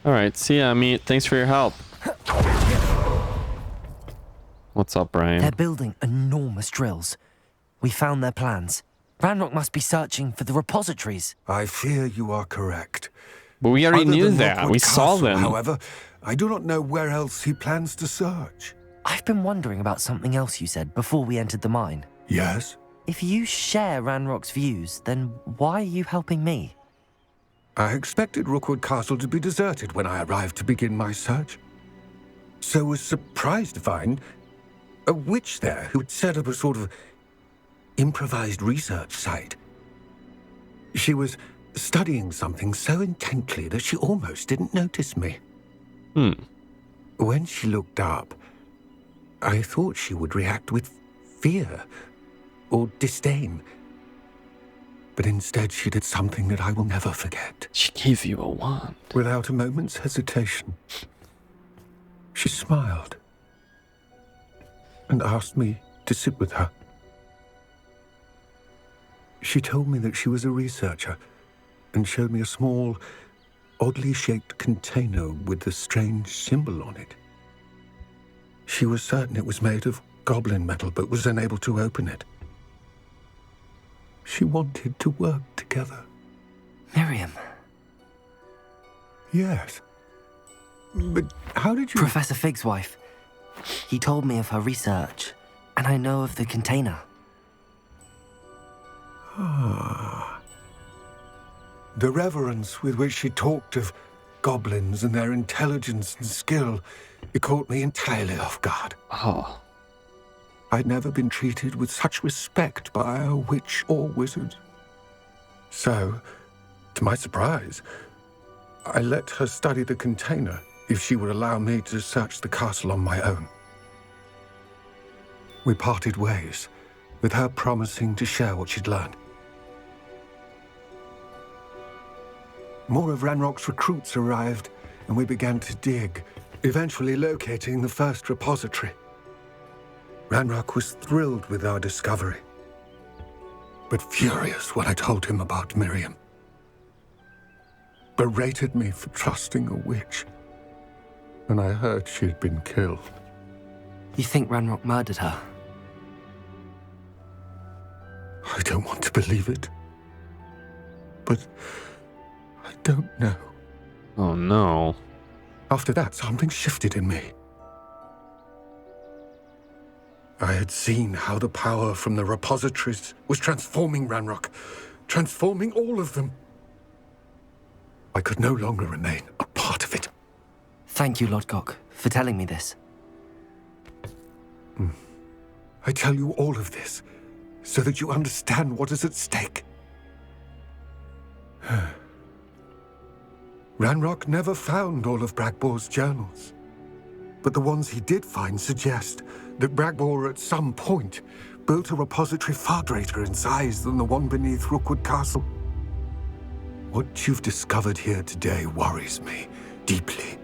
Alright, see ya, Amit. Thanks for your help. What's up, Brian? They're building enormous drills. We found their plans. Ranrock must be searching for the repositories. I fear you are correct. But we already Other knew than that. Rookwood We saw Castle, them. However, I do not know where else he plans to search. I've been wondering about something else you said before we entered the mine. Yes? If you share Ranrock's views, then why are you helping me? I expected Rookwood Castle to be deserted when I arrived to begin my search. So was surprised to find a witch there who had set up a sort of improvised research site. She was studying something so intently that she almost didn't notice me. When she looked up, I thought she would react with fear or disdain. But instead she did something that I will never forget. She gave you a wand. Without a moment's hesitation, she smiled and asked me to sit with her. She told me that she was a researcher and showed me a small, oddly shaped container with a strange symbol on it. She was certain it was made of goblin metal, but was unable to open it. She wanted to work together. Miriam. Yes. But how did you... Professor Fig's wife. He told me of her research, and I know of the container. Ah. The reverence with which she talked of goblins and their intelligence and skill, it caught me entirely off guard. Oh. I'd never been treated with such respect by a witch or wizard. So, to my surprise, I let her study the container if she would allow me to search the castle on my own. We parted ways, with her promising to share what she'd learned. More of Ranrock's recruits arrived, and we began to dig, eventually locating the first repository. Ranrock was thrilled with our discovery, but furious when I told him about Miriam. Berated me for trusting a witch, and I heard she had been killed. You think Ranrock murdered her? I don't want to believe it, but I don't know. Oh no. After that, something shifted in me. I had seen how the power from the repositories was transforming Ranrock, transforming all of them. I could no longer remain a part of it. Thank you, Lodgok, for telling me this. I tell you all of this so that you understand what is at stake. Ranrock never found all of Bragbor's journals, but the ones he did find suggest that Bragbor at some point built a repository far greater in size than the one beneath Rookwood Castle. What you've discovered here today worries me deeply.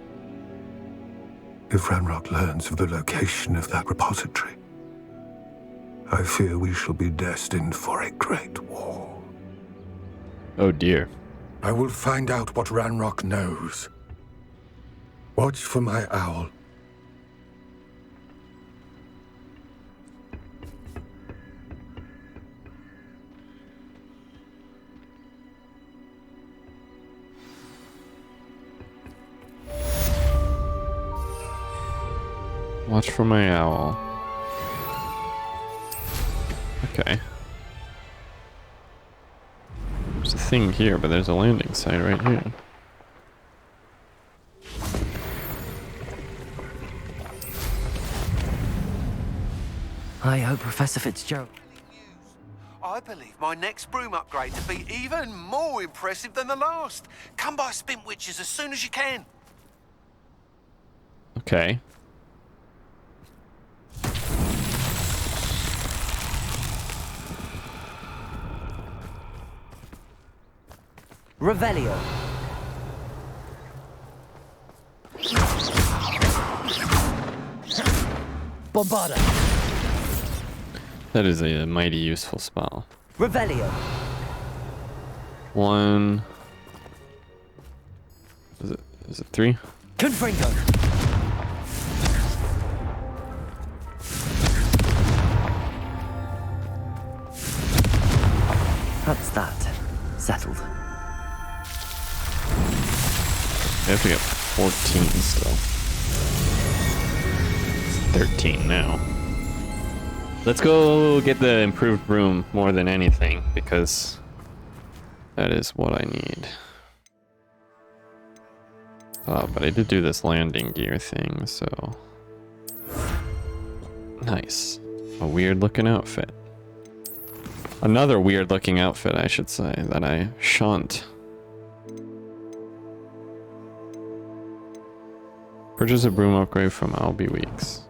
If Ranrock learns of the location of that repository, I fear we shall be destined for a great war. Oh dear. I will find out what Ranrock knows. Watch for my owl. Watch for my owl. Okay. There's a thing here, but there's a landing site right here. I hope Professor Fitzgerald... I believe my next broom upgrade to be even more impressive than the last. Come by Spintwitches as soon as you can. Okay. Revelio. Bombarda. That is a mighty useful spell. Revelio. One. Is it 3? Confringo. That's that. Settled. I have to get 14 still. It's 13 now. Let's go get the improved room more than anything, because that is what I need. But I did do this landing gear thing, so... Nice. A weird looking outfit. Another weird looking outfit, I should say, that I shan't. Purchase a broom upgrade from Albie Weeks.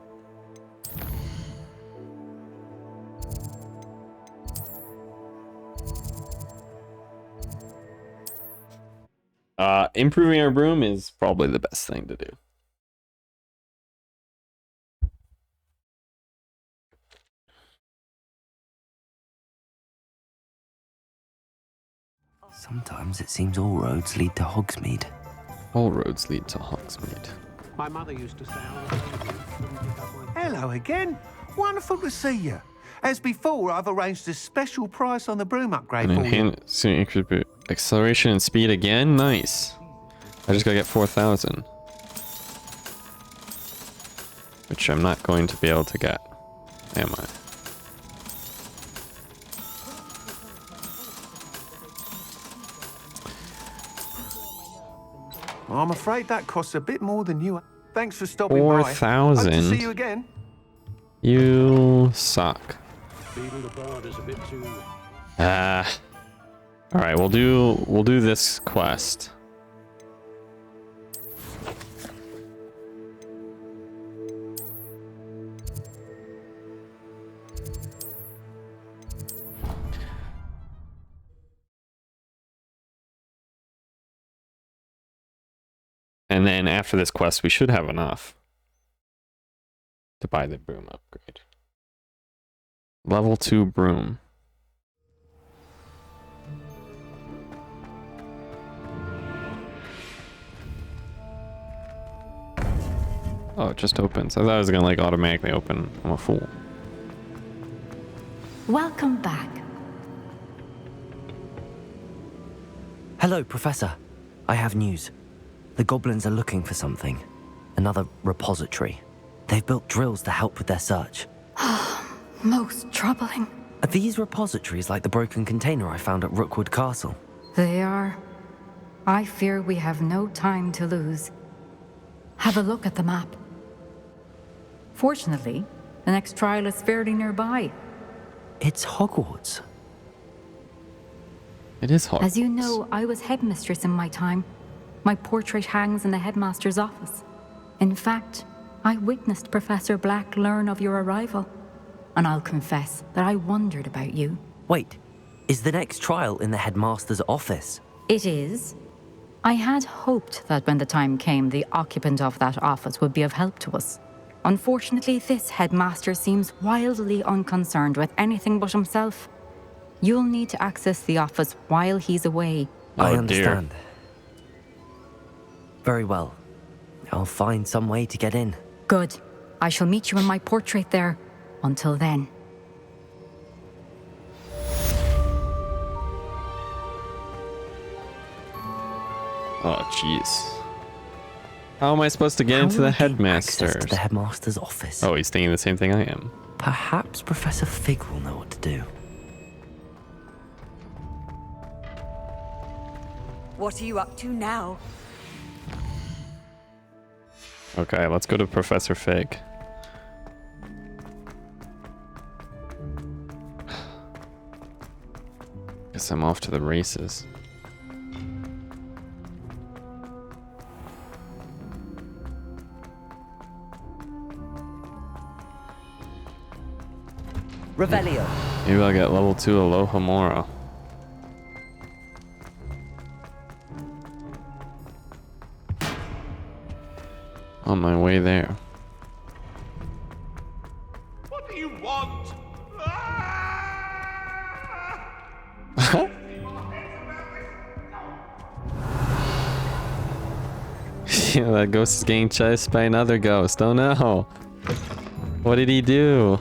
Improving our broom is probably the best thing to do. Sometimes it seems all roads lead to Hogsmeade. All roads lead to Hogsmeade. My mother used to say... Hello again. Wonderful to see you. As before, I've arranged a special price on the broom upgrade for you. Acceleration and speed again? Nice. I just gotta get 4,000. Which I'm not going to be able to get. Am I? I'm afraid that costs a bit more than you. Thanks for stopping by. 4,000? Hope to see you again. You suck. Alright, we'll do this quest. And then after this quest, we should have enough to buy the broom upgrade. Level 2 broom. Oh, it just opens. I thought it was gonna like automatically open. I'm a fool. Welcome back. Hello, Professor. I have news. The goblins are looking for something. Another repository. They've built drills to help with their search. Most troubling. Are these repositories like the broken container I found at Rookwood Castle? They are. I fear we have no time to lose. Have a look at the map. Fortunately, the next trial is fairly nearby. It's Hogwarts. It is Hogwarts. As you know, I was headmistress in my time. My portrait hangs in the headmaster's office. In fact, I witnessed Professor Black learn of your arrival. And I'll confess that I wondered about you. Wait, is the next trial in the headmaster's office? It is. I had hoped that when the time came, the occupant of that office would be of help to us. Unfortunately, this headmaster seems wildly unconcerned with anything but himself. You'll need to access the office while he's away. I understand. Very well. I'll find some way to get in. Good. I shall meet you in my portrait there. Until then. Oh, jeez. How am I supposed to get into the headmaster's? The headmaster's office. Oh, he's thinking the same thing I am. Perhaps Professor Fig will know what to do. What are you up to now? Okay, let's go to Professor Fig. Guess I'm off to the races. Revelio. Maybe I'll get level 2 Alohomora. On my way there. What do you want? Yeah, that ghost is getting chased by another ghost. Oh no. What did he do?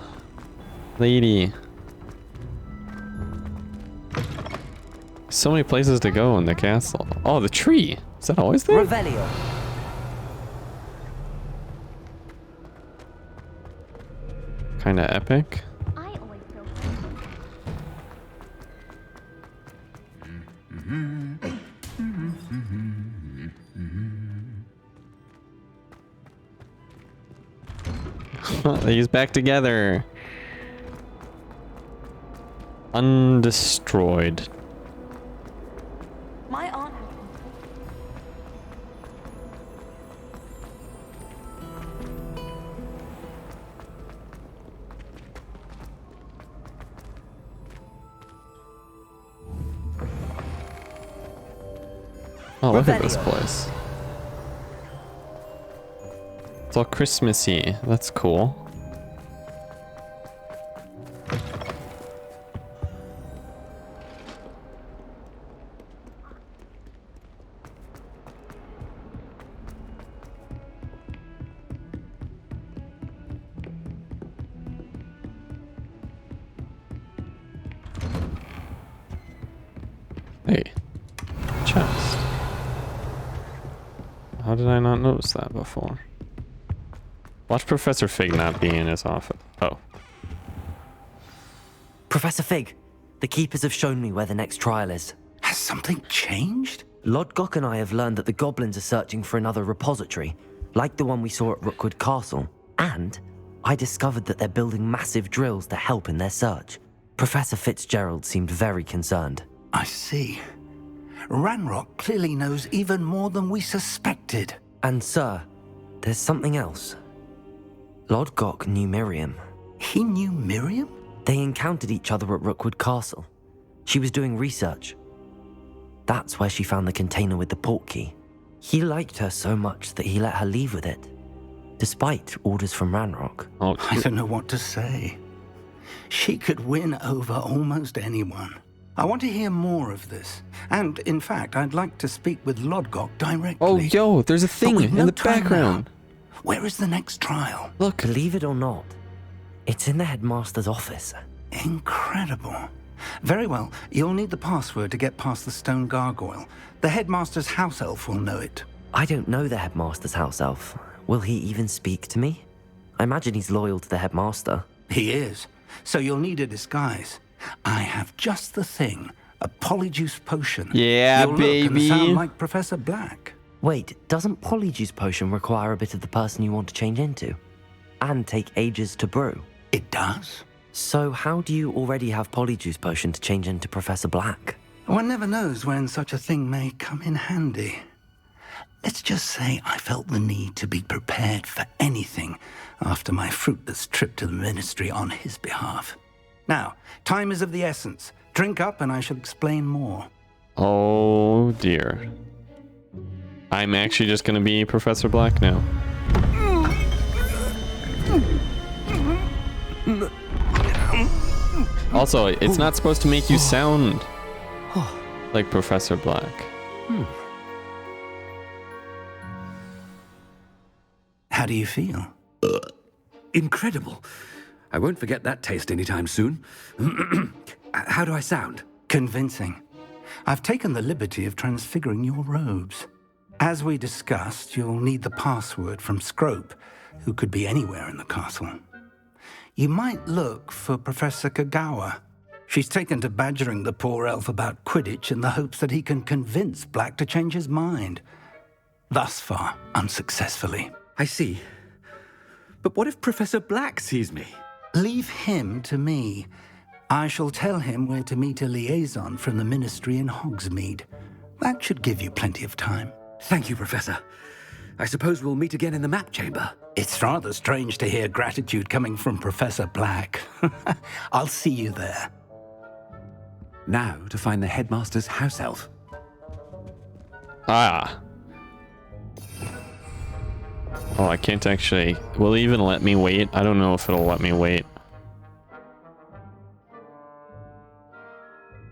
Lady. So many places to go in the castle. Oh, the tree. Is that always there? Revelio. Kinda epic. He's back together. Undestroyed. My aunt. Oh, look at this place. It's all Christmassy. That's cool. Hey, chest. How did I not notice that before? Watch Professor Fig not be in his office. Oh. Professor Fig, the keepers have shown me where the next trial is. Has something changed? Lodgok and I have learned that the goblins are searching for another repository, like the one we saw at Rookwood Castle. And I discovered that they're building massive drills to help in their search. Professor Fitzgerald seemed very concerned. I see. Ranrock clearly knows even more than we suspected. And sir, there's something else. Lodgok knew Miriam. He knew Miriam? They encountered each other at Rookwood Castle. She was doing research. That's where she found the container with the portkey. He liked her so much that he let her leave with it, despite orders from Ranrock. Oh, I don't know what to say. She could win over almost anyone. I want to hear more of this. And, in fact, I'd like to speak with Lodgok directly. Oh, yo, there's a thing in the background. Now. Where is the next trial? Look, believe it or not, it's in the headmaster's office. Incredible. Very well, you'll need the password to get past the stone gargoyle. The headmaster's house elf will know it. I don't know the headmaster's house elf. Will he even speak to me? I imagine he's loyal to the headmaster. He is. So you'll need a disguise. I have just the thing. A polyjuice potion. Yeah, You'll baby. look and sound like Professor Black. Wait, doesn't polyjuice potion require a bit of the person you want to change into? And take ages to brew? It does. So how do you already have polyjuice potion to change into Professor Black? One never knows when such a thing may come in handy. Let's just say I felt the need to be prepared for anything after my fruitless trip to the ministry on his behalf. Now, time is of the essence. Drink up and I shall explain more. Oh dear. I'm actually just gonna be Professor Black now. Also, it's not supposed to make you sound like Professor Black. How do you feel? Incredible. I won't forget that taste anytime soon. How do I sound? Convincing. I've taken the liberty of transfiguring your robes. As we discussed, you'll need the password from Scrope, who could be anywhere in the castle. You might look for Professor Kagawa. She's taken to badgering the poor elf about Quidditch in the hopes that he can convince Black to change his mind. Thus far, unsuccessfully. I see. But what if Professor Black sees me? Leave him to me. I shall tell him where to meet a liaison from the Ministry in Hogsmeade. That should give you plenty of time. Thank you, Professor. I suppose we'll meet again in the map chamber. It's rather strange to hear gratitude coming from Professor Black. I'll see you there. Now to find the headmaster's house elf. Ah. Oh, I can't actually... Will it even let me wait? I don't know if it'll let me wait.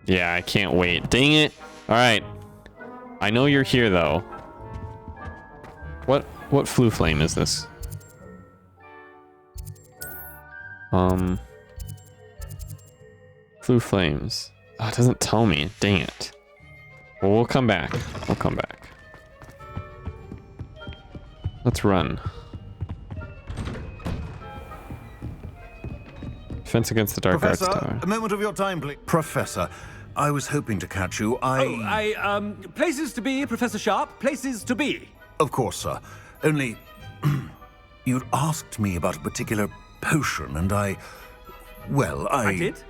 Yeah, I can't wait. Dang it. Alright. I know you're here, though. What Flue Flame is this? Flue Flames. Oh, it doesn't tell me. Dang it. Well, we'll come back. We'll come back. Let's run. Defense against the Dark Arts Professor, Tower. a moment of your time, please. Professor, I was hoping to catch you. Places to be, Professor Sharp. Places to be. Of course, sir. Only, you'd asked me about a particular potion, and I did?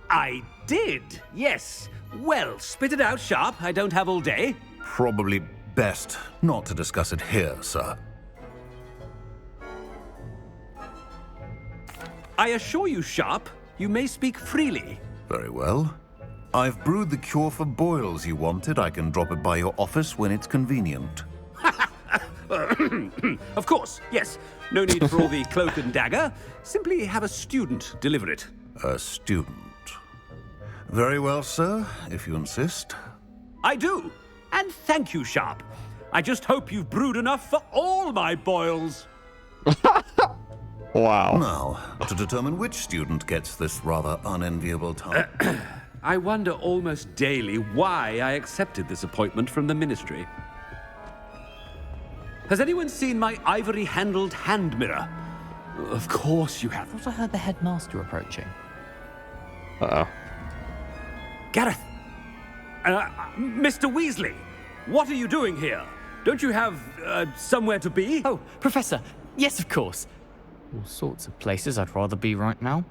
I did, yes. Well, spit it out, Sharp. I don't have all day. Probably best not to discuss it here, sir. I assure you, Sharp, you may speak freely. Very well. I've brewed the cure for boils you wanted. I can drop it by your office when it's convenient. Of course, yes. No need for all the cloak and dagger. Simply have a student deliver it. A student. Very well, sir, if you insist. I do. And thank you, Sharp. I just hope you've brewed enough for all my boils. Wow. Now, to determine which student gets this rather unenviable task. I wonder almost daily why I accepted this appointment from the Ministry. Has anyone seen my ivory-handled hand mirror? Of course you have. I thought I heard the headmaster approaching. Uh-oh. Gareth! Mr. Weasley! What are you doing here? Don't you have, somewhere to be? Oh, Professor! Yes, of course. All sorts of places I'd rather be right now.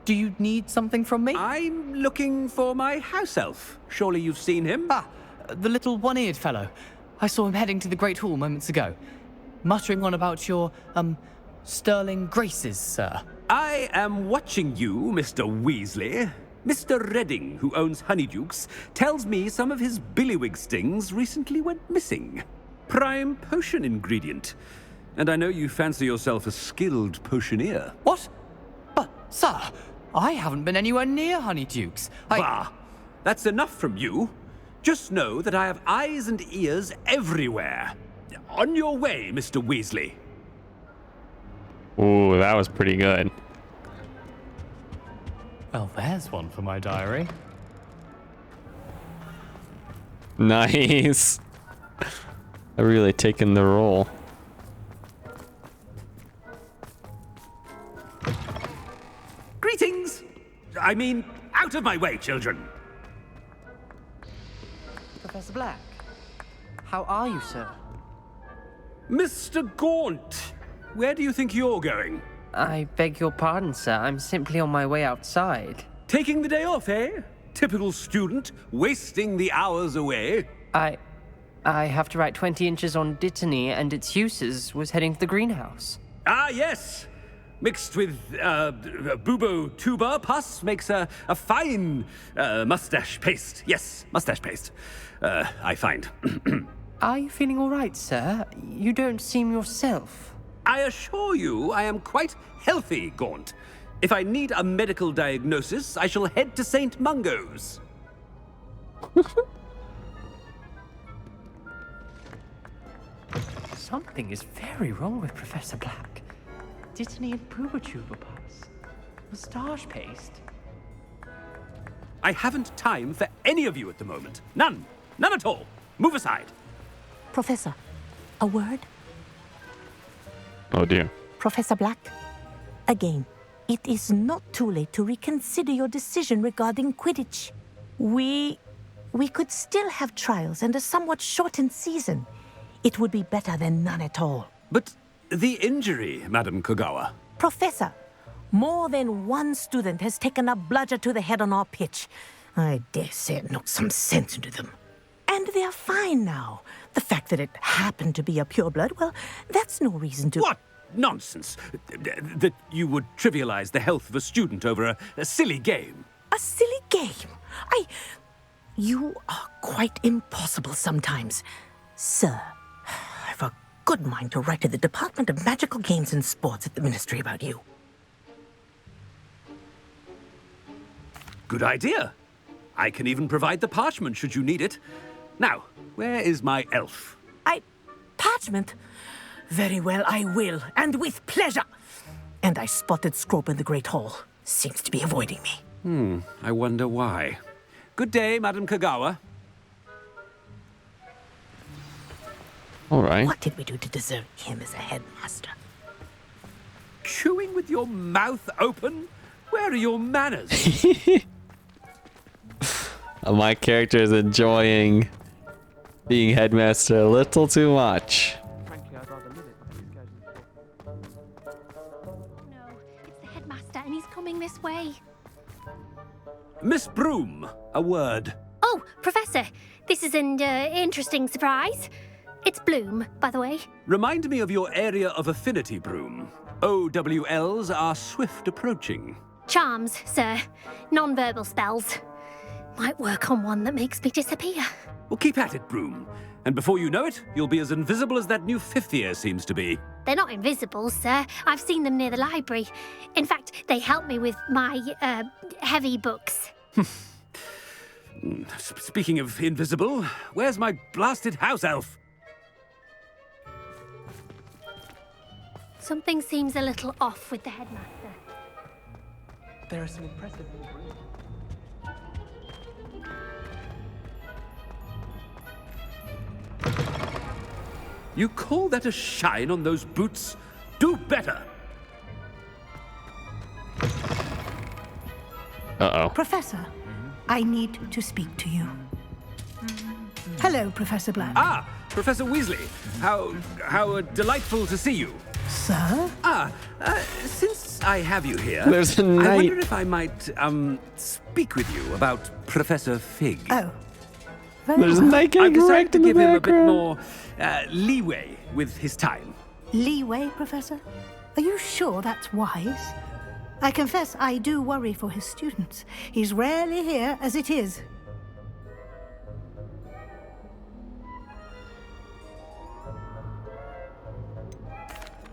Do you need something from me? I'm looking for my house elf. Surely you've seen him? Ah, the little one-eared fellow. I saw him heading to the Great Hall moments ago, muttering on about your, sterling graces, sir. I am watching you, Mr. Weasley. Mr. Redding, who owns Honeydukes, tells me some of his billywig stings recently went missing. Prime potion ingredient. And I know you fancy yourself a skilled potioneer. What? But, sir, I haven't been anywhere near Honeydukes. Bah! That's enough from you. Just know that I have eyes and ears everywhere. On your way, Mr. Weasley. Ooh, that was pretty good. Well, there's one for my diary. Nice. I really taken the role. Greetings! I mean, out of my way, children. Professor Black, how are you, sir? Mr. Gaunt, where do you think you're going? I beg your pardon, sir. I'm simply on my way outside. Taking the day off, eh? Typical student, wasting the hours away. I have to write 20 inches on Dittany and its uses. Was heading to the greenhouse. Ah, yes. Mixed with bubo tuber pus makes a fine mustache paste. Yes, mustache paste. I find. Are you feeling all right, sir? You don't seem yourself. I assure you I am quite healthy, Gaunt. If I need a medical diagnosis, I shall head to St. Mungo's. Something is very wrong with Professor Black. Dittany and Poobachuba Pass. Moustache paste. I haven't time for any of you at the moment. None. None at all. Move aside. Professor, a word? Oh dear. Professor Black, again, it is not too late to reconsider your decision regarding Quidditch. We could still have trials and a somewhat shortened season. It would be better than none at all. But the injury, Madam Kogawa. Professor, more than one student has taken a bludger to the head on our pitch. I dare say it knocked some sense into them. And they're fine now. The fact that it happened to be a pureblood, well, that's no reason to... What nonsense! That you would trivialize the health of a student over a silly game. A silly game? You are quite impossible sometimes. Sir, I've a good mind to write to the Department of Magical Games and Sports at the Ministry about you. Good idea. I can even provide the parchment should you need it. Now, where is my elf? Parchment? Very well, I will, and with pleasure. And I spotted Scrope in the Great Hall. Seems to be avoiding me. I wonder why. Good day, Madam Kogawa. All right. What did we do to deserve him as a headmaster? Chewing with your mouth open? Where are your manners? My character is enjoying being headmaster a little too much. Frankly, I'd rather live it. No, it's the headmaster and he's coming this way. Miss Broom, a word. Oh, Professor, this is an interesting surprise. It's Bloom, by the way. Remind me of your area of affinity, Broom. OWLs are swift approaching. Charms, sir. Non-verbal spells. Might work on one that makes me disappear. Well, keep at it, Broom. And before you know it, you'll be as invisible as that new fifth year seems to be. They're not invisible, sir. I've seen them near the library. In fact, they help me with my, heavy books. Speaking of invisible, where's my blasted house elf? Something seems a little off with the headmaster. There are some impressive things. You call that a shine on those boots? Do better! Uh-oh. Professor, I need to speak to you. Hello, Professor Black. Ah, Professor Weasley. How delightful to see you. Sir? Since I have you here, There's a knight. I wonder if I might, speak with you about Professor Fig. Oh. Very There's a well. knight I've getting decided wrecked to in the give him a bit background. more leeway with his time. Leeway, Professor? Are you sure that's wise? I confess I do worry for his students. He's rarely here as it is.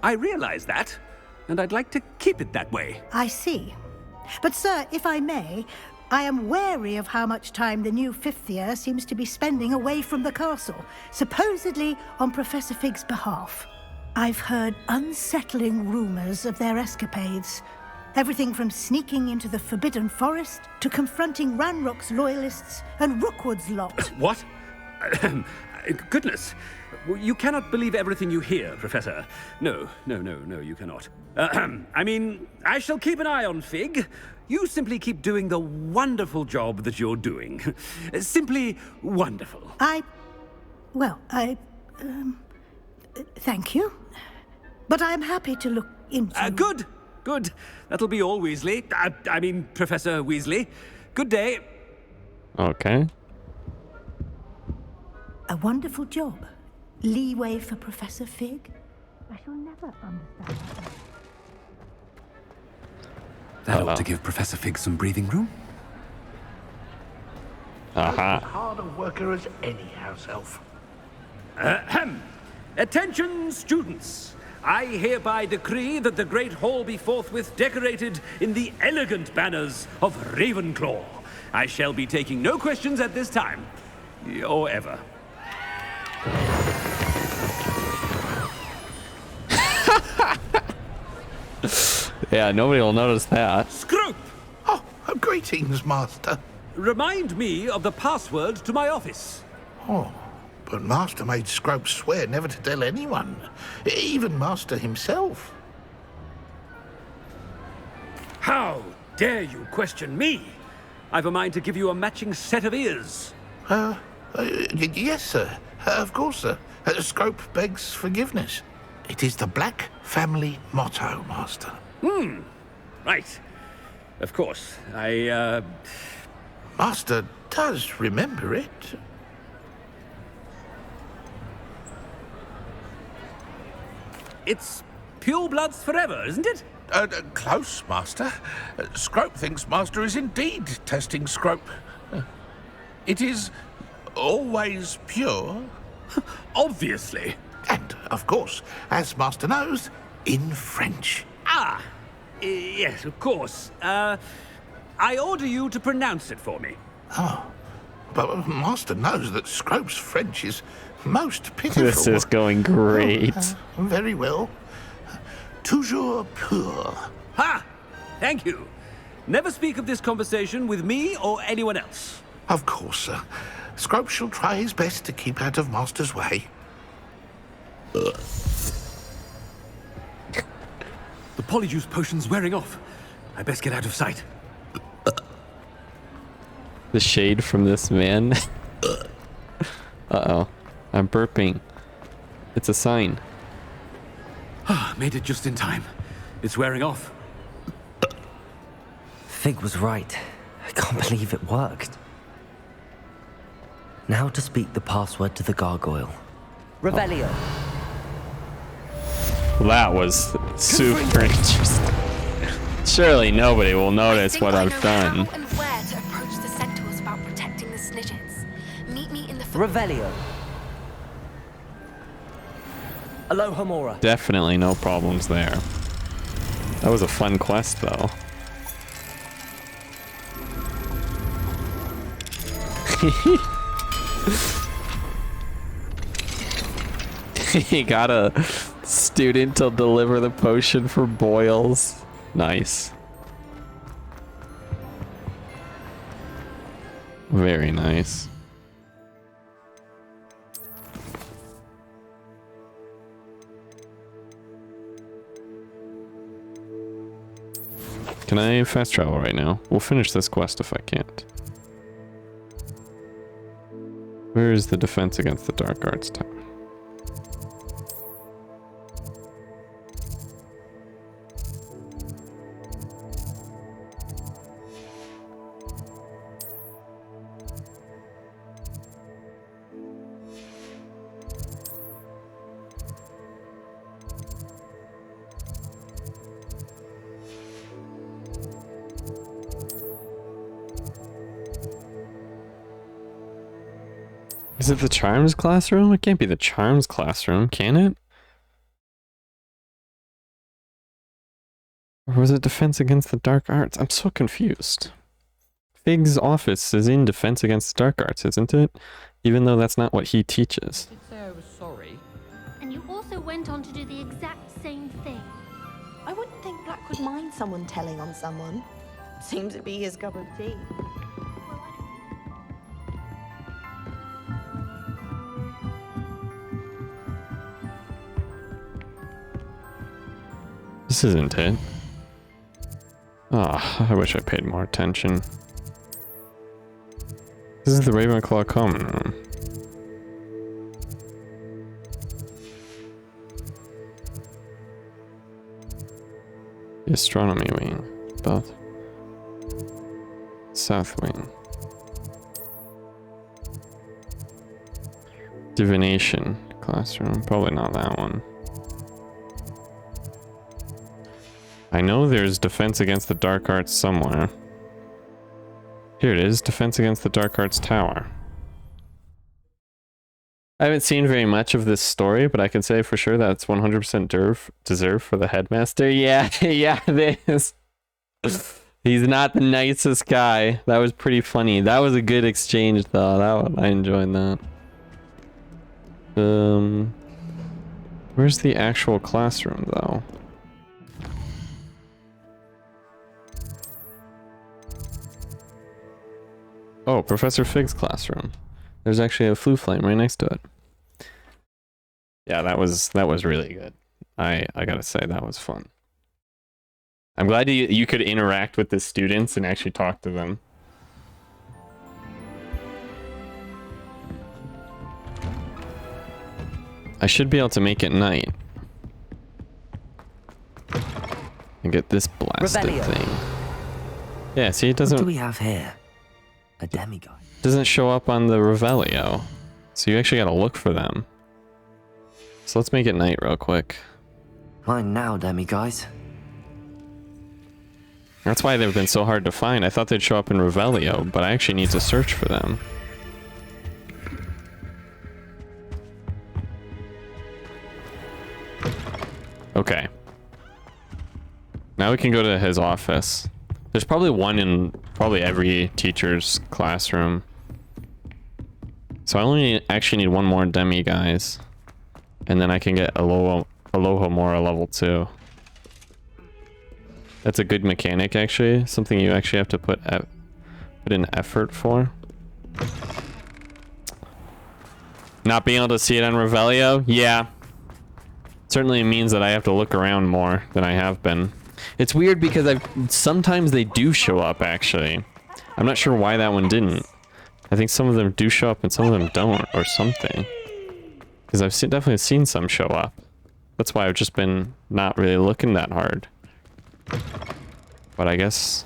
I realize that, and I'd like to keep it that way. I see. But, sir, if I may, I am wary of how much time the new fifth year seems to be spending away from the castle, supposedly on Professor Fig's behalf. I've heard unsettling rumors of their escapades. Everything from sneaking into the Forbidden Forest to confronting Ranrock's loyalists and Rookwood's lot. What? Goodness. You cannot believe everything you hear, Professor. No, you cannot. I mean, I shall keep an eye on Fig. You simply keep doing the wonderful job that you're doing. Simply wonderful. Thank you. But I'm happy to look into... Good. That'll be all, Weasley. I mean, Professor Weasley. Good day. Okay. A wonderful job. Leeway for Professor Fig? I shall never understand that. That ought to give Professor Fig some breathing room. Aha. Hard a worker as any house elf. Attention, students. I hereby decree that the Great Hall be forthwith decorated in the elegant banners of Ravenclaw. I shall be taking no questions at this time. Or ever. Yeah, nobody will notice that. Scrope! Oh, greetings, Master. Remind me of the password to my office. Oh, but Master made Scrope swear never to tell anyone, even Master himself. How dare you question me? I've a mind to give you a matching set of ears. Yes, sir. Of course, sir. Scrope begs forgiveness. It is the Black family motto, Master. Right. Of course. Master does remember it. It's purebloods forever, isn't it? Close, Master. Scrope thinks Master is indeed testing Scrope. It is always pure. Obviously. And, of course, as Master knows, in French. Yes, of course. I order you to pronounce it for me. Oh, but Master knows that Scrope's French is most pitiful. This is going great. Very well. Toujours pur. Ha! Thank you. Never speak of this conversation with me or anyone else. Of course, sir. Scrope shall try his best to keep out of Master's way. The polyjuice potion's wearing off. I best get out of sight. The shade from this man. Uh-oh. I'm burping. It's a sign. Made it just in time. It's wearing off. Fig was right. I can't believe it worked. Now to speak the password to the gargoyle. Revelio. Well, that was super interesting. Surely nobody will notice what I've done. How and where to approach the centaurs about protecting the snidgets. Meet me in the Revelio. Alohomora. Definitely no problems there. That was a fun quest, though. He got a student to deliver the potion for boils. Nice. Very nice. Can I fast travel right now? We'll finish this quest if I can't. Where is the defense against the dark arts tower? Is it the Charms classroom? It can't be the Charms classroom, can it? Or was it Defense Against the Dark Arts? I'm so confused. Fig's office is in Defense Against the Dark Arts, isn't it? Even though that's not what he teaches. I did say I was sorry. And you also went on to do the exact same thing. I wouldn't think Black would mind someone telling on someone. Seems to be his cup of tea. This isn't it. Ah, I wish I paid more attention. This is the Ravenclaw common room. The astronomy wing, both. South wing. Divination classroom, probably not that one. I know there's Defense Against the Dark Arts somewhere. Here it is, Defense Against the Dark Arts Tower. I haven't seen very much of this story, but I can say for sure that it's 100% deserved for the headmaster. Yeah, yeah, it is. He's not the nicest guy. That was pretty funny. That was a good exchange, though. That one, I enjoyed that. Where's the actual classroom, though? Oh, Professor Fig's classroom. There's actually a flue flame right next to it. Yeah, that was really good. I gotta say, that was fun. I'm glad you could interact with the students and actually talk to them. I should be able to make it night. And get this blasted Revelio. thing. Yeah, see, it doesn't... What do we have here? A demigod. Doesn't show up on the Revelio. So you actually gotta look for them. So let's make it night real quick. Fine now, demi-guys. That's why they've been so hard to find. I thought they'd show up in Revelio, but I actually need to search for them. Okay. Now we can go to his office. There's probably one in probably every teacher's classroom. So I only actually need one more demi, guys. And then I can get Alohomora level 2. That's a good mechanic, actually. Something you actually have to put in effort for. Not being able to see it on Revelio? Yeah. Certainly means that I have to look around more than I have been. It's weird because sometimes they do show up, actually. I'm not sure why that one didn't. I think some of them do show up and some of them don't, or something. Because I've definitely seen some show up. That's why I've just been not really looking that hard. But I guess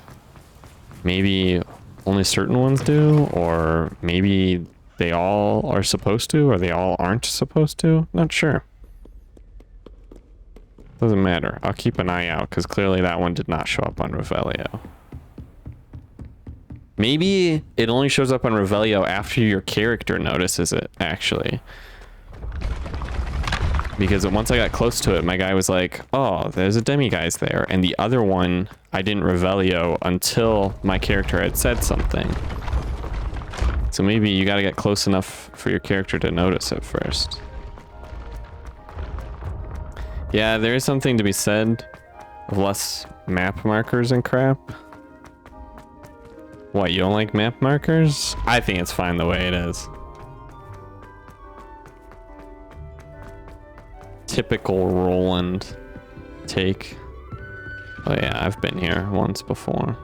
maybe only certain ones do, or maybe they all are supposed to, or they all aren't supposed to. Not sure. Doesn't matter. I'll keep an eye out, because clearly that one did not show up on Revelio. Maybe it only shows up on Revelio after your character notices it, actually. Because once I got close to it, my guy was like, oh, there's a demiguise there. And the other one, I didn't Revelio until my character had said something. So maybe you gotta get close enough for your character to notice it first. Yeah, there is something to be said of less map markers and crap. What, you don't like map markers? I think it's fine the way it is. Typical Roland take. Oh yeah, I've been here once before.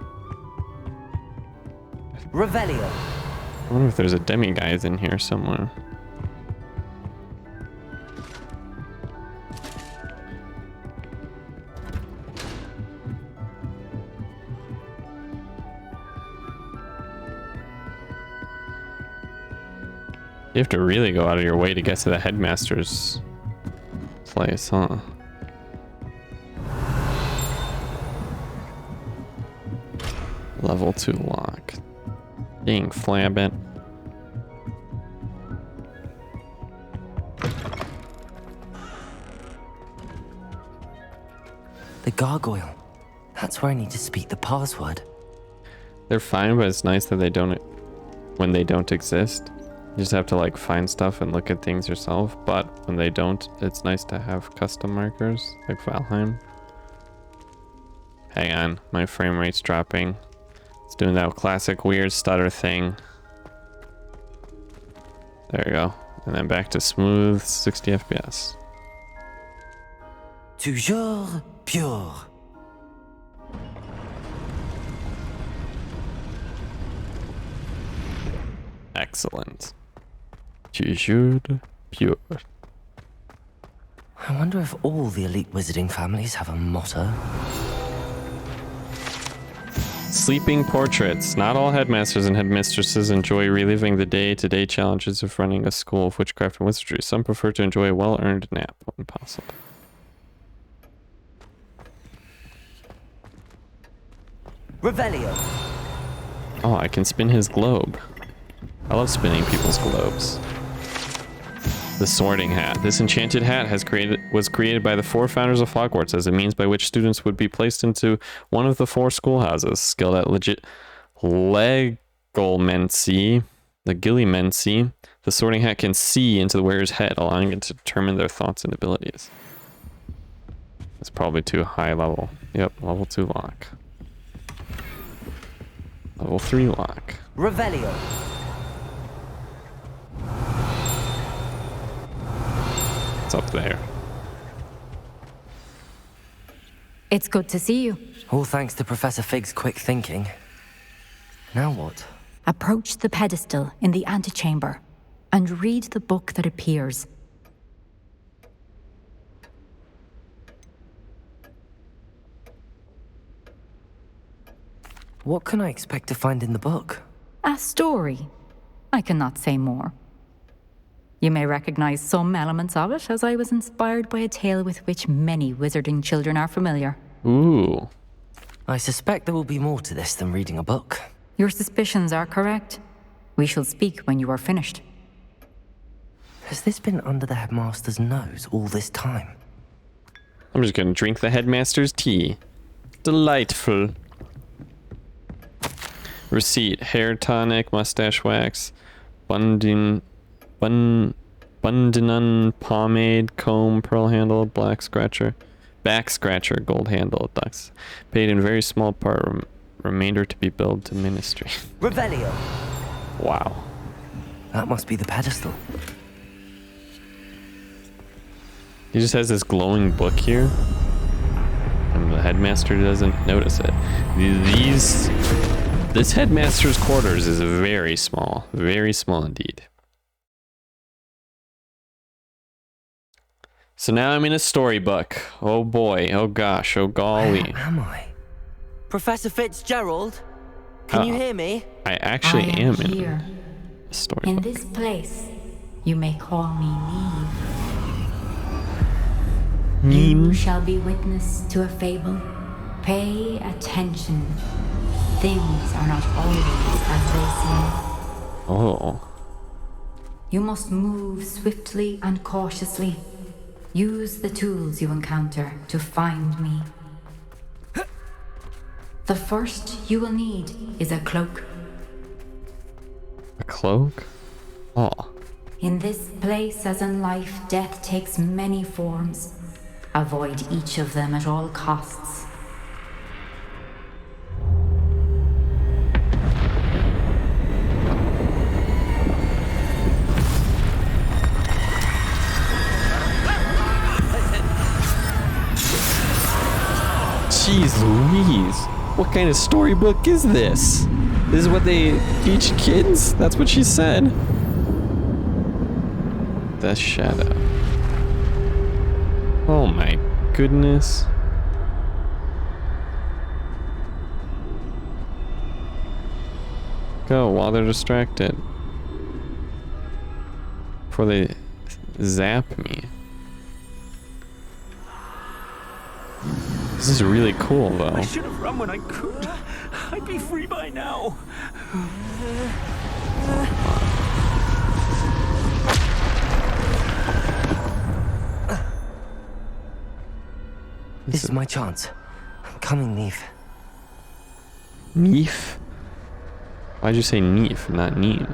Revelio. I wonder if there's a demiguise in here somewhere. You have to really go out of your way to get to the headmaster's place, huh? Level 2 lock. Dang, Flabbit. The gargoyle. That's where I need to speak the password. They're fine, but it's nice that they don't, when they don't exist. You just have to like find stuff and look at things yourself, but when they don't, it's nice to have custom markers like Valheim. Hang on, my frame rate's dropping. It's doing that classic weird stutter thing. There we go. And then back to smooth 60 FPS. Toujours pure. Excellent. Toujours pure. I wonder if all the elite wizarding families have a motto. Sleeping portraits. Not all headmasters and headmistresses enjoy reliving the day-to-day challenges of running a school of witchcraft and wizardry. Some prefer to enjoy a well-earned nap when possible. Revelio. Oh, I can spin his globe. I love spinning people's globes. The Sorting Hat. This enchanted hat was created by the 4 founders of Hogwarts as a means by which students would be placed into one of the 4 schoolhouses. Skilled at legimancy, the Sorting Hat can see into the wearer's head, allowing it to determine their thoughts and abilities. It's probably too high level. Yep, level 2 lock. Level 3 lock. Revelio. It's up there. It's good to see you. All thanks to Professor Fig's quick thinking. Now what? Approach the pedestal in the antechamber and read the book that appears. What can I expect to find in the book? A story. I cannot say more. You may recognize some elements of it, as I was inspired by a tale with which many wizarding children are familiar. Ooh. I suspect there will be more to this than reading a book. Your suspicions are correct. We shall speak when you are finished. Has this been under the headmaster's nose all this time? I'm just gonna drink the headmaster's tea. Delightful. Receipt: hair tonic, mustache wax, Bundinan pomade, comb, pearl handle, back scratcher, gold handle, ducks. Paid in very small part, remainder to be billed to ministry. Revelio. Wow. That must be the pedestal. He just has this glowing book here, and the headmaster doesn't notice it. This headmaster's quarters is very small indeed. So now I'm in a storybook. Oh boy, oh gosh, oh golly. Where am I? Professor Fitzgerald? Can you hear me? I actually am in here. a storybook. In this place, you may call me Neve. You shall be witness to a fable. Pay attention. Things are not always as they seem. Oh. You must move swiftly and cautiously. Use the tools you encounter to find me. The first you will need is a cloak. A cloak? Oh. In this place, as in life, death takes many forms. Avoid each of them at all costs. Jeez Louise, what kind of storybook is this? This is what they teach kids? That's what she said. The Shadow. Oh my goodness. Go while they're distracted. Before they zap me. This is really cool, though. I should have run when I could. I'd be free by now. This is my chance. I'm coming, Neve. Neef? Why'd you say Neef, not Neem?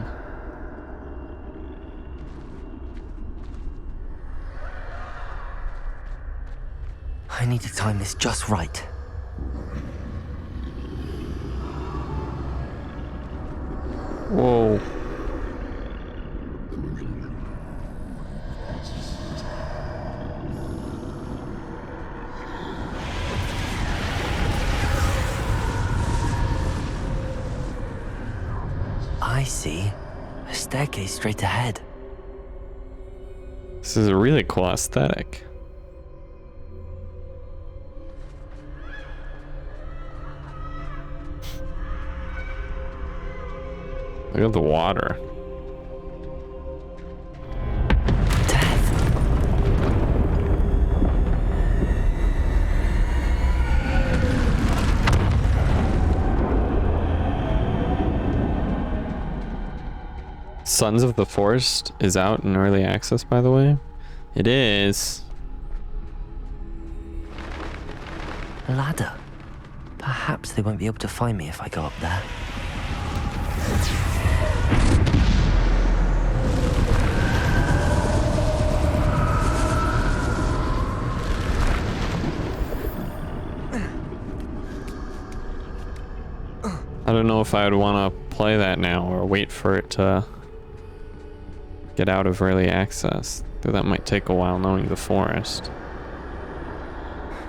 I need to time this just right. Whoa. I see. A staircase straight ahead. This is a really cool aesthetic. Look at the water. Sons of the Forest is out in early access, by the way. It is. A ladder. Perhaps they won't be able to find me if I go up there. I don't know if I would want to play that now or wait for it to get out of early access. Though that might take a while knowing the forest.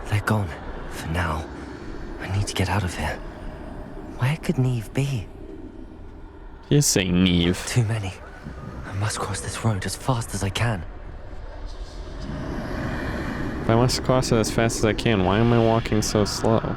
They're gone. For now. I need to get out of here. Where could Neve be? You say Neve. Too many. I must cross this road as fast as I can. If I must cross it as fast as I can, why am I walking so slow?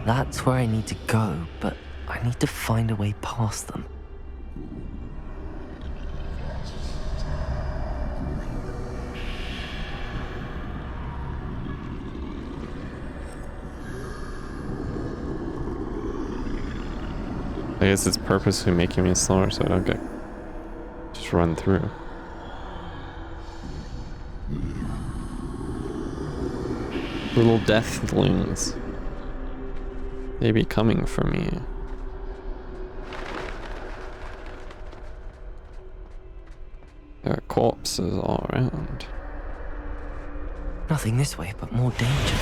That's where I need to go, but I need to find a way past them. I guess it's purposely making me slower so I don't get just run through. Little deathlings. They be coming for me. There are corpses all around. Nothing this way, but more danger.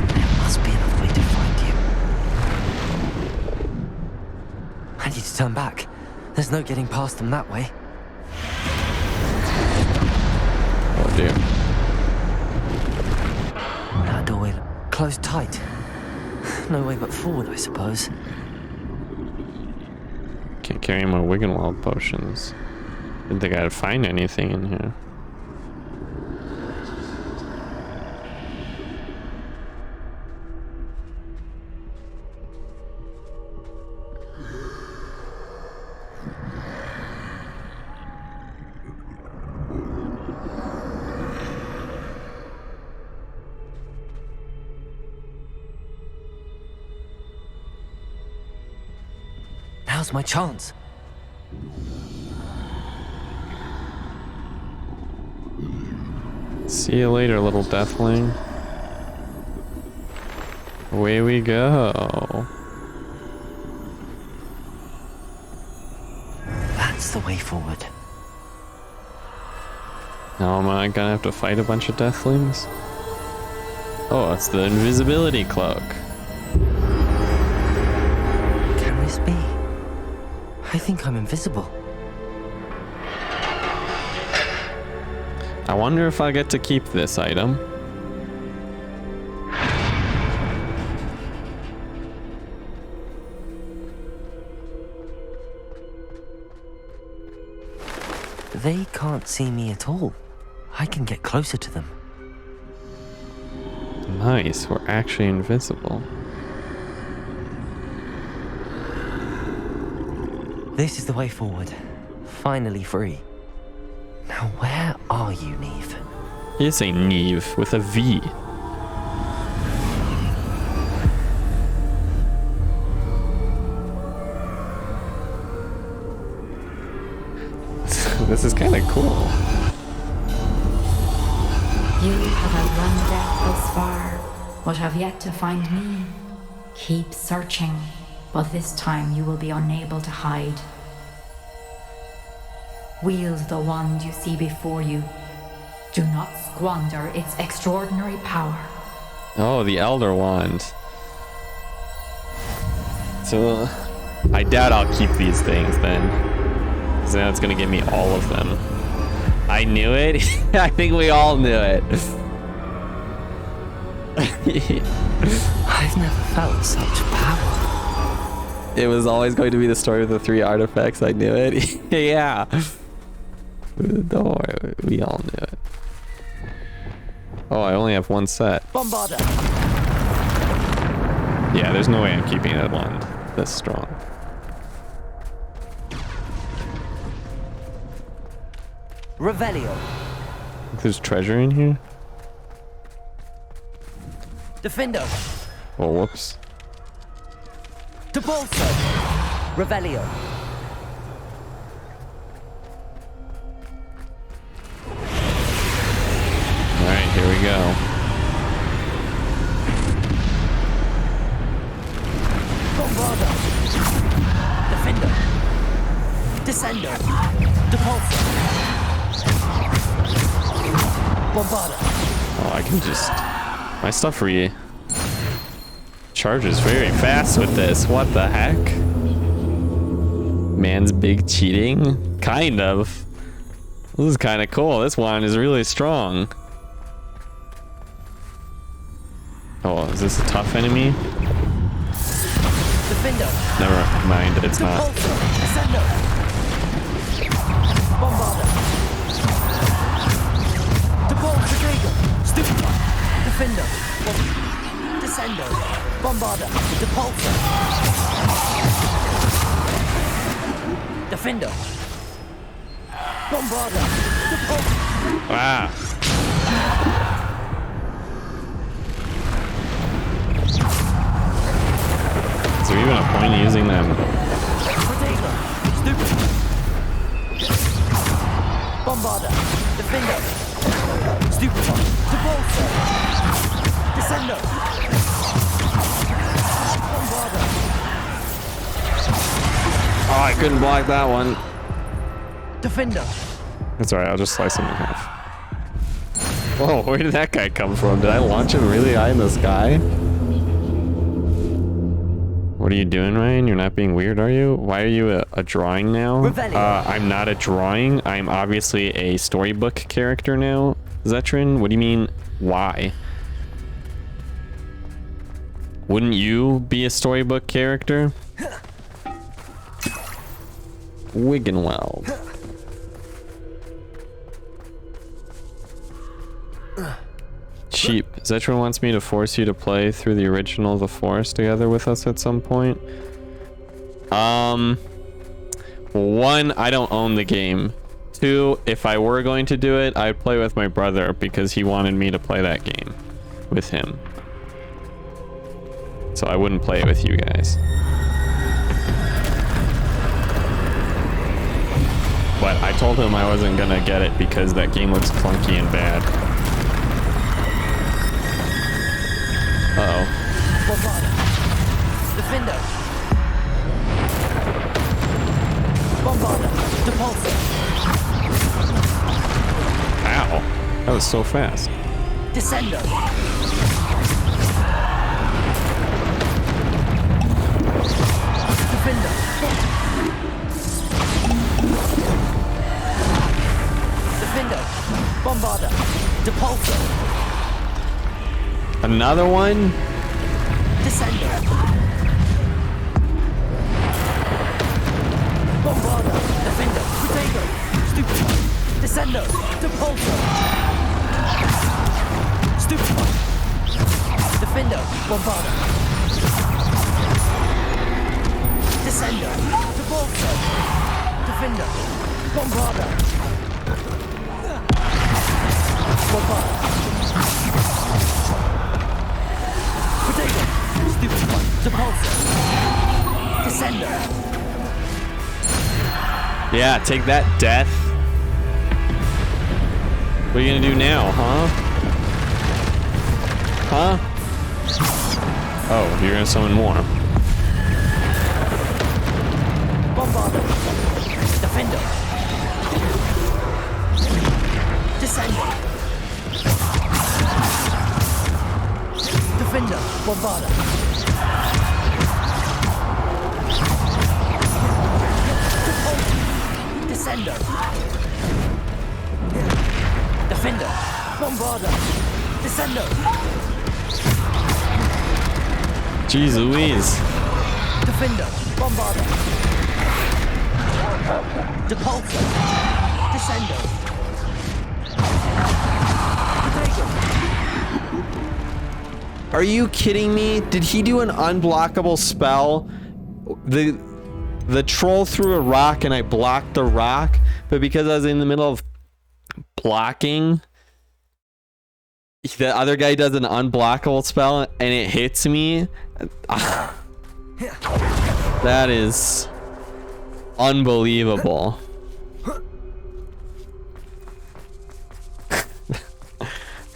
There must be another way to find you. I need to turn back. There's no getting past them that way. Oh dear. That doorway closed tight. No way but forward, I suppose. Can't carry more Wiggenweld potions. Didn't think I'd find anything in here. Now's my chance. See you later, little deathling. Away we go. That's the way forward. Now am I gonna have to fight a bunch of deathlings? Oh, it's the invisibility cloak. Can this be? I think I'm invisible. I wonder if I get to keep this item. They can't see me at all. I can get closer to them. Nice, we're actually invisible. This is the way forward. Finally free. Now where are you, Neve? You say Neve with a V. This is kind of cool. You have outrun death thus far, but have yet to find me. Keep searching, but this time you will be unable to hide. Wield the wand you see before you. Do not squander its extraordinary power. Oh, the Elder Wand. So, I doubt I'll keep these things then. Because now it's going to give me all of them. I knew it. I think we all knew it. I've never felt such power. It was always going to be the story of the 3 artifacts. I knew it. Yeah. Don't worry, we all knew it. Oh, I only have 1 set. Bombarder. Yeah, there's no way I'm keeping that wand this strong. Revelio. There's treasure in here? Defendo. Oh, whoops. Debolso. Revelio. Alright, here we go. Bombardo. Defendo. Descendo. Depulso. Bombardo. Oh, I can just... My stuff charges very fast with this. What the heck? Man's big cheating? Kind of. This is kind of cool. This one is really strong. Oh, is this a tough enemy? Defendo. Never mind, it's not. Descendo. Bombardo. Depulso. Stupid. Defendo. Descendo. Bombardo. Depulso. Defendo. Bombardo. Depulso. Ah. Is there even a point in using them? Protego. Stupid. Bombardo. Defendo. Stupid. Depulso. Descendo. Bombardo. Oh, I couldn't block that one. Defender. That's alright, I'll just slice him in half. Whoa, where did that guy come from? Did I launch him really high in the sky? What are you doing, Ryan? You're not being weird, are you? Why are you a drawing now? I'm not a drawing. I'm obviously a storybook character now. Zetrin, what do you mean, why? Wouldn't you be a storybook character? Wiggenweld. Cheap. Zetrin wants me to force you to play through the original The Forest together with us at some point. One, I don't own the game. Two, if I were going to do it, I'd play with my brother because he wanted me to play that game with him. So I wouldn't play it with you guys. But I told him I wasn't gonna get it because that game looks clunky and bad. Uh-oh. Bombardo. Defendo. Bombardo. Depulso. Ow. That was so fast. Descendo. Defendo. Defendo. Bombardo. Depulso. Another one? Descendo. Bombardo. Defendo. Protego. Stupid. Descendo. Depulso. Stupid. Defendo. Bombardo. Descendo. Depulso. Defendo. Bombardo. Bombardo. Protego. Stupid one. Depulso. Descendo. Yeah, take that, death. What are you gonna do now, huh? Huh? Oh, you're gonna summon more. Bombardo. Defendo. Descendo. Defendo. Bombardo. Descendo. Defendo. Bombardo. Descendo. Jeez Louise. Defendo. Bombardo. Depulso. Descendo. Are you kidding me? Did he do an unblockable spell? The troll threw a rock and I blocked the rock, but because I was in the middle of blocking. The other guy does an unblockable spell and it hits me. That is unbelievable.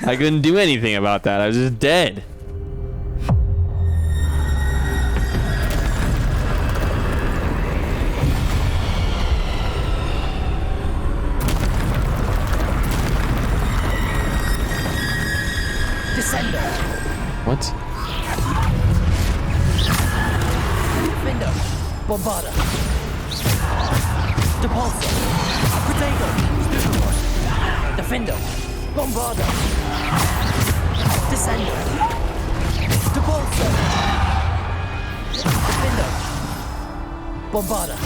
I couldn't do anything about that. I was just dead. Descender. What? Defender. Bombarda. Depulsor. Potato. Stupefy. Defender. Bombarda. Descender. Depulsor. Defender. Bombarda.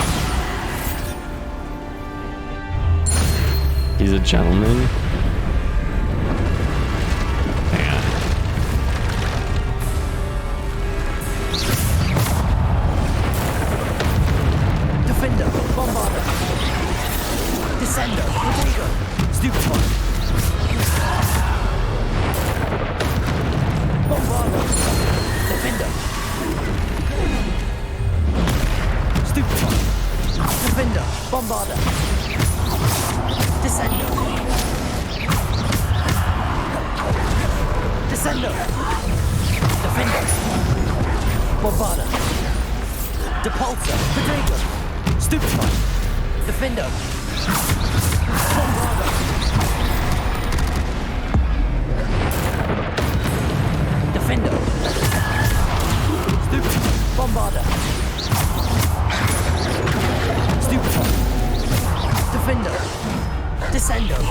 He's a gentleman. Defender, Bombarda. Descender, Potato, Stupefy. Bombarda. Defender. Stupefy. Defender, Bombarda. Descender. Descender. Defender. Bombarda. Depulsor, Potato. Stupefy. Defender. Bombarda. Defender. Stupefy. Bombarda. Stupefy. Defender. Descender.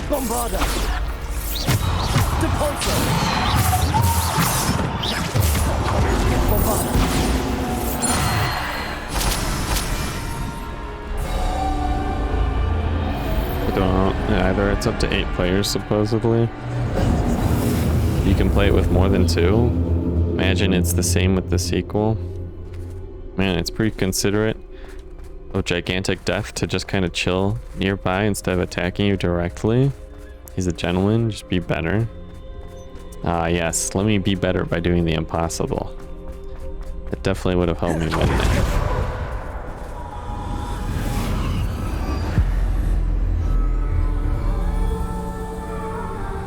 Bombarda. Depulsor. Bombarda. Either it's up to 8 players supposedly. You can play it with more than 2. Imagine it's the same with the sequel. Man, it's pretty considerate of Gigantic Death to just kind of chill nearby instead of attacking you directly. He's a gentleman, just be better. Yes, let me be better by doing the impossible. It definitely would have helped me win that.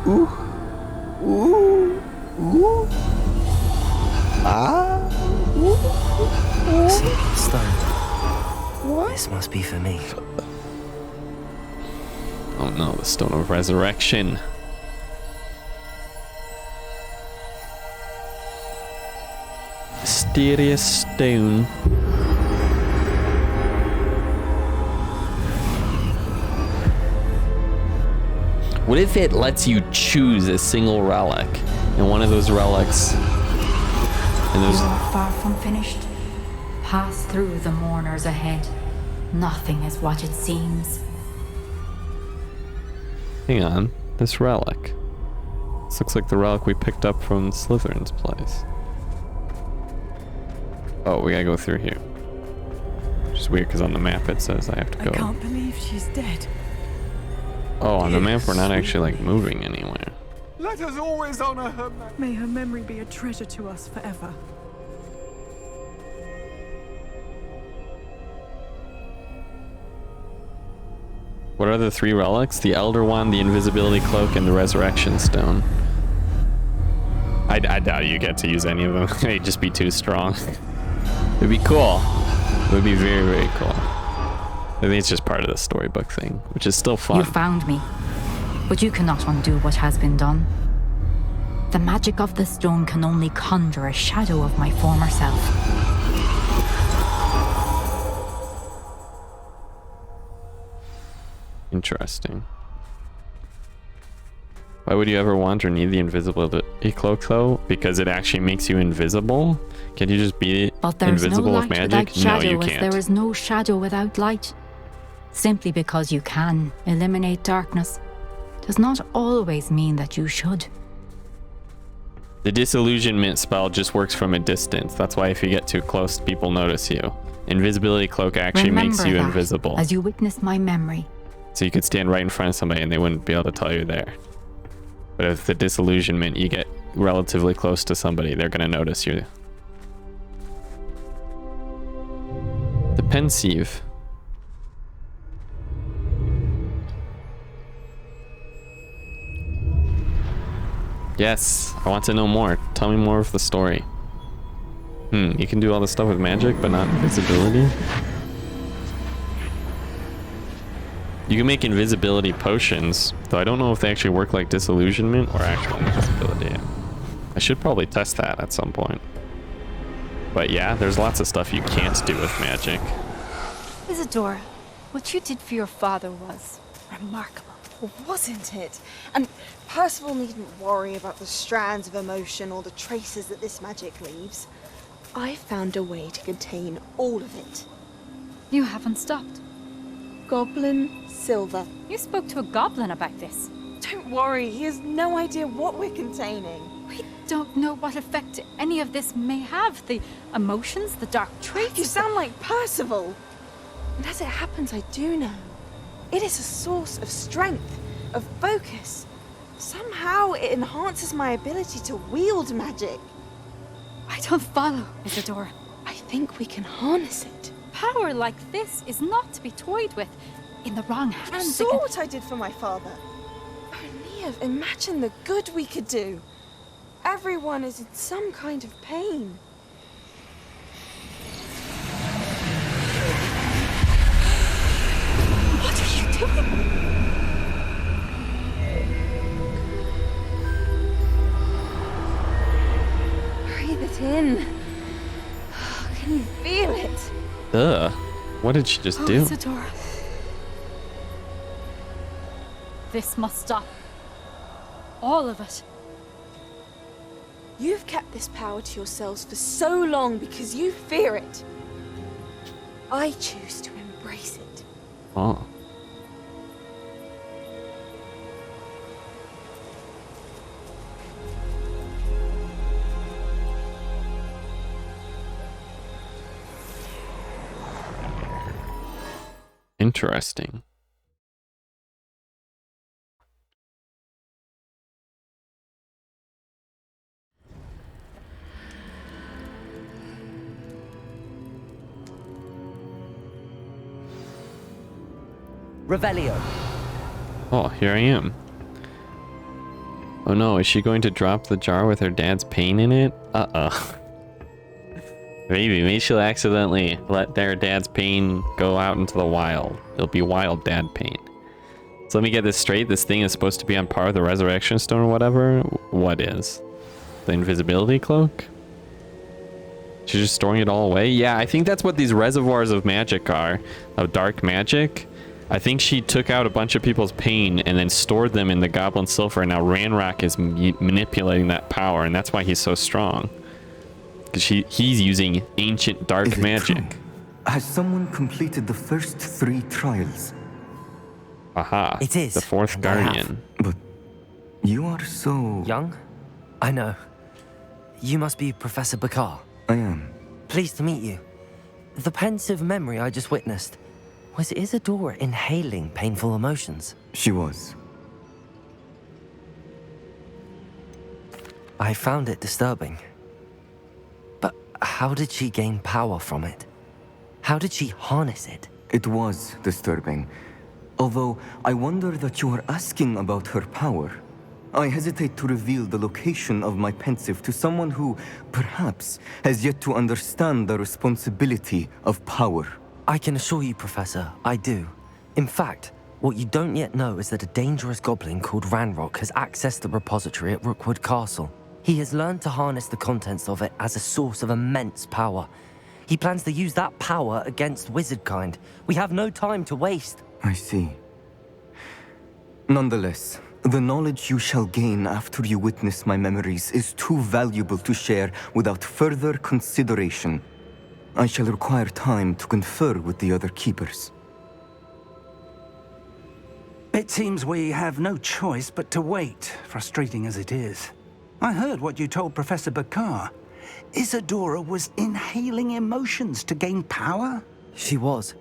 Ooh. Ooh. Ooh. Ah. Ooh. Ooh. Stone. What? This must be for me. Oh no, the Stone of Resurrection. Mysterious stone. What if it lets you choose a single relic, and one of those relics, and You are far from finished. Pass through the mourners ahead. Nothing is what it seems. Hang on, this relic. This looks like the relic we picked up from Slytherin's place. Oh, we gotta go through here. Which is weird because on the map it says I have to go. I can't believe she's dead. Oh, on the map we're not actually like moving anywhere. Let us always honor her. May her memory be a treasure to us forever. What are the 3 relics? The Elder Wand, the Invisibility Cloak, and the Resurrection Stone. I doubt you get to use any of them. They'd just be too strong. It'd be cool. It would be very, very cool. I think it's just part of the storybook thing, which is still fun. You found me, but you cannot undo what has been done. The magic of the stone can only conjure a shadow of my former self. Interesting. Why would you ever want or need the invisibility cloak though? Because it actually makes you invisible? Can you just be invisible with magic? No, you can't. There is no shadow without light. Simply because you can eliminate darkness does not always mean that you should. The disillusionment spell just works from a distance. That's why if you get too close, people notice you. Invisibility cloak actually makes you invisible. As you witness my memory, So you could stand right in front of somebody and they wouldn't be able to tell you're there. But if the disillusionment, you get relatively close to somebody, they're going to notice you. The pensieve. Yes, I want to know more. Tell me more of the story. You can do all this stuff with magic, but not invisibility? You can make invisibility potions, though I don't know if they actually work like disillusionment or actual invisibility. I should probably test that at some point. But yeah, there's lots of stuff you can't do with magic. Isadora, what you did for your father was remarkable. Wasn't it? And Percival needn't worry about the strands of emotion or the traces that this magic leaves. I found a way to contain all of it. You haven't stopped. Goblin silver. You spoke to a goblin about this. Don't worry, he has no idea what we're containing. We don't know what effect any of this may have. The emotions, the dark traits. You sound like Percival. And as it happens, I do know. It is a source of strength, of focus. Somehow it enhances my ability to wield magic. I don't follow, Isadora. I think we can harness it. Power like this is not to be toyed with. In the wrong You hands. saw what I did for my father. Oh, Neve, imagine the good we could do. Everyone is in some kind of pain. What are you doing? Breathe it in. Can you feel it? Ugh. What did she just do? Isadora. This must stop. All of it. You've kept this power to yourselves for so long because you fear it. I choose to embrace it. Oh. Interesting. Revelio. Oh, here I am. Oh no, is she going to drop the jar with her dad's pain in it? Uh-oh. Maybe she'll accidentally let their dad's pain go out into the wild. It'll be wild dad pain. So let me get this straight. This thing is supposed to be on par with the resurrection stone or whatever. What is? The invisibility cloak? She's just storing it all away? Yeah, I think that's what these reservoirs of magic are. Of dark magic. I think she took out a bunch of people's pain and then stored them in the goblin silver. And now Ranrock is manipulating that power. And that's why he's so strong. Because he's using ancient dark magic. True? Has someone completed the first 3 trials? Aha. It is. The 4th Guardian. But you are so... young? I know. You must be Professor Bakar. I am. Pleased to meet you. The pensive memory I just witnessed. Was Isadora inhaling painful emotions? She was. I found it disturbing. But how did she gain power from it? How did she harness it? It was disturbing. Although I wonder that you are asking about her power. I hesitate to reveal the location of my pensive to someone who, perhaps, has yet to understand the responsibility of power. I can assure you, Professor, I do. In fact, what you don't yet know is that a dangerous goblin called Ranrock has accessed the repository at Rookwood Castle. He has learned to harness the contents of it as a source of immense power. He plans to use that power against wizardkind. We have no time to waste. I see. Nonetheless, the knowledge you shall gain after you witness my memories is too valuable to share without further consideration. I shall require time to confer with the other keepers. It seems we have no choice but to wait, frustrating as it is. I heard what you told Professor Bakar. Isadora was inhaling emotions to gain power? She was.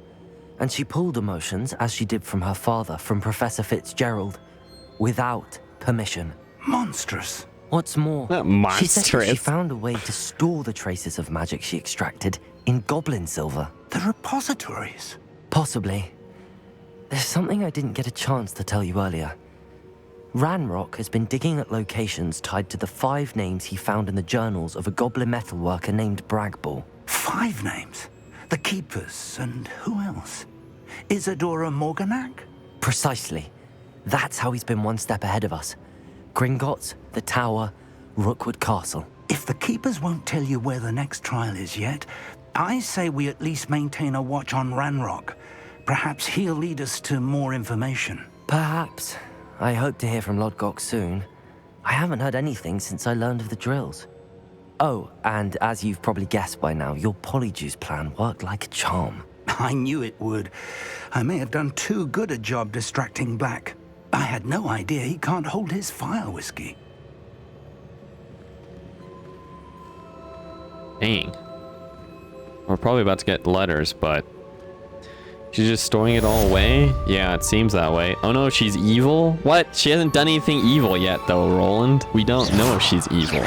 And she pulled emotions, as she did from her father, from Professor Fitzgerald, without permission. Monstrous. What's more, she said that she found a way to store the traces of magic she extracted in goblin silver. The repositories. Possibly. There's something I didn't get a chance to tell you earlier. Ranrock has been digging at locations tied to the 5 names he found in the journals of a goblin metalworker named Bragball. 5 names? The Keepers, and who else? Isadora Morganac? Precisely. That's how he's been one step ahead of us. Gringotts, the Tower, Rookwood Castle. If the Keepers won't tell you where the next trial is yet, I say we at least maintain a watch on Ranrock. Perhaps he'll lead us to more information. Perhaps. I hope to hear from Lodgok soon. I haven't heard anything since I learned of the drills. Oh, and as you've probably guessed by now, your Polyjuice plan worked like a charm. I knew it would. I may have done too good a job distracting Black. I had no idea he can't hold his fire whiskey. Dang. We're probably about to get letters, but she's just storing it all away? Yeah, it seems that way. Oh no, she's evil? What? She hasn't done anything evil yet, though, Roland. We don't know if she's evil.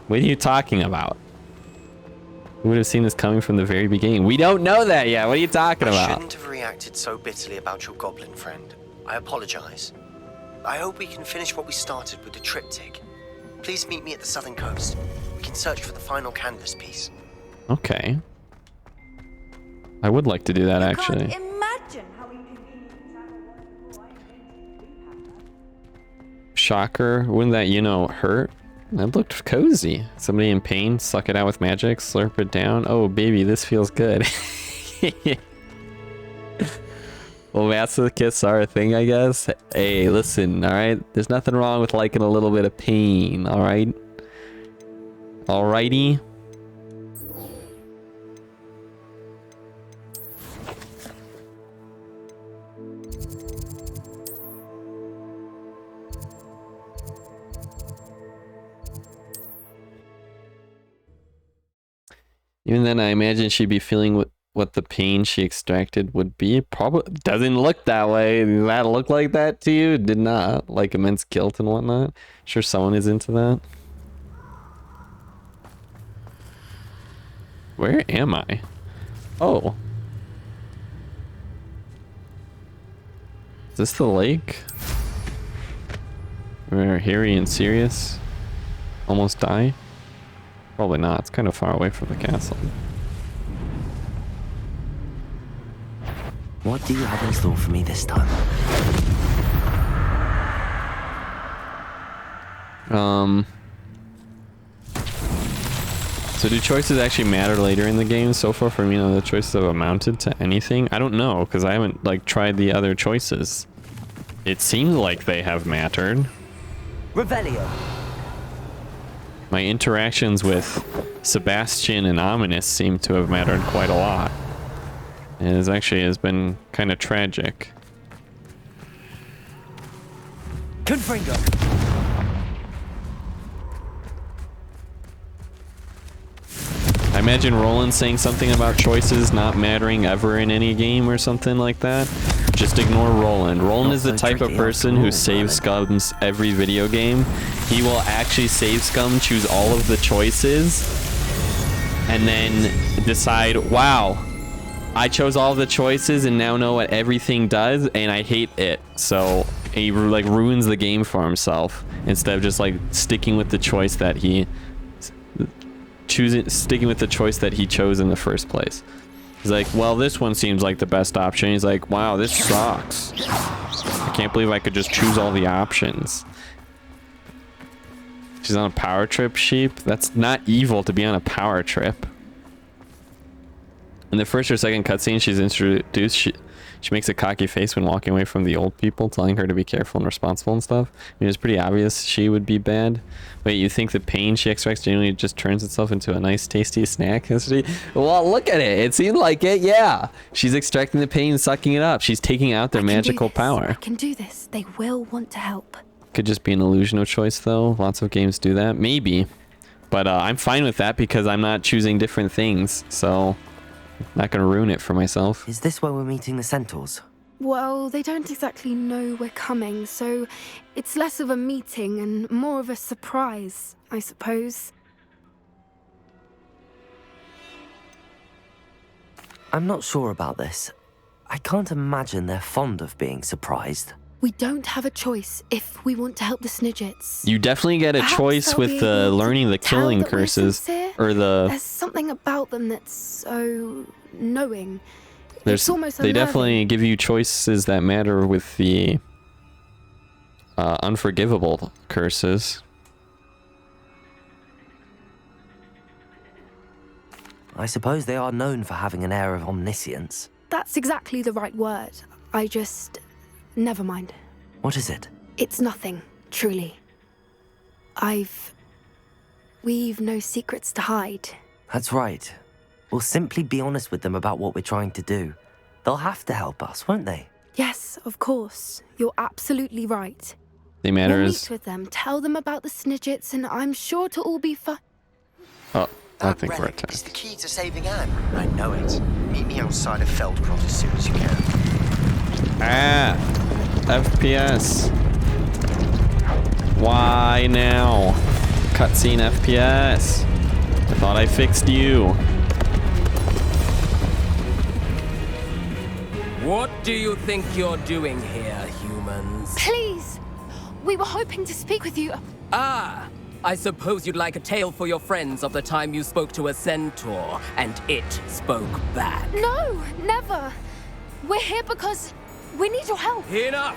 What are you talking about? We would have seen this coming from the very beginning. We don't know that yet. What are you talking about? I shouldn't have reacted so bitterly about your goblin friend. I apologize. I hope we can finish what we started with the triptych. Please meet me at the southern coast. We can search for the final canvas piece. Okay. I would like to do that, actually. Imagine how Shocker. Wouldn't that, hurt? That looked cozy. Somebody in pain, suck it out with magic, slurp it down. Oh, baby, this feels good. Well, massive kiss are a thing, I guess. Hey, listen, alright? There's nothing wrong with liking a little bit of pain, alright? Alrighty? Even then, I imagine she'd be feeling what the pain she extracted would be. Probably doesn't look that way. Did that look like that to you? Did not. Like immense guilt and whatnot. Sure someone is into that. Where am I? Oh. Is this the lake? Where Harry and Sirius almost die? Probably not. It's kind of far away from the castle. What do you have in store for me this time? So do choices actually matter later in the game? So far for me, the choices have amounted to anything. I don't know, because I haven't tried the other choices. It seems like they have mattered. Revelio. My interactions with Sebastian and Ominous seem to have mattered quite a lot. And it has been kind of tragic. Confringo. I imagine Roland saying something about choices not mattering ever in any game or something like that. Just ignore Roland. Roland is the type of person who save scums every video game. He will actually save scum, choose all of the choices, and then decide, wow, I chose all of the choices and now know what everything does, and I hate it. So he ruins the game for himself instead of just sticking with the choice that he chose in the first place. He's like, well, this one seems like the best option. He's like, wow, this sucks. I can't believe I could just choose all the options. She's on a power trip, sheep. That's not evil to be on a power trip. In the first or second cutscene, she's introduced. She makes a cocky face when walking away from the old people, telling her to be careful and responsible and stuff. I mean, it's pretty obvious she would be bad. Wait, you think the pain she extracts genuinely just turns itself into a nice, tasty snack? Well, look at it. It seemed like it, yeah. She's extracting the pain, sucking it up. She's taking out their magical power. I can do this. They will want to help. Could just be an illusion of choice, though. Lots of games do that. Maybe. But I'm fine with that because I'm not choosing different things. So Not gonna ruin it for myself. Is this where we're meeting the centaurs? Well, they don't exactly know we're coming, so it's less of a meeting and more of a surprise, I suppose. I'm not sure about this. I can't imagine they're fond of being surprised. We don't have a choice if we want to help the Snidgets. You definitely get a Perhaps choice they'll with be able to learning the tell killing that we're curses, sincere. or the. There's something about them that's so knowing. There's, it's almost they unnerving. definitely give you choices that matter with the unforgivable curses. I suppose they are known for having an air of omniscience. That's exactly the right word. I just... Never mind. What is it? It's nothing, truly. We've no secrets to hide. That's right. We'll simply be honest with them about what we're trying to do. They'll have to help us, won't they? Yes, of course. You're absolutely right. They matter We'll as. meet with them, tell them about the Snidgets, and I'm sure to all be fine. Oh, I think we're Relic is attacked. the key to saving Anne. I know it. Meet me outside of Feldcroft as soon as you can. Ah! FPS. Why now? Cutscene FPS. I thought I fixed you. What do you think you're doing here, humans? Please! We were hoping to speak with you. Ah! I suppose you'd like a tale for your friends of the time you spoke to a centaur, and it spoke back. No, never. We're here because we need your help. Enough!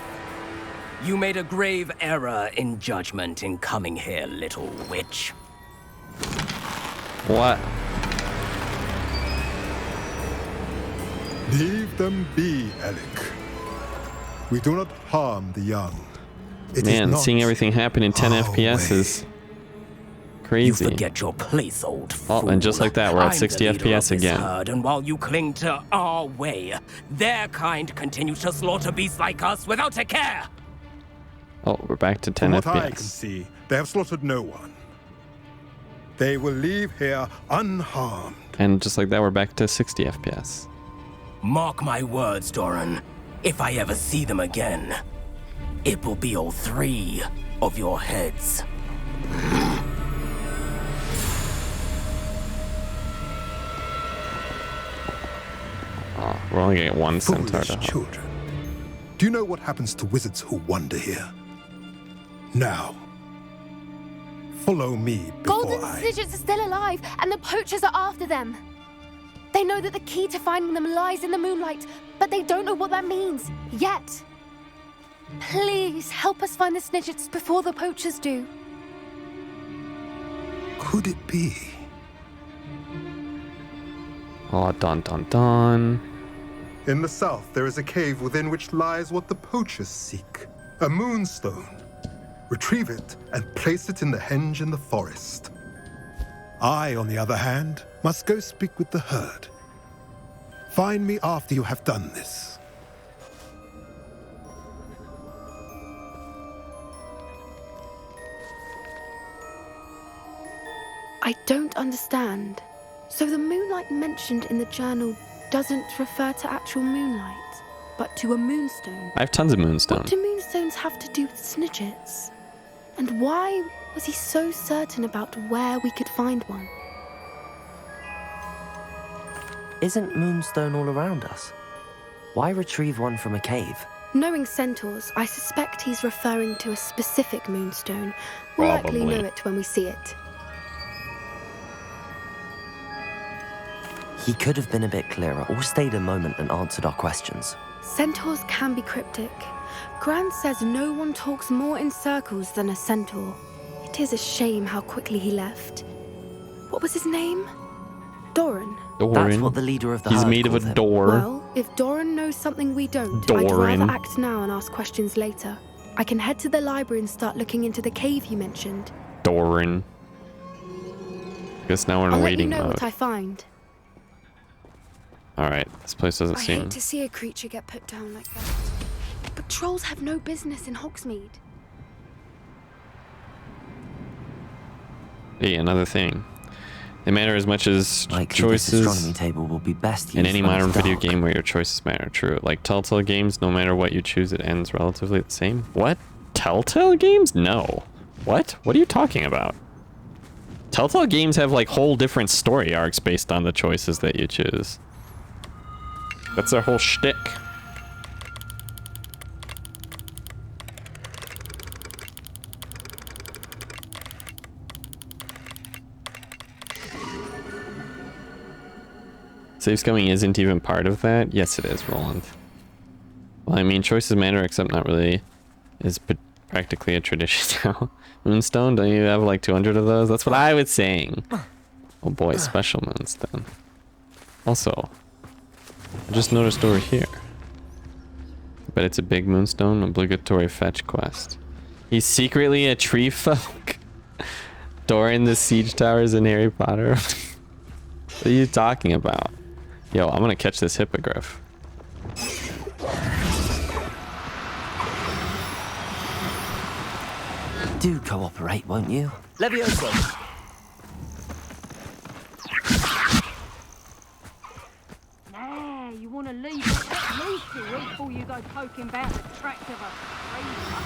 You made a grave error in judgment in coming here, little witch. What? Leave them be, Alec. We do not harm the young. It is Man, not seeing everything happen in 10 our FPS way. is crazy. You forget your place, old fool. Oh, and just like that, we're at I'm 60 the leader of FPS this again. herd, and while you cling to our way, their kind continues to slaughter beasts like us without a care. Oh, we're back to 10 From what I can FPS. see, they have slaughtered no one. They will leave here unharmed. And just like that, we're back to 60 FPS. Mark my words, Doran. If I ever see them again, it will be all 3 of your heads. Oh, we're only getting one centaur Foolish to help. children. Do you know what happens to wizards who wander here? Now, follow me before Golden I... Snidgets are still alive, and the poachers are after them. They know that the key to finding them lies in the moonlight, but they don't know what that means yet. Please help us find the Snidgets before the poachers do. Could it be? Oh, dun dun dun. In the south, there is a cave within which lies what the poachers seek. A moonstone. Retrieve it and place it in the henge in the forest. I, on the other hand, must go speak with the herd. Find me after you have done this. I don't understand. So the moonlight mentioned in the journal doesn't refer to actual moonlight, but to a moonstone. I have tons of moonstone. What do moonstones have to do with Snidgets? And why was he so certain about where we could find one? Isn't moonstone all around us? Why retrieve one from a cave? Knowing centaurs, I suspect he's referring to a specific moonstone. We'll likely Probably. know it when we see it. He could have been a bit clearer or stayed a moment and answered our questions. Centaurs can be cryptic. Gran says no one talks more in circles than a centaur. It is a shame how quickly he left. What was his name? Doran. That's what the leader of the He's herd made of a called him. door. Well, if Doran knows something we don't, I'd Doran. rather act now and ask questions later. I can head to the library and start looking into the cave you mentioned. Doran. Guess now we're in I'll let you waiting know mode. what I find. Alright, this place doesn't I seem... hate to see a creature get put down like that. But trolls have no business in Hogsmeade. Hey, another thing. They matter as much as Likely this choices astronomy table will be best in used any when it's modern video dark. game where your choices matter. True. Like Telltale games, no matter what you choose, it ends relatively the same. What? Telltale games? No. What? What are you talking about? Telltale games have like whole different story arcs based on the choices that you choose. That's their whole shtick. Save scumming isn't even part of that? Yes, it is, Roland. Well, I mean, choices matter, except not really. Is practically a tradition now. Moonstone, don't you have like 200 of those? That's what I was saying. Oh boy, special Moonstone. Also, I just noticed over here. But it's a big Moonstone, obligatory fetch quest. He's secretly a tree folk. Doran the Siege Towers in Harry Potter. What are you talking about? Yo, I'm gonna catch this hippogriff. Do cooperate, won't you? Levioso! Nah, you want to leave it at least a week before you go poking about the tracks of a freezer.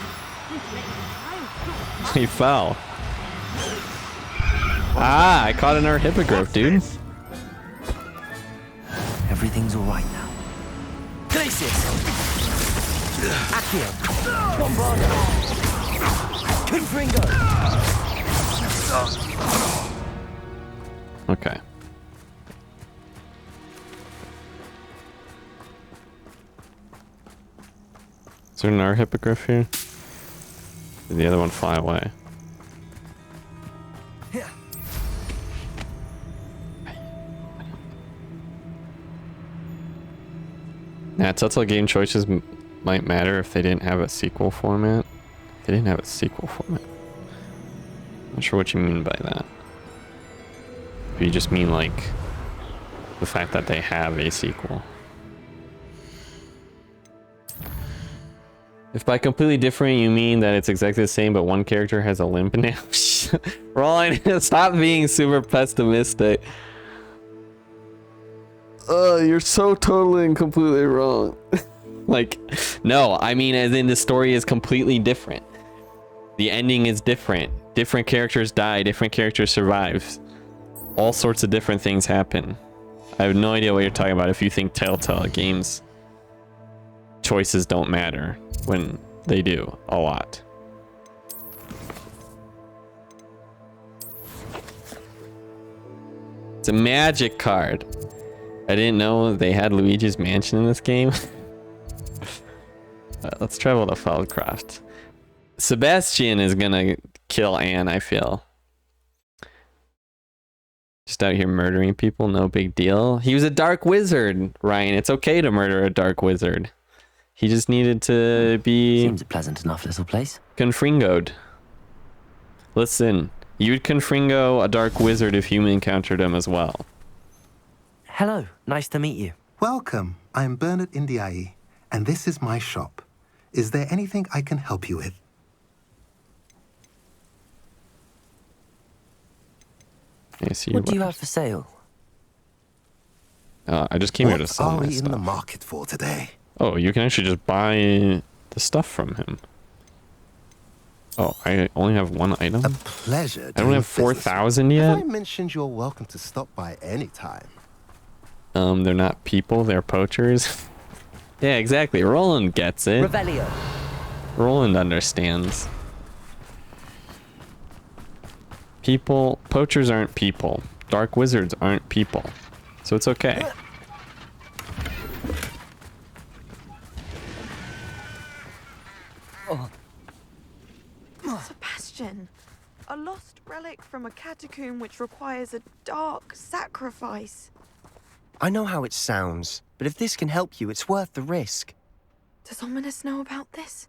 Just let it go. He fell. Ah, I caught another hippogriff, dude. Everything's all right now. Glacius! Accio! Bombarda! Confringo! Okay. Is there another hippogriff here? Did the other one fly away? Yeah, Telltale game choices might matter if they didn't have a sequel format. They didn't have a sequel format. Not sure what you mean by that. If you just mean like the fact that they have a sequel. If by completely different you mean that it's exactly the same but one character has a limp now. Roland, stop being super pessimistic. You're so totally and completely wrong. Like, no, I mean as in the story is completely different. The ending is different. Different characters die, different characters survive. All sorts of different things happen. I have no idea what you're talking about if you think Telltale games choices don't matter when they do a lot. It's a magic card. I didn't know they had Luigi's Mansion in this game. Let's travel to Feldcroft. Sebastian is gonna kill Anne, I feel. Just out here murdering people, no big deal. He was a dark wizard, Ryan. It's okay to murder a dark wizard. He just needed to be... Seems a pleasant enough little place. Confringoed. Listen, you'd confringo a dark wizard if you encountered him as well. Hello, nice to meet you. Welcome. I'm Bernard Indiai, and this is my shop. Is there anything I can help you with? What do you have for sale? I just came here to sell What are my we in stuff. the market for today? Oh, you can actually just buy the stuff from him. Oh, I only have one item? A pleasure. I don't have 4,000 yet? Have I mentioned you're welcome to stop by any time? They're not people, they're poachers. Yeah, exactly. Roland gets it. Revelio. Roland understands. People, poachers aren't people. Dark wizards aren't people. So it's okay. Sebastian, a lost relic from a catacomb which requires a dark sacrifice. I know how it sounds, but if this can help you, it's worth the risk. Does Ominous know about this?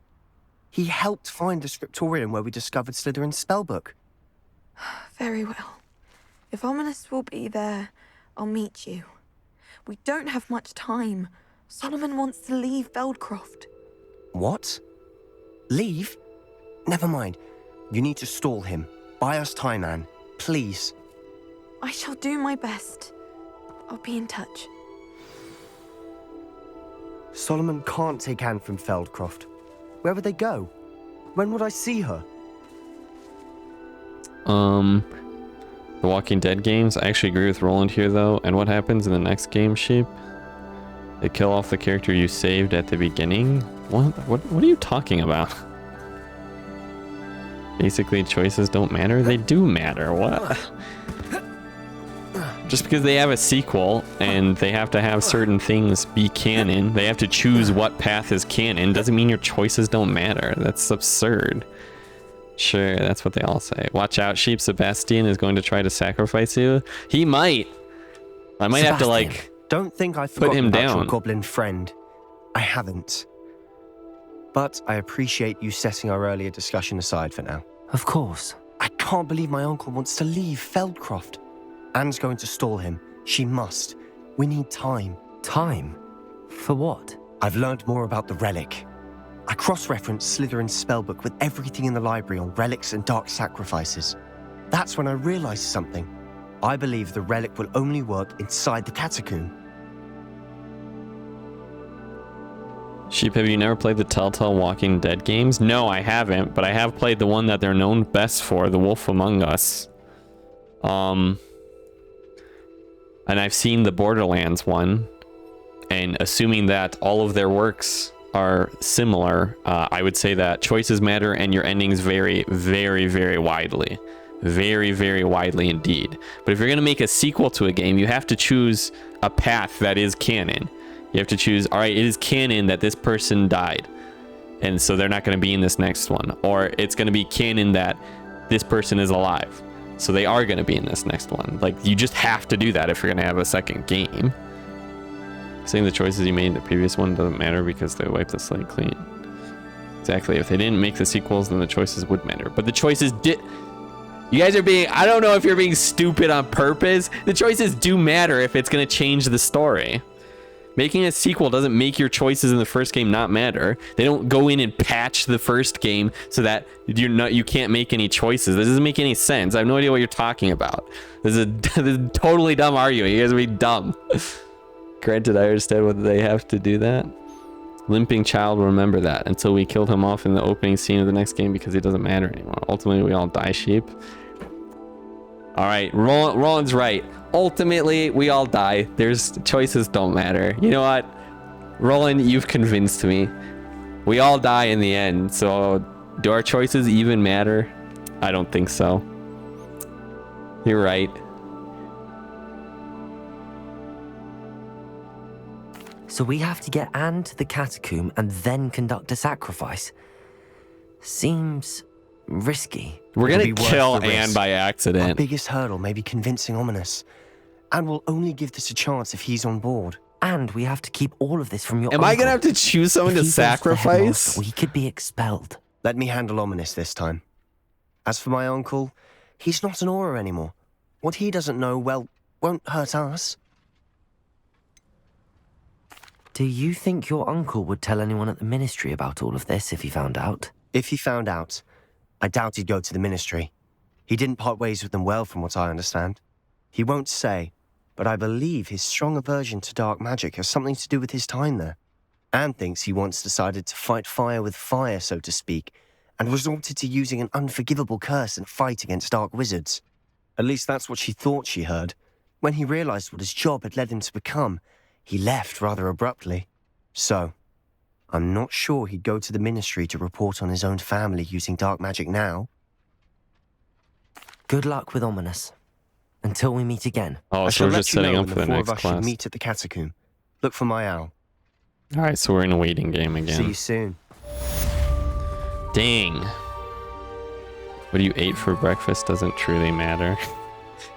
He helped find the scriptorium where we discovered Slytherin's spellbook. Very well. If Ominous will be there, I'll meet you. We don't have much time. Solomon wants to leave Feldcroft. What? Leave? Never mind. You need to stall him. Buy us time, Anne. Please. I shall do my best. I'll be in touch. Solomon can't take Anne from Feldcroft. Where would they go? When would I see her? The Walking Dead games. I actually agree with Roland here, though. And what happens in the next game, Sheep? They kill off the character you saved at the beginning? What are you talking about? Basically, choices don't matter? They do matter. What? Just because they have a sequel and they have to have certain things be canon, they have to choose what path is canon, doesn't mean your choices don't matter. That's absurd. Sure, that's what they all say. Watch out, Sheep. Sebastian is going to try to sacrifice you. He might. I might have to, like, don't think I've put him about down. Your goblin friend. I haven't. But I appreciate you setting our earlier discussion aside for now. Of course. I can't believe my uncle wants to leave Feldcroft. Anne's going to stall him. She must. We need time. Time? For what? I've learned more about the relic. I cross-referenced Slytherin's spellbook with everything in the library on relics and dark sacrifices. That's when I realized something. I believe the relic will only work inside the catacomb. Sheep, have you never played the Telltale Walking Dead games? No, I haven't, but I have played the one that they're known best for, The Wolf Among Us. And I've seen the Borderlands one, and assuming that all of their works are similar, I would say that choices matter and your endings vary very, very widely. Very, very widely indeed. But if you're going to make a sequel to a game, you have to choose a path that is canon. You have to choose, all right, it is canon that this person died, and so they're not going to be in this next one. Or it's going to be canon that this person is alive, so they are going to be in this next one. Like, you just have to do that if you're going to have a second game. Saying the choices you made in the previous one doesn't matter because they wiped the slate clean. Exactly. If they didn't make the sequels, then the choices would matter. But the choices did... You guys are being... I don't know if you're being stupid on purpose. The choices do matter if it's going to change the story. Making a sequel doesn't make your choices in the first game not matter. They don't go in and patch the first game so that you can't make any choices. This doesn't make any sense. I have no idea what you're talking about. This is a totally dumb argument. You guys are being dumb. Granted, I understand whether they have to do that. Limping child will remember that until we killed him off in the opening scene of the next game because he doesn't matter anymore. Ultimately, we all die, Sheep. All right, Roland's right. Ultimately, we all die. There's choices don't matter. You know what? Roland, you've convinced me. We all die in the end. So do our choices even matter? I don't think so. You're right. So we have to get Anne to the catacomb and then conduct a sacrifice. Seems risky. We're gonna kill Anne by Our accident. biggest hurdle may be convincing Ominous. And we'll only give this a chance if he's on board. And we have to keep all of this from your Am I gonna have to choose someone to sacrifice? We could be expelled. Let me handle Ominous this time. As for my uncle, he's not an Auror anymore. What he doesn't know, well, won't hurt us. Do you think your uncle would tell anyone at the ministry about all of this if he found out? If he found out, I doubt he'd go to the ministry. He didn't part ways with them well, from what I understand. He won't say, but I believe his strong aversion to dark magic has something to do with his time there. Anne thinks he once decided to fight fire with fire, so to speak, and resorted to using an unforgivable curse and fight against dark wizards. At least that's what she thought she heard. When he realized what his job had led him to become, he left rather abruptly. So, I'm not sure he'd go to the ministry to report on his own family using dark magic now. Good luck with Ominous. Until we meet again. Oh, I so shall we're let just you setting know up when for the the four next of us should class. meet at the catacomb. Look for my owl. All right, so we're in a waiting game again. See you soon. Dang. What you ate for breakfast doesn't truly matter.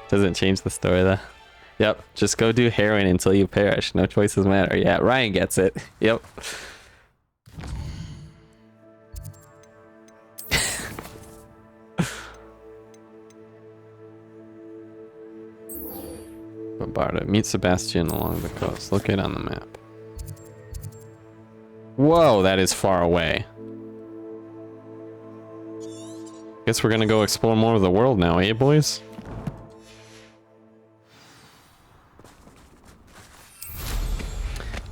Doesn't change the story though. Yep, just go do heroin until you perish. No choices matter. Yeah, Ryan gets it. Yep. Barda, meet Sebastian along the coast. Locate on the map. Whoa, that is far away. Guess we're gonna go explore more of the world now, eh, boys?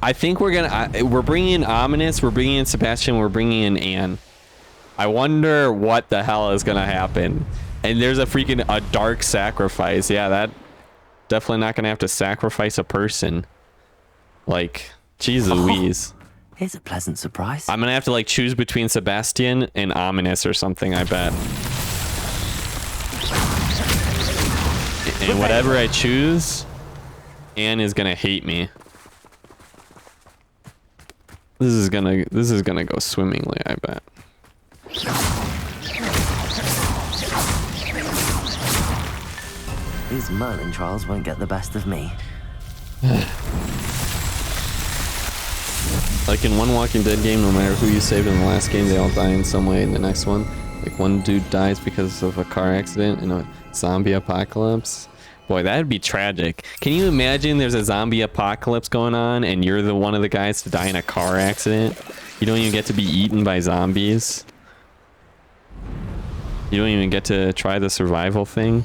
I think we're bringing in Ominous, we're bringing in Sebastian, we're bringing in Anne. I wonder what the hell is gonna happen. And there's a dark sacrifice. Yeah, that definitely not gonna have to sacrifice a person. Like, jeez Louise. Here's a pleasant surprise. I'm gonna have to like choose between Sebastian and Ominous or something, I bet. And whatever I choose, Anne is gonna hate me. This is gonna go swimmingly, I bet. These Merlin trials won't get the best of me. Like in one Walking Dead game, no matter who you saved in the last game, they all die in some way in the next one. Like one dude dies because of a car accident in a zombie apocalypse. Boy, that'd be tragic. Can you imagine there's a zombie apocalypse going on and you're the one of the guys to die in a car accident? You don't even get to be eaten by zombies. You don't even get to try the survival thing.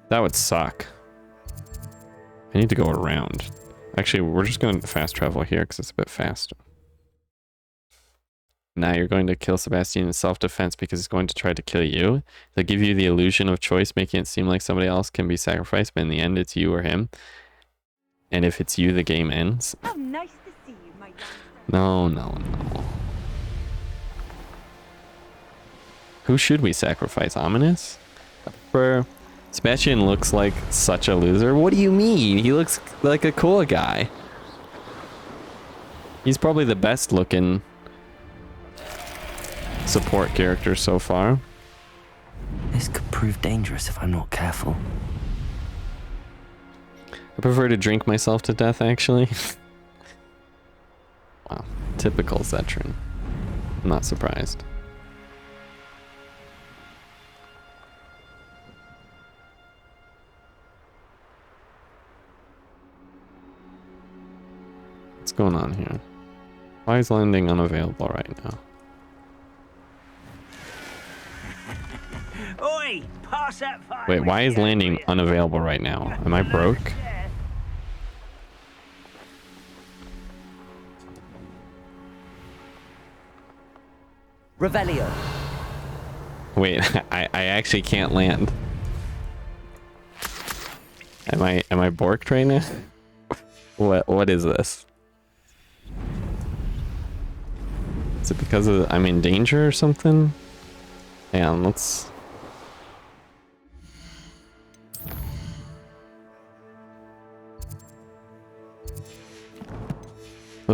That would suck. I need to go around. Actually, we're just going to fast travel here because it's a bit faster. Now you're going to kill Sebastian in self-defense because he's going to try to kill you. They'll give you the illusion of choice, making it seem like somebody else can be sacrificed, but in the end, it's you or him. And if it's you, the game ends. Oh, nice to see you, my young friend. No, no, no. Who should we sacrifice? Ominous? Sebastian looks like such a loser. What do you mean? He looks like a cool guy. He's probably the best looking support character so far. This could prove dangerous if I'm not careful. I prefer to drink myself to death, actually. Wow. Typical Zetrin. I'm not surprised. What's going on here? Why is landing unavailable right now? Oi, pass that fire. Wait, why is landing unavailable right now? Am I broke? Revelio. Wait, I actually can't land. Am I borked right now? What is this? Is it because I'm in danger or something? Hang on, let's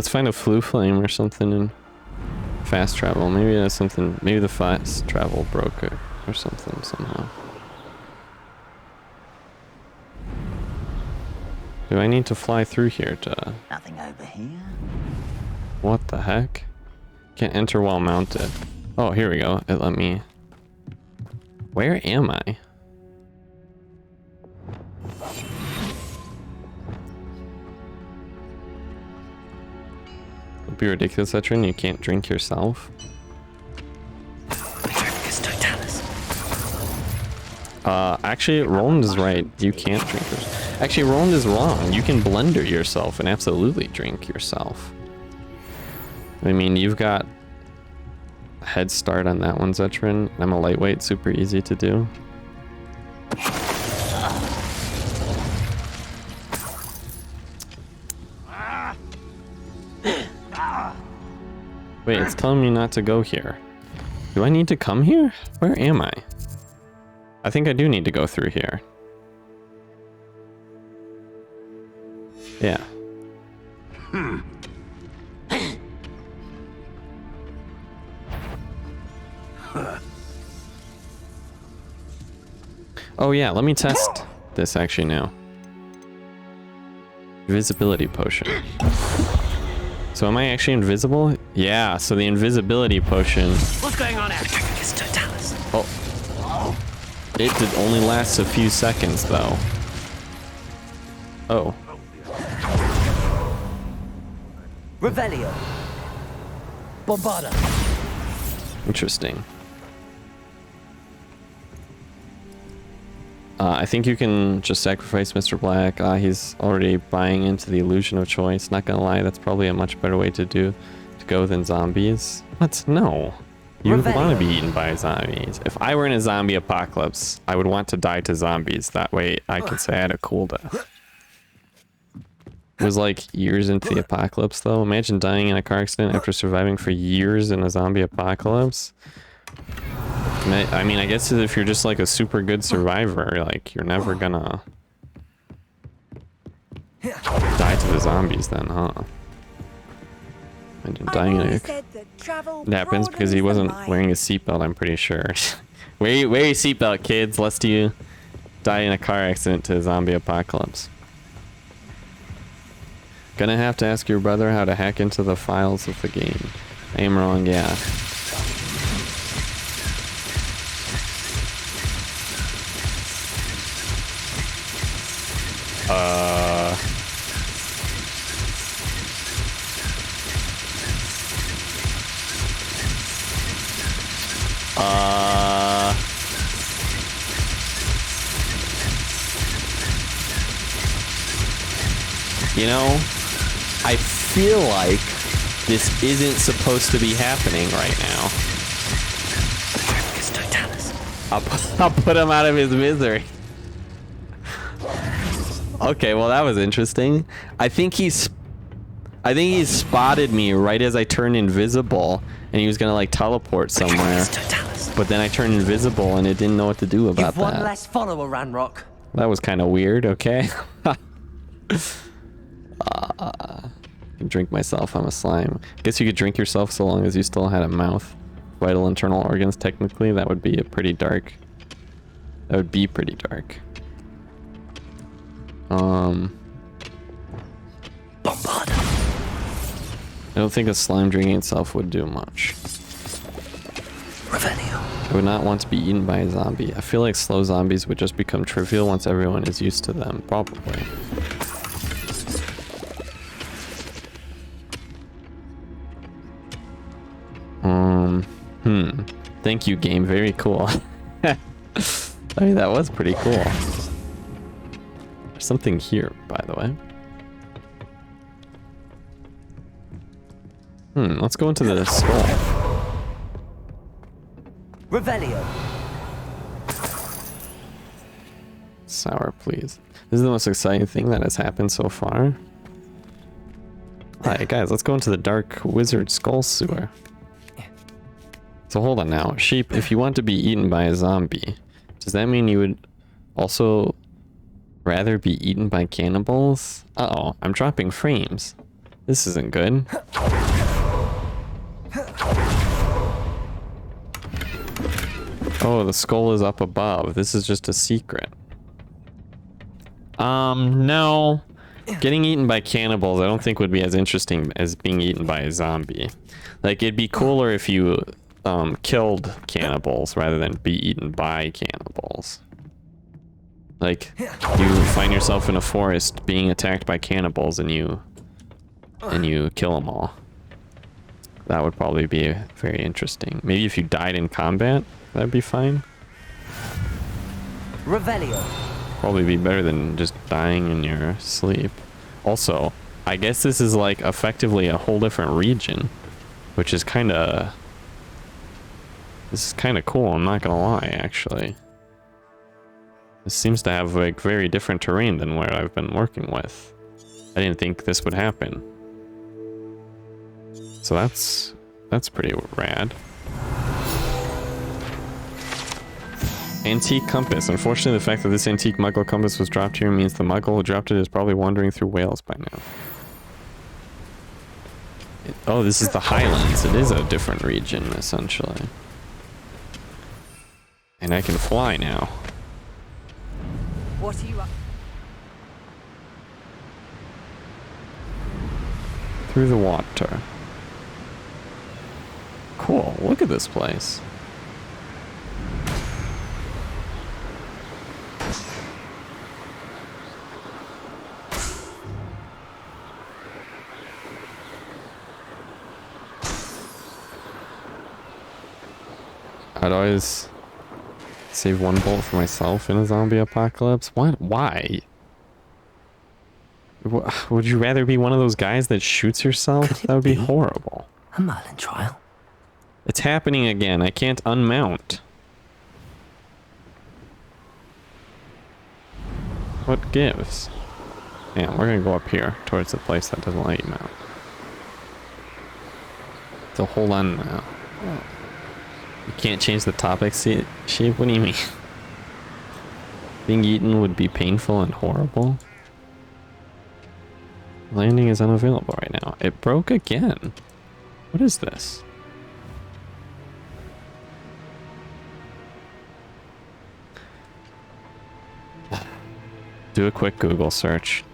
find a flu flame or something and fast travel. Maybe that's something. Maybe the fast travel broke it or something somehow. Do I need to fly through here to... Nothing over here. What the heck? Can't enter while mounted. Oh, here we go. It let me... Where am I? It'd be ridiculous, Zetrin. You can't drink yourself. Actually, Roland is right. You can't drink yourself. Actually, Roland is wrong. You can blender yourself and absolutely drink yourself. I mean, you've got a head start on that one, Zetrin. I'm a lightweight, super easy to do. Wait, it's telling me not to go here. Do I need to come here? Where am I? I think I do need to go through here. Yeah. Oh yeah, let me test this actually now. Invisibility potion. So am I actually invisible? Yeah, so the invisibility potion... What's going on out? Oh. It did only last a few seconds though. Oh. Revelio. Bombarda. Interesting. I think you can just sacrifice Mr. Black. He's already buying into the illusion of choice. Not gonna lie, that's probably a much better way to go than zombies. What? No. You want to be eaten by zombies. If I were in a zombie apocalypse, I would want to die to zombies. That way I could say I had a cool death. It was like years into the apocalypse though. Imagine dying in a car accident after surviving for years in a zombie apocalypse. I mean, I guess if you're just like a super good survivor, like you're never gonna die to the zombies then, huh? Imagine dying in a... It happens because he wasn't wearing a seatbelt, I'm pretty sure. wear your seatbelt, kids, lest you die in a car accident to a zombie apocalypse. Gonna have to ask your brother how to hack into the files of the game. I am wrong, yeah. You know, I feel like this isn't supposed to be happening right now. I'll put him out of his misery. Okay, well that was interesting. I think he spotted me right as I turned invisible, and he was gonna like teleport somewhere. But then I turned invisible, and it didn't know what to do about You've one that. less follower, Ranrock. That was kind of weird. Okay. Drink myself. I'm a slime. Guess you could drink yourself so long as you still had a mouth. Vital internal organs. Technically, that would be a pretty dark. That would be pretty dark. I don't think a slime drinking itself would do much. I would not want to be eaten by a zombie. I feel like slow zombies would just become trivial once everyone is used to them. Probably. Thank you, game. Very cool. I mean, that was pretty cool. There's something here, by the way. Let's go into the skull. Revelio. Sour, please. This is the most exciting thing that has happened so far. Alright, guys, let's go into the dark wizard skull sewer. So hold on now. Sheep, if you want to be eaten by a zombie, does that mean you would also rather be eaten by cannibals? Uh-oh, I'm dropping frames. This isn't good. Oh, the skull is up above. This is just a secret. No. Getting eaten by cannibals I don't think would be as interesting as being eaten by a zombie. Like, it'd be cooler if you killed cannibals rather than be eaten by cannibals. Like, you find yourself in a forest being attacked by cannibals and you kill them all. That would probably be very interesting. Maybe if you died in combat, that'd be fine. Revelio. Probably be better than just dying in your sleep. Also, I guess this is like effectively a whole different region, which is kind of... This is kind of cool, I'm not gonna lie, actually. This seems to have like very different terrain than what I've been working with. I didn't think this would happen. So that's pretty rad. Antique compass. Unfortunately, the fact that this antique Muggle compass was dropped here means the Muggle who dropped it is probably wandering through Wales by now. Oh, this is the Highlands. It is a different region, essentially. And I can fly now. What are you up? Through the water. Cool. Look at this place. I'd always Save one bullet for myself in a zombie apocalypse? What? Why? Would you rather be one of those guys that shoots yourself? That would be horrible. A Merlin trial? It's happening again. I can't unmount. What gives? Yeah, we're gonna go up here towards the place that doesn't let you mount. So hold on now. You can't change the topic shape? What do you mean? Being eaten would be painful and horrible. Landing is unavailable right now. It broke again. What is this? Do a quick Google search.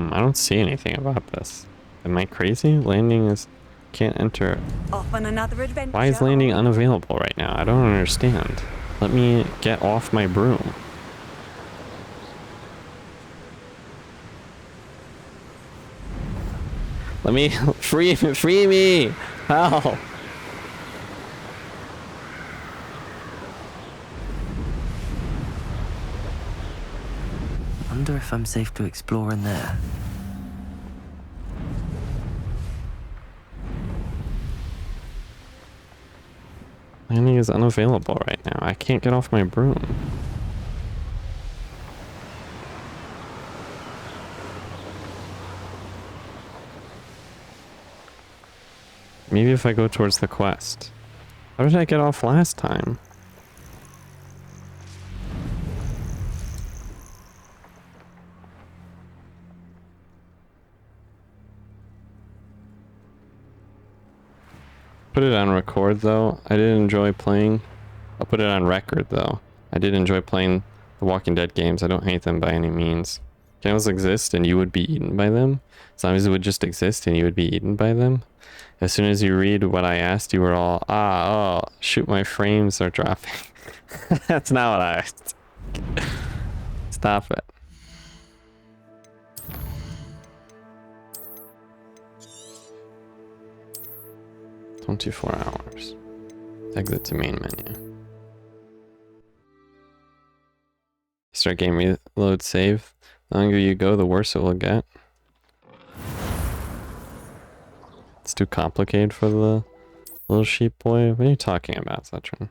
I don't see anything about this. Am I crazy? Landing is... can't enter. Off on another adventure. Why is landing unavailable right now? I don't understand. Let me get off my broom. Let me... free me! Help! Wonder if I'm safe to explore in there. Landing is unavailable right now. I can't get off my broom. Maybe if I go towards the quest. How did I get off last time? Put it on record though. I did enjoy playing. I'll put it on record though. I did enjoy playing the Walking Dead games. I don't hate them by any means. Channels exist and you would be eaten by them. Zombies would just exist and you would be eaten by them. As soon as you read what I asked, you were all, oh, shoot, my frames are dropping. That's not what I asked. Stop it. "24 hours. Exit to main menu. Start game, reload, save. The longer you go, the worse it will get. It's too complicated for the little sheep boy. What are you talking about, Zetron?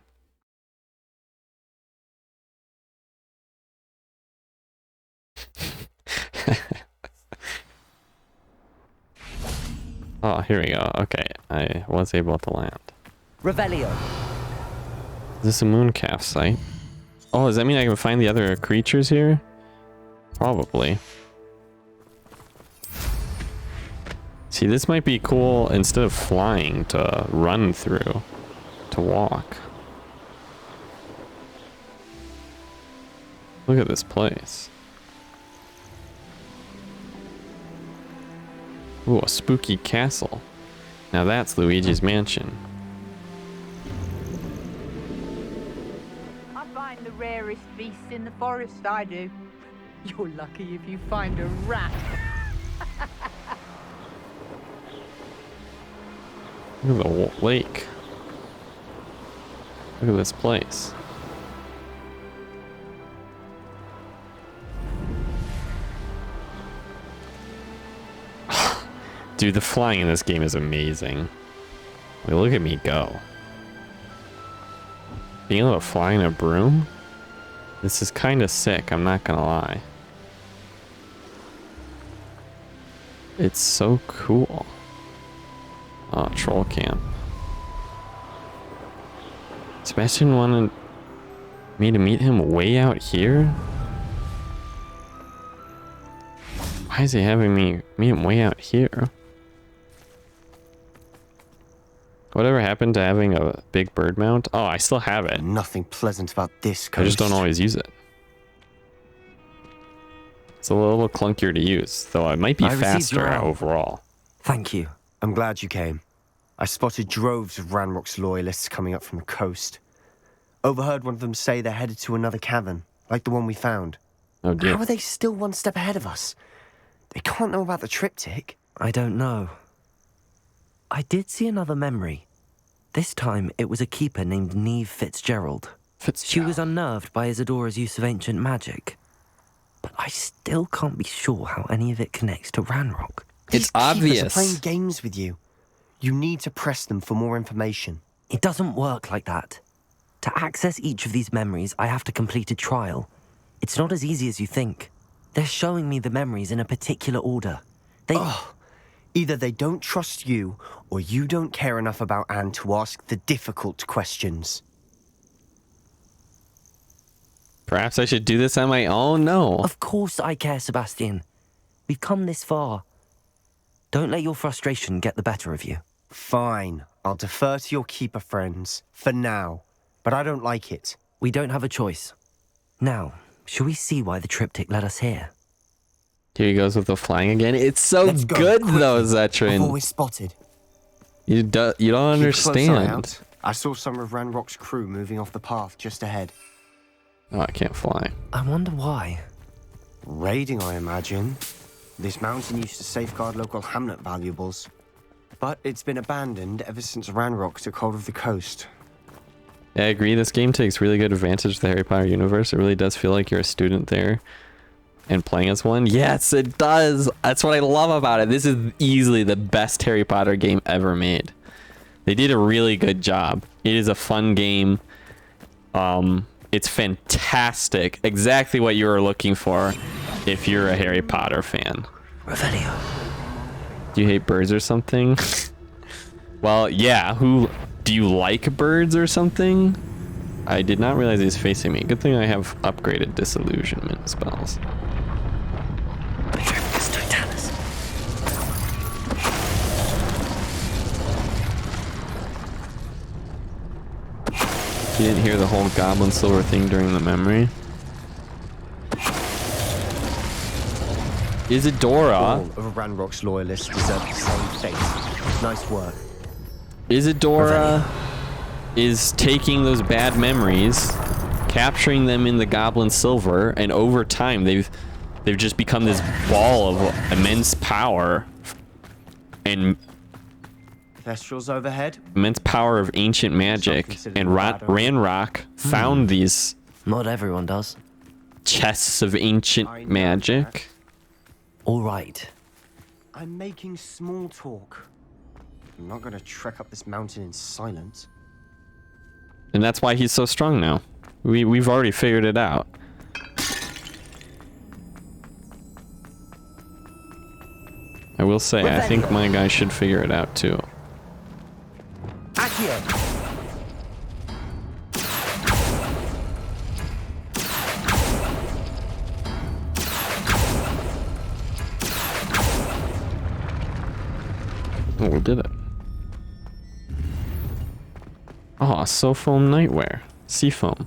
Oh, here we go. Okay, I was able to land. Revelio. Is this a mooncalf site? Oh, does that mean I can find the other creatures here? Probably. See, this might be cool instead of flying to run through, to walk. Look at this place. Ooh, a spooky castle. Now that's Luigi's mansion. I find the rarest beasts in the forest, I do. You're lucky if you find a rat. Look at the lake. Look at this place. Dude, the flying in this game is amazing. Like, look at me go. Being able to fly in a broom? This is kind of sick, I'm not gonna lie. It's so cool. Oh, troll camp. Sebastian wanted me to meet him way out here? Why is he having me meet him way out here? Whatever happened to having a big bird mount? Oh, I still have it. Nothing pleasant about this coast. I just don't always use it. It's a little clunkier to use, though it might be faster overall. Thank you. I'm glad you came. I spotted droves of Ranrock's loyalists coming up from the coast. Overheard one of them say they're headed to another cavern, like the one we found. Oh dear. How are they still one step ahead of us? They can't know about the triptych. I don't know. I did see another memory. This time, it was a keeper named Neve Fitzgerald. She was unnerved by Isadora's use of ancient magic. But I still can't be sure how any of it connects to Ranrock. These keepers are playing games with you. You need to press them for more information. It doesn't work like that. To access each of these memories, I have to complete a trial. It's not as easy as you think. They're showing me the memories in a particular order. Either they don't trust you, or you don't care enough about Anne to ask the difficult questions. Perhaps I should do this on my own? No. Of course I care, Sebastian. We've come this far. Don't let your frustration get the better of you. Fine. I'll defer to your keeper friends, for now. But I don't like it. We don't have a choice. Now, shall we see why the triptych led us here? Here he goes with the flying again. It's so good though, Zetrin. Before we're spotted. You don't Keep a close eye understand. out. I saw some of Ranrock's crew moving off the path just ahead. Oh, I can't fly. I wonder why. Raiding, I imagine. This mountain used to safeguard local hamlet valuables. But it's been abandoned ever since Ranrock took hold of the coast. Yeah, I agree. This game takes really good advantage of the Harry Potter universe. It really does feel like you're a student there and playing as one. Yes, it does. That's what I love about it. This is easily the best Harry Potter game ever made. They did a really good job. It is a fun game. It's fantastic. Exactly what you were looking for if you're a Harry Potter fan. Revelio. Do you hate birds or something? Well, yeah. Who do you like birds or something? I did not realize he's facing me. Good thing I have upgraded disillusionment spells. You didn't hear the whole goblin silver thing during the memory? Isadora. All of Ranrock's loyalists deserve the same fate. Nice work. Isadora is taking those bad memories, capturing them in the goblin silver, and over time they've just become this ball of immense power and Thestrals overhead. immense power of ancient magic. And Ranrock found these. Not everyone does. Chests of ancient magic. All right. I'm making small talk. I'm not going to trek up this mountain in silence. And that's why he's so strong now. We've already figured it out. I will say, I think my guy should figure it out too. Oh, we did it. Oh, Sofoam Nightwear. Seafoam.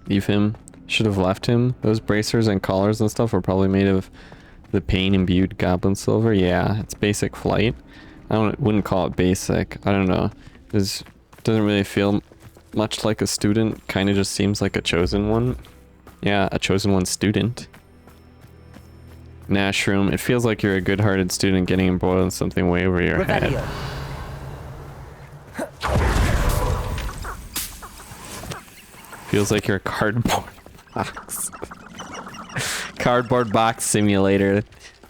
Leave him. Should have left him. Those bracers and collars and stuff were probably made of the pain-imbued goblin silver. Yeah, it's basic flight. Wouldn't call it basic. I don't know. It doesn't really feel much like a student. Kind of just seems like a chosen one. Yeah, a chosen one student. Nashroom. It feels like you're a good-hearted student getting embroiled in something way over your head. Feels like you're a cardboard box. Cardboard box simulator.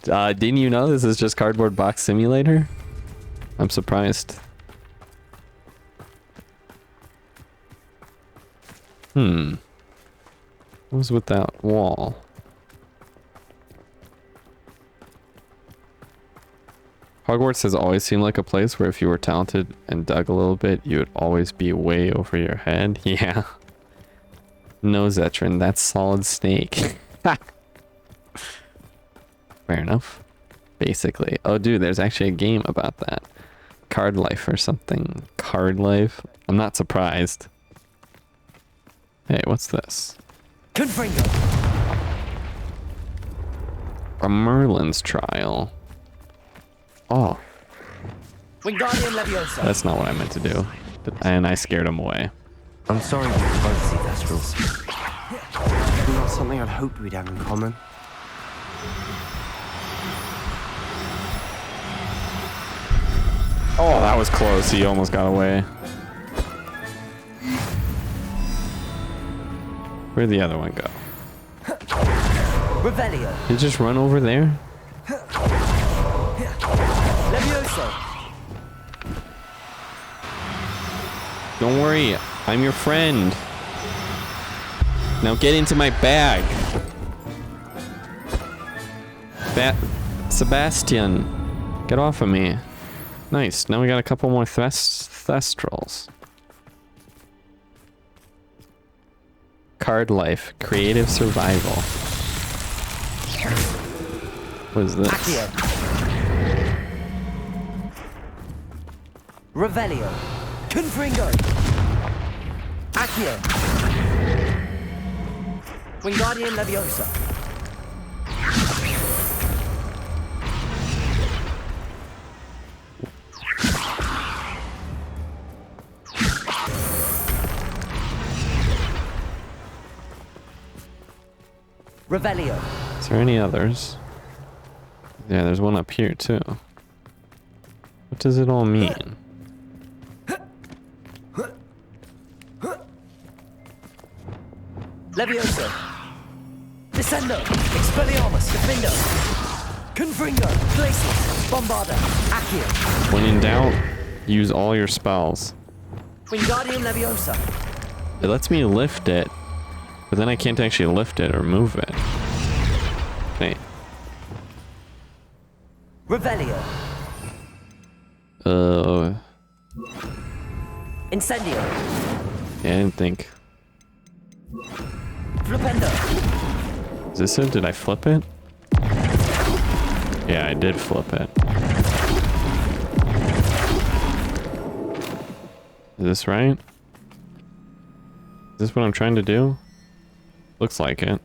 Didn't you know this is just cardboard box simulator? I'm surprised. What was with that wall? Hogwarts has always seemed like a place where if you were talented and dug a little bit, you would always be way over your head. Yeah. No, Zetrin, that's Solid Snake. Fair enough. Basically. Oh, dude, there's actually a game about that. Card Life or something. Card Life? I'm not surprised. Hey, what's this? Confringo. A Merlin's Trial. Oh. Wingardium Leviosa. That's not what I meant to do. And I scared him away. I'm sorry we both see Thestrals. Not something I'd hoped we'd have in common. Oh, that was close. He almost got away. Where'd the other one go? Revelio. Did he just run over there? Levioso. Don't worry, I'm your friend. Now get into my bag. Sebastian, get off of me. Nice, now we got a couple more Thestrals. Card Life, Creative Survival. What is this? Accio. Revelio. Confringo. Accio. Wingardium Leviosa. Revelio. Is there any others? Yeah, there's one up here too. What does it all mean? Levioso. Descendo. Expelliarmus. Defendo. Confringo. Glacius. Bombarda. Accio. When in doubt, use all your spells. Wingardium Leviosa. It lets me lift it, but then I can't actually lift it or move it. Okay. Revelio. Incendio. Yeah, I didn't think. Flipendo. Is this it? Did I flip it? Yeah, I did flip it. Is this right? Is this what I'm trying to do? Looks like it.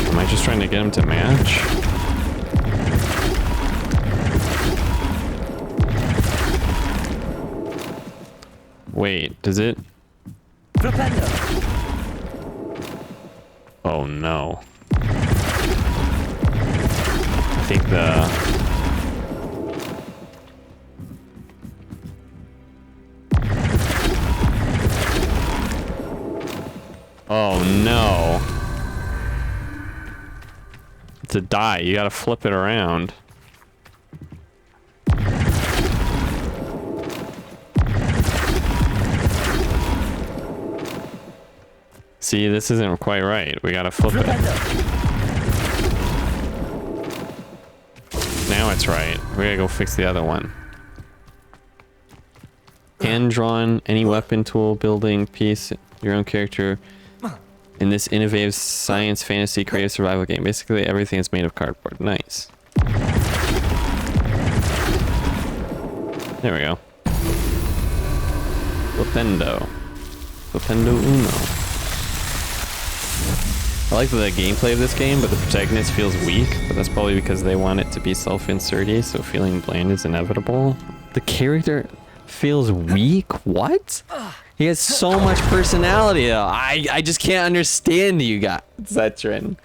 Am I just trying to get him to match? Wait, does it? Flipendo. Oh no. I think the... Oh no. It's a die. You gotta flip it around. See, this isn't quite right. We gotta flip it. Now it's right. We gotta go fix the other one. Hand-drawn, any weapon, tool, building, piece, your own character. In this innovative science, fantasy, creative survival game, basically everything is made of cardboard. Nice. There we go. Flipendo. Flipendo Uno. I like the gameplay of this game, but the protagonist feels weak, but that's probably because they want it to be self-inserty, so feeling bland is inevitable. The character feels weak? What? He has so much personality though. I just can't understand you guys, Zetrin.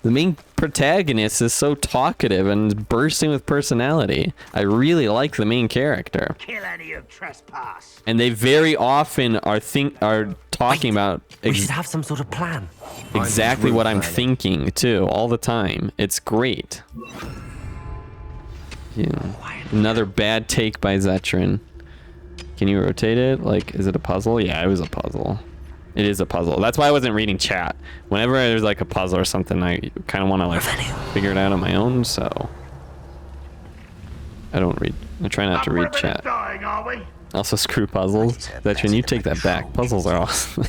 The main protagonist is so talkative and bursting with personality. I really like the main character. Kill any who trespass. And they very often are talking about We should have some sort of plan. exactly what I'm thinking too, all the time. It's great. Yeah. Another bad take by Zetrin. Can you rotate it? Like, is it a puzzle? Yeah, it was a puzzle. It is a puzzle. That's why I wasn't reading chat. Whenever there's like a puzzle or something, I kind of want to like figure it out on my own, so I don't read. I try not to read chat. Dying, are we? Also, screw puzzles. Zetrin, you take that back. Puzzles are awesome.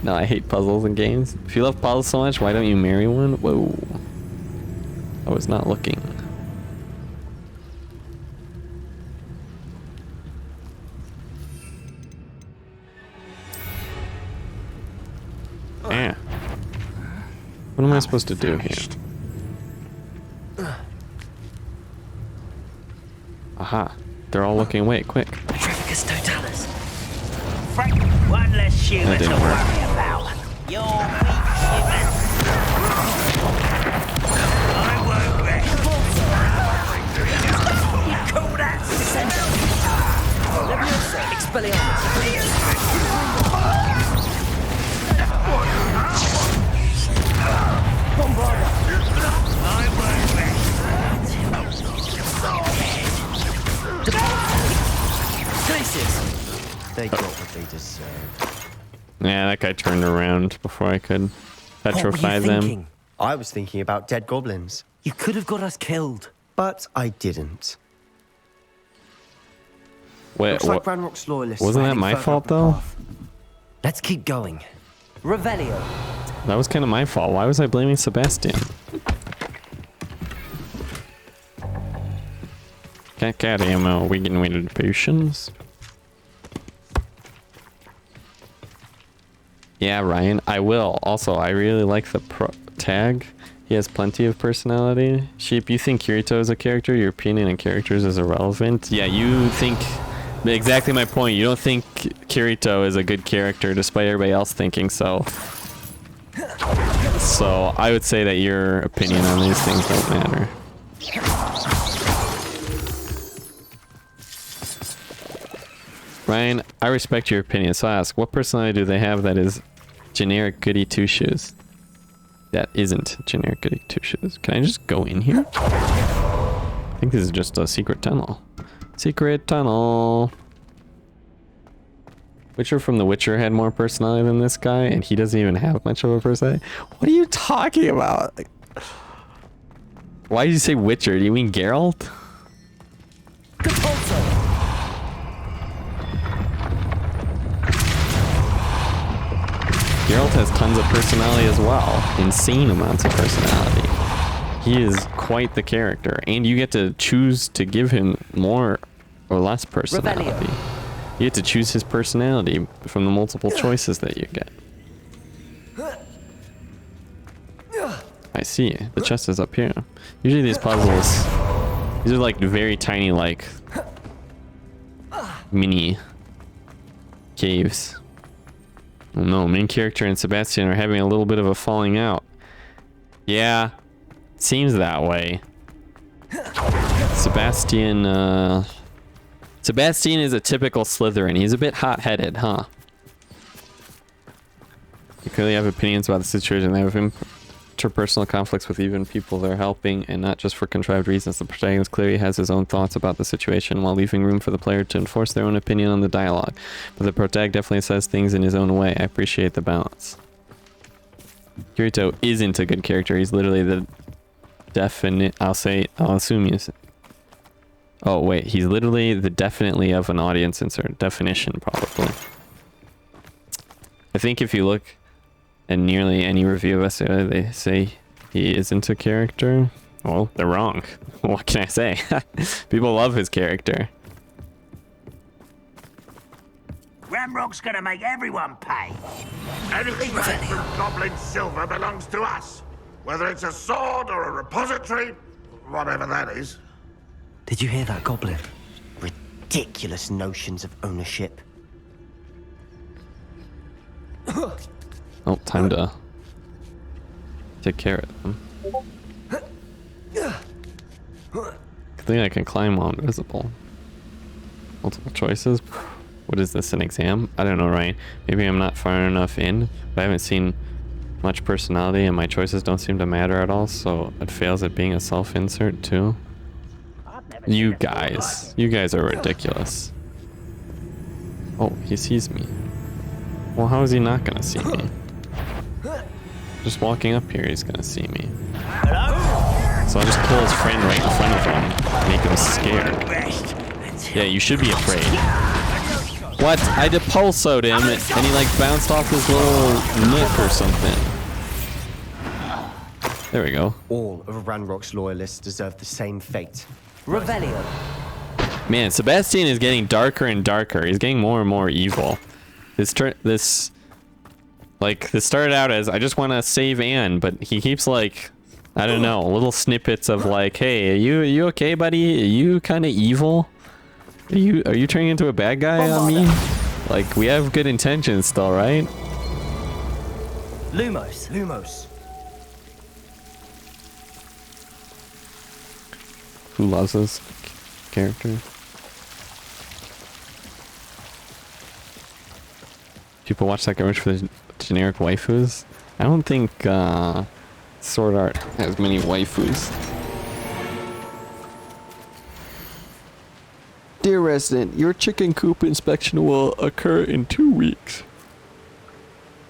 No, I hate puzzles in games. If you love puzzles so much, why don't you marry one? Whoa. I was not looking. Yeah. What am I supposed to do here? Aha. They're all looking away. Quick. Petrificus totalis. Frank, one less human That to didn't work. worry about. You're weak, human. I won't rest. You call that They got what they deserve. Yeah, that guy turned around before I could petrify them. I was thinking about dead goblins. You could have got us killed. But I didn't. Wait, Looks like Ranrock's loyalists wasn't are that heading my further fault up the though? path. Let's keep going. Revelio. That was kind of my fault. Why was I blaming Sebastian? Cat ammo. We getting weighted potions? Yeah, Ryan, I will. Also, I really like the tag. He has plenty of personality. Sheep, you think Kirito is a character? Your opinion on characters is irrelevant? Yeah, you think... Exactly my point. You don't think Kirito is a good character despite everybody else thinking so. So, I would say that your opinion on these things don't matter. Ryan, I respect your opinion, so I ask, what personality do they have that is generic goody two-shoes? That isn't generic goody two-shoes. Can I just go in here? I think this is just a secret tunnel. Secret tunnel. Witcher from The Witcher had more personality than this guy, and he doesn't even have much of a personality. What are you talking about? Why did you say Witcher? Do you mean Geralt? Geralt has tons of personality as well. Insane amounts of personality. He is quite the character. And you get to choose to give him more or less personality. You get to choose his personality from the multiple choices that you get. I see. The chest is up here. Usually these puzzles, these are like very tiny, like mini caves. Oh no, main character and Sebastian are having a little bit of a falling out. Yeah, seems that way. Sebastian is a typical Slytherin. He's a bit hot-headed, huh? They clearly have opinions about the situation. They have interpersonal conflicts with even people they're helping, and not just for contrived reasons. The protagonist clearly has his own thoughts about the situation while leaving room for the player to enforce their own opinion on the dialogue. But the protagonist definitely says things in his own way. I appreciate the balance. Kirito isn't a good character. He's literally the definite... I'll assume you... Oh, wait. He's literally the definitely of an audience insert. Definition, probably. I think if you look at nearly any review of SAO, they say he isn't a character. Well, they're wrong. What can I say? People love his character. Ramrock's gonna make everyone pay. Anything made from goblin silver belongs to us. Whether it's a sword or a repository, whatever that is. Did you hear that, Goblin? Ridiculous notions of ownership. Oh, time to take care of them. I think I can climb while invisible. Multiple choices. What is this, an exam? I don't know, Ryan. Maybe I'm not far enough in, but I haven't seen much personality and my choices don't seem to matter at all, so it fails at being a self-insert too. You guys are ridiculous. Oh, he sees me. Well, how is he not gonna see me? Just walking up here, he's gonna see me. So I'll just pull his friend right in front of him, make him scared. Yeah, you should be afraid. What? I depulsoed him and he like bounced off his little nook or something. There we go. All of Ranrock's loyalists deserve the same fate. Revelio. Man, Sebastian is getting darker and darker. He's getting more and more evil. This started out as I just want to save Anne, but he keeps like, I don't know, little snippets of like, hey, are you okay, buddy? Are you kind of evil? Are you turning into a bad guy on me? Like, we have good intentions still, right? Lumos. Who loves this character? People watch that garbage for the generic waifus? I don't think Sword Art has many waifus. Dear resident, your chicken coop inspection will occur in 2 weeks.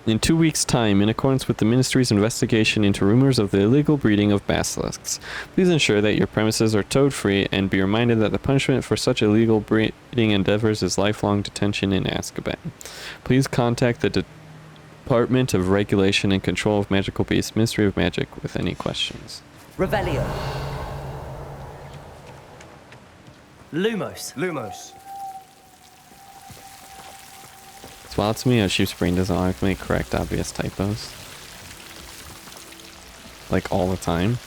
In 2 weeks' time, in accordance with the Ministry's investigation into rumors of the illegal breeding of basilisks, please ensure that your premises are toad-free and be reminded that the punishment for such illegal breeding endeavors is lifelong detention in Azkaban. Please contact the Department of Regulation and Control of Magical Beasts, Ministry of Magic, with any questions. Revelio. Lumos. It's wild to me how Sheep's Brain doesn't automatically correct obvious typos. Like all the time.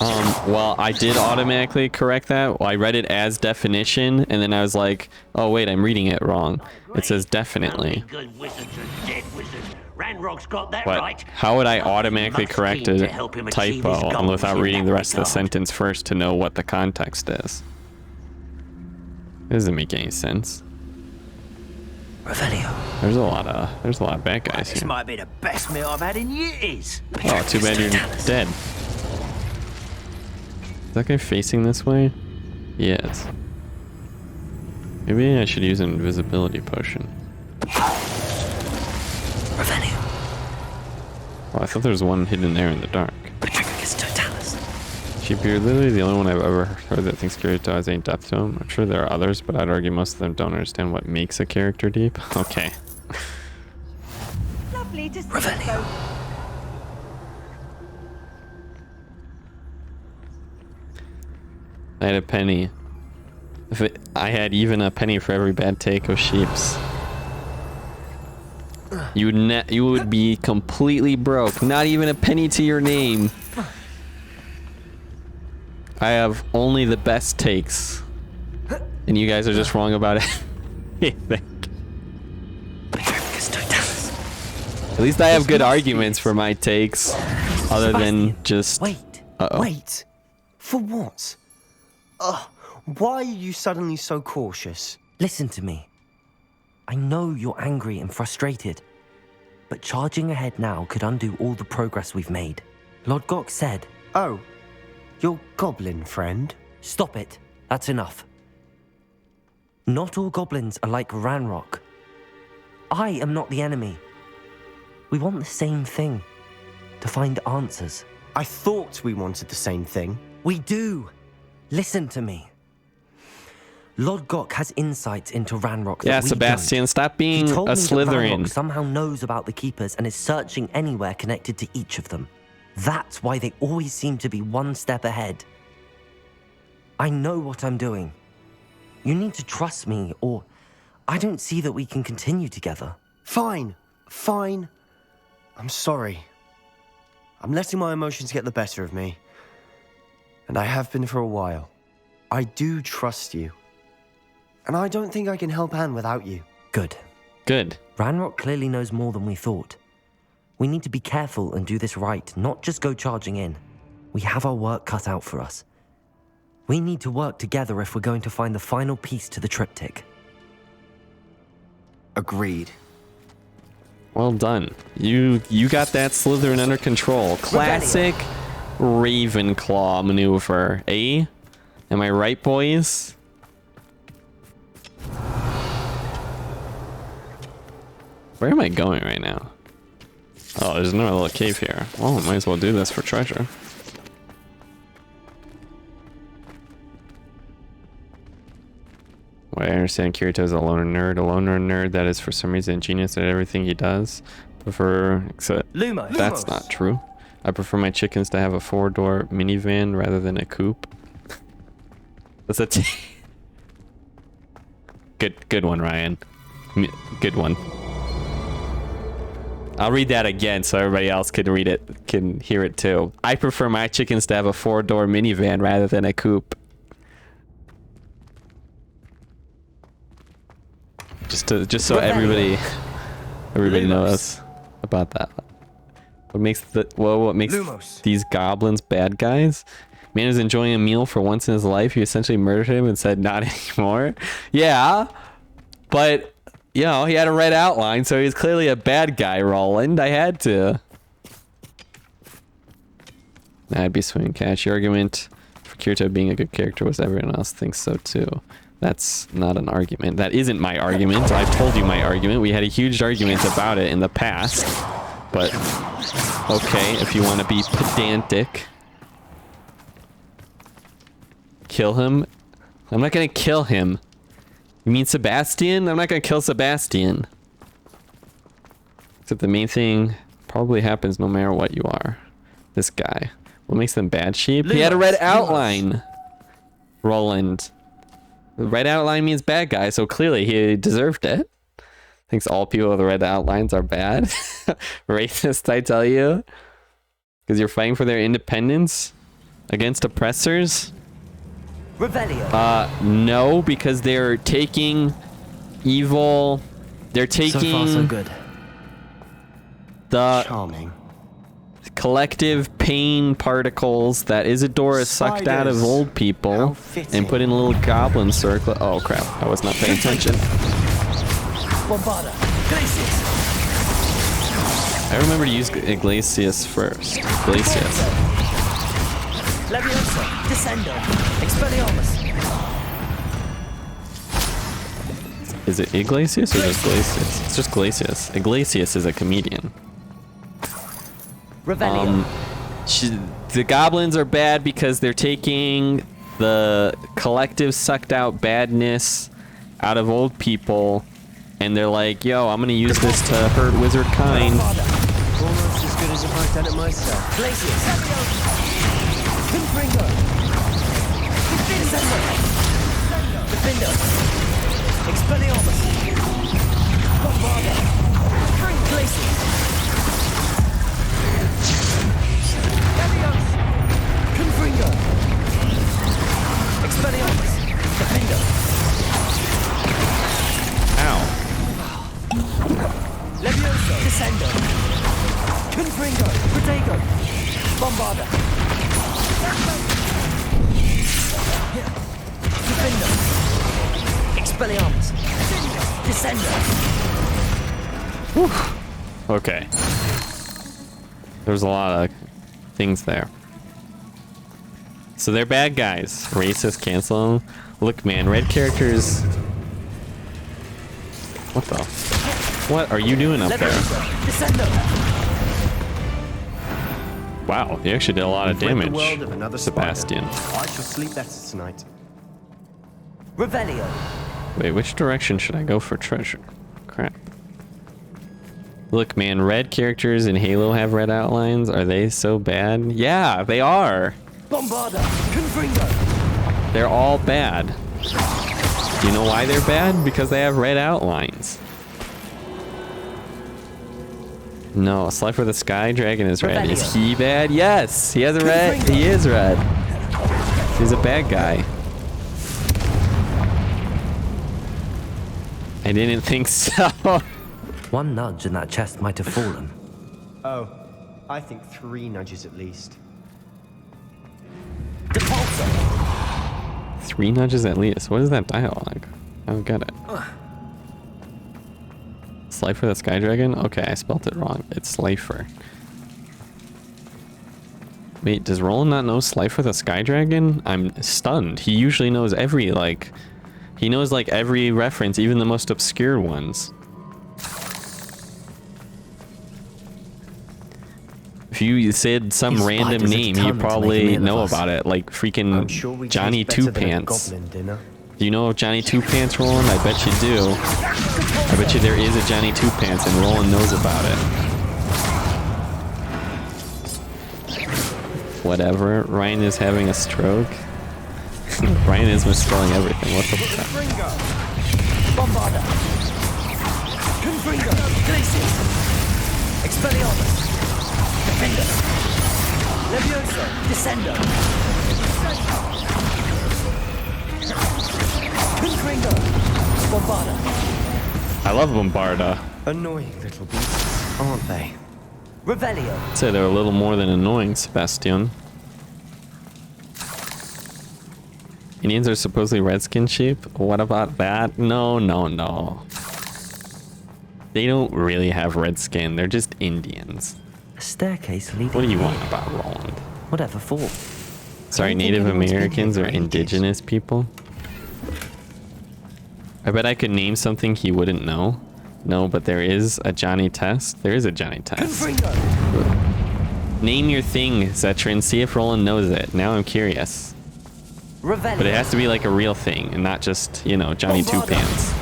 Well, I did automatically correct that. Well, I read it as definition, and then I was like, oh wait, I'm reading it wrong. It says definitely. But how would I automatically correct a typo without reading the rest of the sentence first to know what the context is? It doesn't make any sense. Revelio. There's a lot of bad guys here. This might be the best meal I've had in years. Oh, too bad you're dead. Is that guy facing this way? Yes. Maybe I should use an invisibility potion. Revelio. Oh, I thought there was one hidden there in the dark. Sheep, you're literally the only one I've ever heard that thinks characters ain't depth to them. I'm sure there are others, but I'd argue most of them don't understand what makes a character deep. Okay. Lovely to see you both. I had a penny. I had even a penny for every bad take of Sheep's. You would be completely broke. Not even a penny to your name. I have only the best takes. And you guys are just wrong about everything. At least I have good arguments for my takes. Other than just... Wait. For what? Why are you suddenly so cautious? Listen to me. I know you're angry and frustrated, but charging ahead now could undo all the progress we've made. Lord Gok said... Oh, your goblin friend? Stop it. That's enough. Not all goblins are like Ranrock. I am not the enemy. We want the same thing. To find answers. I thought we wanted the same thing. We do. Listen to me. Lord Gok has insights into Ranrock that yeah, we Sebastian, don't. Stop being He told a me that Slytherin. Ranrock somehow knows about the Keepers and is searching anywhere connected to each of them. That's why they always seem to be one step ahead. I know what I'm doing. You need to trust me, or I don't see that we can continue together. Fine. I'm sorry. I'm letting my emotions get the better of me. And I have been for a while. I do trust you. And I don't think I can help Anne without you. Good. Good. Ranrock clearly knows more than we thought. We need to be careful and do this right, not just go charging in. We have our work cut out for us. We need to work together if we're going to find the final piece to the triptych. Agreed. Well done. You got that Slytherin under control. Classic Ravenclaw maneuver, eh? Am I right, boys? Where am I going right now? Oh, there's another little cave here. Oh, might as well do this for treasure. Well, I understand Kirito is a loner nerd that is for some reason genius at everything he does. Except that's not true. I prefer my chickens to have a 4-door minivan rather than a coupe. That's a good one, Ryan. Good one. I'll read that again so everybody else can read it, can hear it too. I prefer my chickens to have a 4-door minivan rather than a coupe. Just so everybody knows about that. What makes these goblins bad guys? Man is enjoying a meal for once in his life. You essentially murdered him and said not anymore. Yeah, but you know, he had a red outline, so he's clearly a bad guy, Roland. I had to. I'd be swinging catch. Your argument for Kirito being a good character was everyone else thinks so too. That's not an argument. That isn't my argument. I've told you my argument. We had a huge argument about it in the past. But, okay, if you want to be pedantic. Kill him? I'm not going to kill him. You mean Sebastian? I'm not going to kill Sebastian. Except the main thing probably happens no matter what you are. This guy. What makes them bad sheep? He had a red outline. Roland. The red outline means bad guy, so clearly he deserved it. Thinks all people with red outlines are bad. Racist, I tell you. Because you're fighting for their independence against oppressors? Revelio. No, because they're taking evil. They're taking so far, so good. The charming collective pain particles that Isadora sucked out of old people and put in a little goblin circle. Oh crap, I was not paying attention. Bombarda. Glacius. I remember to use Iglesias first. Iglesias. Leviosa. Descendo. Expelliarmus. Is it Iglesias or just Glacius? It's just Glacius. Iglesias is a comedian. The goblins are bad because they're taking the collective sucked out badness out of old people, and they're like, yo, I'm gonna use this to hurt wizard kind. Almost as good as if I'd done it myself. Glacius. Confringo. Defender. Expelliarmus. Bombarda. Glacius. Confringo. Expelliarmus. Defender. Ow. Leviosa. Descendo. Confringo. Protego. Bombarda. Defender. Expelliarmus. Descendo. Okay. There's a lot of things there. So they're bad guys. Racist, cancel them. Look, man, red characters. What the? What are you doing up there? Wow, you actually did a lot of damage, Sebastian. I shall sleep better tonight. Revelio. Wait, which direction should I go for treasure? Crap. Look, man, red characters in Halo have red outlines. Are they so bad? Yeah, they are. Bombarda. Confringo. They're all bad. Do you know why they're bad? Because they have red outlines. No, Slifer the Sky Dragon is red. Is he bad? Yes, he has a red. He is red. He's a bad guy. I didn't think so. One nudge and that chest might have fallen. Oh, I think 3 nudges at least. 3 nudges at least. What is that dialogue? I don't get it. Slifer the Sky Dragon? Okay, I spelt it wrong. It's Slifer. Wait, does Roland not know Slifer the Sky Dragon? I'm stunned. He usually knows every, like... He knows, like, every reference, even the most obscure ones. If you said some random name, you probably know about it. Like, freaking Johnny Two Pants. Do you know Johnny Two Pants, Roland? I bet you do. I bet you there is a Johnny Two Pants, and Roland knows about it. Whatever. Ryan is having a stroke. Ryan is misspelling everything. What the fuck? Bombarda. Confringo. Glacius. Expelliarmus. Defender. Levioso. Descendo. Confringo. Bombarda. I love Bombarda. Annoying little beasts, aren't they? Revelio. I'd say they're a little more than annoying, Sebastian. Indians are supposedly redskin sheep? What about that? No, no, no. They don't really have red skin. They're just Indians. A staircase leading. What do you want about Roland? Whatever for? Sorry, Native Americans or indigenous people? I bet I could name something he wouldn't know. No, but there is a Johnny Test. There is a Johnny Test. Name your thing, Zetrin. See if Roland knows it. Now I'm curious. But it has to be like a real thing and not just, you know, Johnny Two Pants.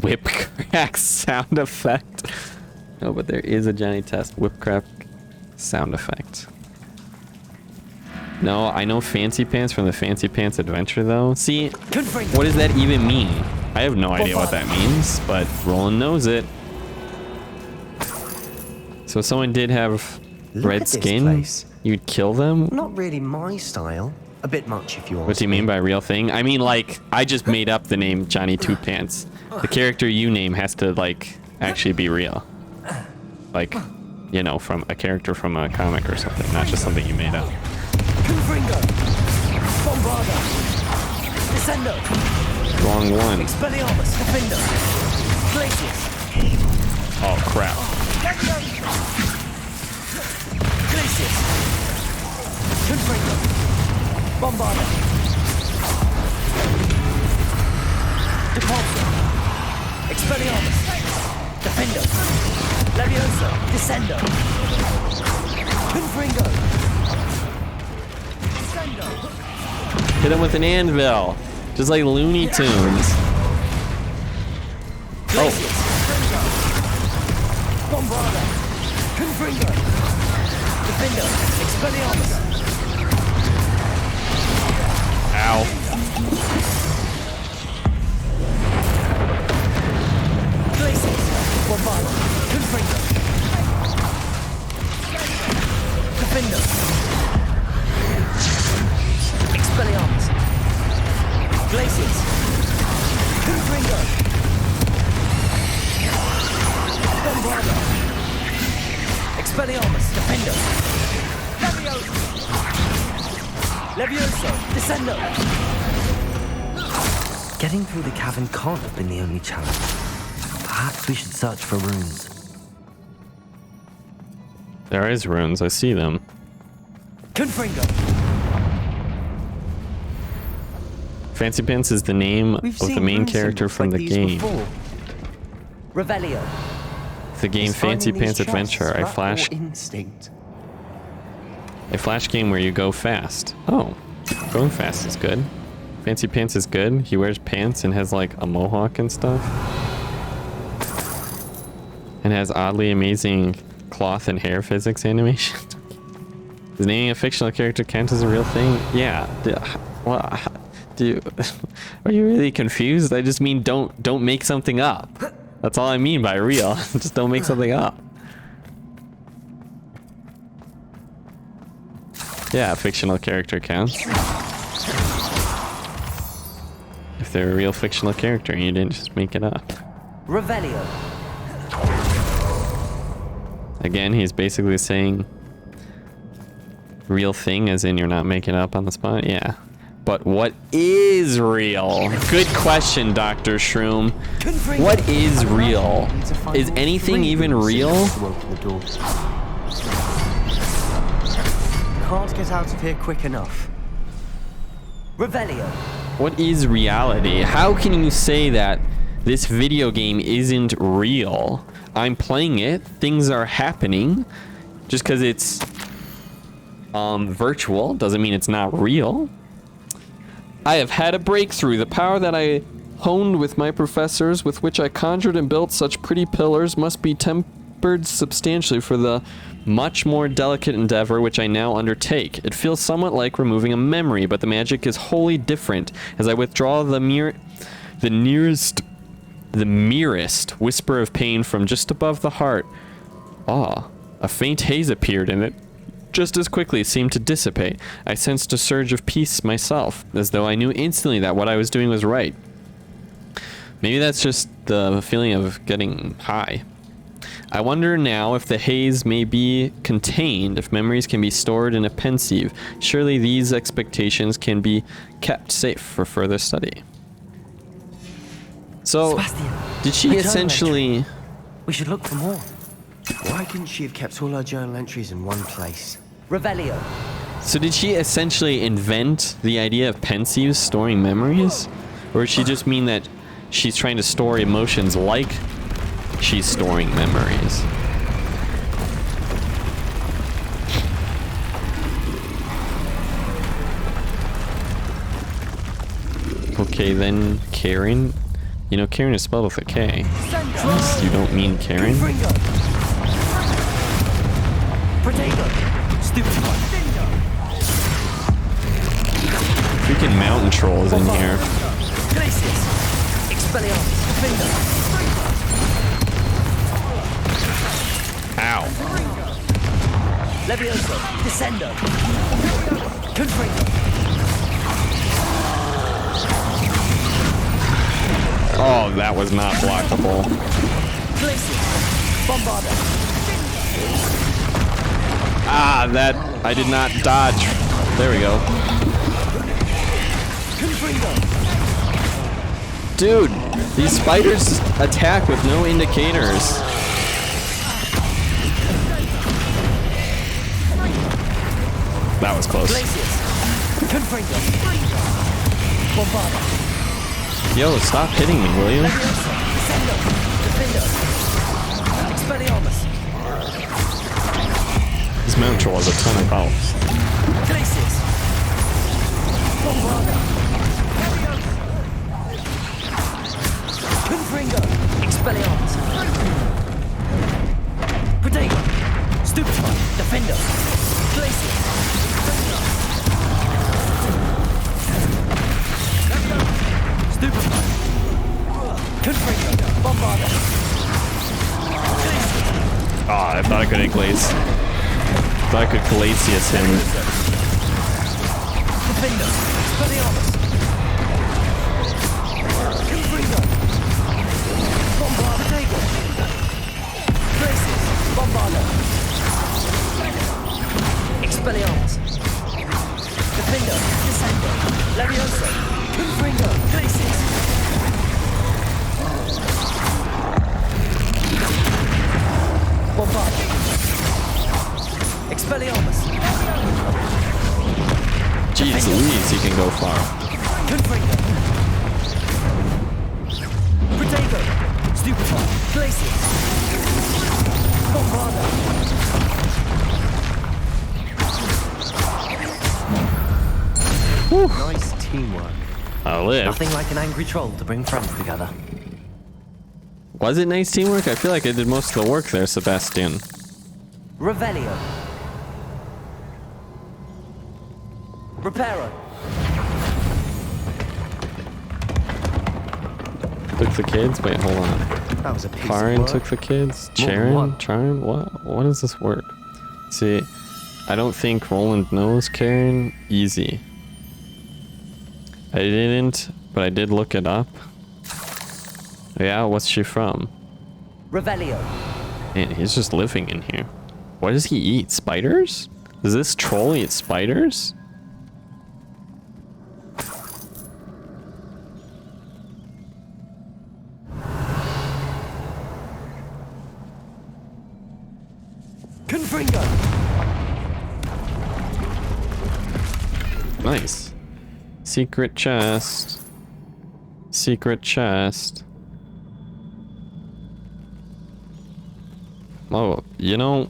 Whip crack sound effect. No, but there is a Johnny Test whip crack sound effect. No, I know Fancy Pants from the Fancy Pants Adventure though. See, what does that even mean? I have no idea what that means, but Roland knows it. So if someone did have red skin, you'd kill them? Not really my style. A bit much if you want. What do you mean by real thing? I mean, like, I just made up the name Johnny Two Pants. The character you name has to, like, actually be real. Like, you know, from a character from a comic or something, not just something you made up. Confringo. Bombarda. Descendo. Wrong one. Expelliarmus. Defender. Glacius. Oh, crap. Glacius. Confringo. Bombarda. Depulso. Expelliarmus. Defender. Levioso. Descendo. Confringo. Hit him with an anvil. Just like Looney Tunes. Oh. Bombarda. Confringo. Defender. Expelliarmus. Ow. Glacius. Bombarda. Confringo. Defender. Expelliarmus. Glacius. Confringo. Bombarda. Expelliarmus. Defender. Levioso. Descendo. Getting through the cavern can't have been the only challenge. Perhaps we should search for runes. There is runes. I see them. Confringo. Fancy Pants is the name of the main character from the game. Revelio. The game Fancy Pants Adventure. A flash game where you go fast. Oh, going fast is good. Fancy Pants is good. He wears pants and has like a mohawk and stuff. And has oddly amazing cloth and hair physics animation. Does naming a fictional character count as a real thing? Yeah. Are you really confused? I just mean don't make something up. That's all I mean by real. Just don't make something up. Yeah, a fictional character counts. If they're a real fictional character and you didn't just make it up. Revelio. Again, he's basically saying real thing, as in you're not making it up on the spot. Yeah. But what is real? Good question, Dr. Shroom. What is real? Is anything even real? Can't get out of here quick enough. Revelio. What is reality? How can you say that this video game isn't real? I'm playing it, things are happening. Just because it's virtual doesn't mean it's not real. I have had a breakthrough. The power that I honed with my professors, with which I conjured and built such pretty pillars, must be tempered substantially for the much more delicate endeavor which I now undertake. It feels somewhat like removing a memory, but the magic is wholly different. As I withdraw the merest whisper of pain from just above the heart, a faint haze appeared in it. Just as quickly it seemed to dissipate. I sensed a surge of peace myself, as though I knew instantly that what I was doing was right. Maybe that's just the feeling of getting high. I wonder now if the haze may be contained, if memories can be stored in a pensieve. Surely these expectations can be kept safe for further study. So, Sebastian, did she essentially... We should look for more. Why couldn't she have kept all her journal entries in one place? Revelio. So did she essentially invent the idea of pensieves storing memories? Or did she just mean that she's trying to store emotions like she's storing memories? Okay, then Karen. You know, Karen is spelled with a K. You don't mean Karen? Freaking mountain trolls in here. Ow. Levioso, Descendo. Oh, that was not blockable. Ah, that I did not dodge. There we go. Dude, these spiders attack with no indicators. That was close. Yo, stop hitting me, will you? This mountain troll has a ton of health. I thought I could glaze. Thought I could Glacius him. Expelliarmus. Defender. Descendo. Levioso. Confringo. Glacius. Bombard. Expelliarmus. Jeez Louise, he can go far. Confringo. Protego. Stupefy. Glacius. Bombarda. Nice teamwork. I lived. Nothing like an angry troll to bring friends together. Was it nice teamwork? I feel like I did most of the work there, Sebastian. Revelio. Reparo. Took the kids? Wait, hold on. That was a piece Farin of work. took the kids? More than Charon? one. Charm? What does this work? See, I don't think Roland knows Karen. Easy. I didn't but I did look it up. Yeah, what's she from? Revelio. Man, he's just living in here. What does he eat? Spiders? Does this troll eat spiders? Confringo. Nice. Secret chest. Secret chest. Oh, you know...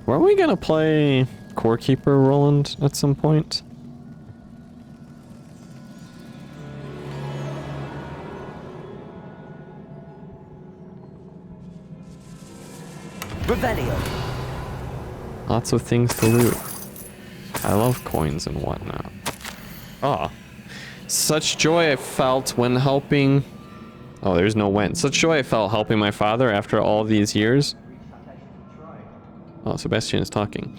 Were we gonna play Core Keeper Roland at some point? Revelio. Lots of things to loot. I love coins and whatnot. Ah. Such joy I felt when helping... Oh, there's no when. Such joy I felt helping my father after all these years. Oh, Sebastian is talking.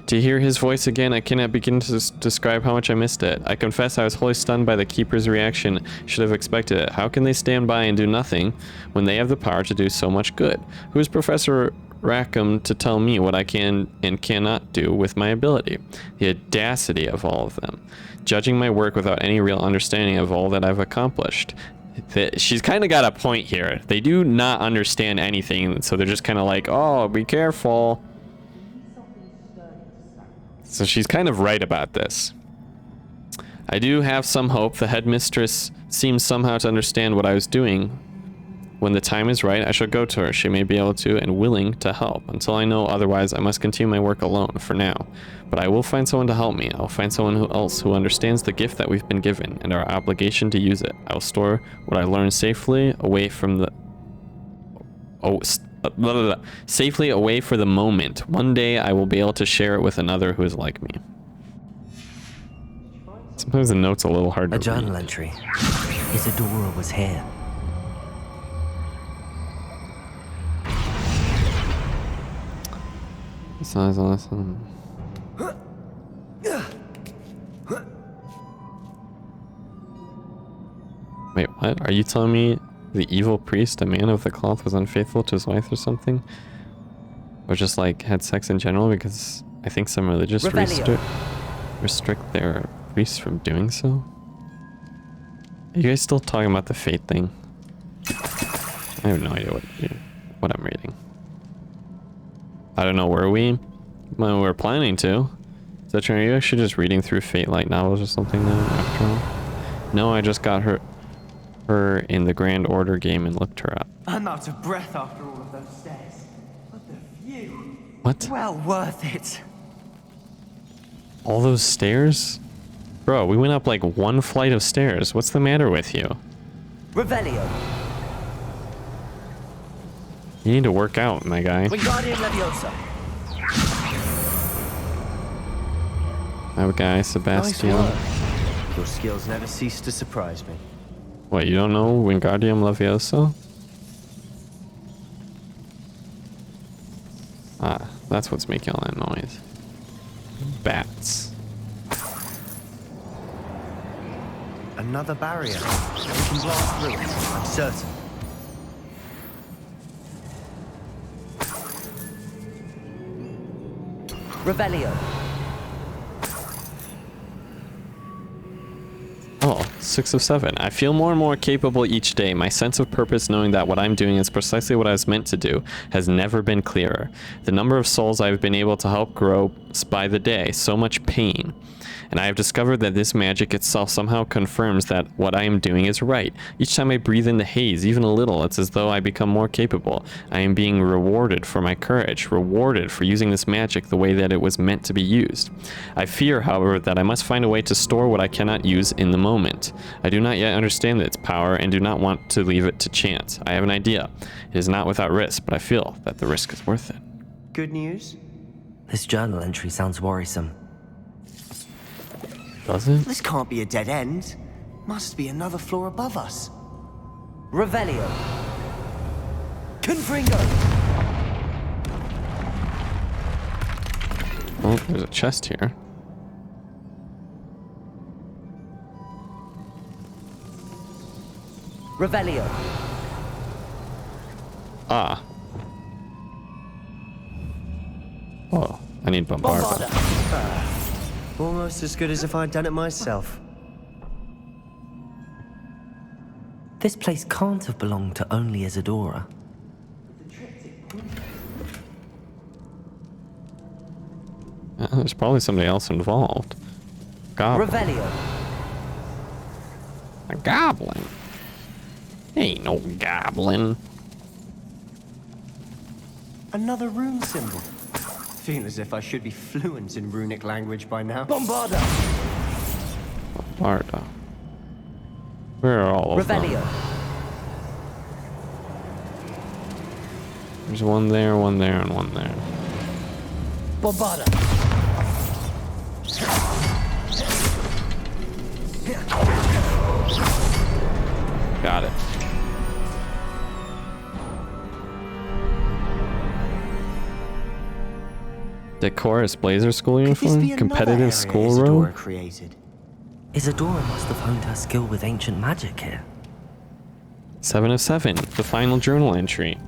To hear his voice again, I cannot begin to describe how much I missed it. I confess I was wholly stunned by the Keeper's reaction. Should have expected it. How can they stand by and do nothing when they have the power to do so much good? Who is Professor Rackham to tell me what I can and cannot do with my ability? The audacity of all of them. Judging my work without any real understanding of all that I've accomplished. She's kind of got a point here. They do not understand anything, so they're just kind of like, oh, be careful. So she's kind of right about this. I do have some hope. The headmistress seems somehow to understand what I was doing. When the time is right, I shall go to her. She may be able to and willing to help. Until I know otherwise, I must continue my work alone for now. But I will find someone to help me. I'll find someone else who understands the gift that we've been given and our obligation to use it. I will store what I learned safely away from the... safely away for the moment. One day I will be able to share it with another who is like me. Sometimes the note's a little hard to read. A journal entry. Isadora was here. Besides all this, Wait, what? Are you telling me the evil priest, a man of the cloth, was unfaithful to his wife or something? Or just like had sex in general? Because I think some religious restrict their priests from doing so. Are you guys still talking about the fate thing? I have no idea what I'm reading. I don't know, were we? Well, we're planning to. Is that true? Are you actually just reading through Fate light novels or something now after all? No, I just got her in the Grand Order game and looked her up. I'm out of breath after all of those stairs. But the view... What? Well worth it. All those stairs? Bro, we went up like one flight of stairs. What's the matter with you? Revelio. You need to work out, my guy. Wingardium Leviosa. My guy, Sebastian. Nice. Your skills never cease to surprise me. What, you don't know Wingardium Leviosa? Ah, that's what's making all that noise. Bats. Another barrier. We can blast through it, I'm certain. Revelio. Oh, 6 of 7. I feel more and more capable each day. My sense of purpose, knowing that what I'm doing is precisely what I was meant to do, has never been clearer. The number of souls I've been able to help grow by the day. So much pain. And I have discovered that this magic itself somehow confirms that what I am doing is right. Each time I breathe in the haze, even a little, it's as though I become more capable. I am being rewarded for my courage, rewarded for using this magic the way that it was meant to be used. I fear, however, that I must find a way to store what I cannot use in the moment. I do not yet understand its power and do not want to leave it to chance. I have an idea. It is not without risk, but I feel that the risk is worth it. Good news? This journal entry sounds worrisome. Does it? This can't be a dead end. Must be another floor above us. Revelio. Confringo. Oh, there's a chest here. Revelio. Ah. Oh, I need Bombarda. Almost as good as if I'd done it myself. This place can't have belonged to only Isadora. There's probably somebody else involved. Goblin. Revelio. A goblin? Ain't no goblin. Another rune symbol. Feel as if I should be fluent in runic language by now. Bombarda. Bombarda. Where are all of Revelio. them? There's one there, and one there. Bombarda. Got it. Decorous blazer school uniform? Competitive school robe? Created. Isadora must have honed her skill with ancient magic here. 7 of 7, the final journal entry.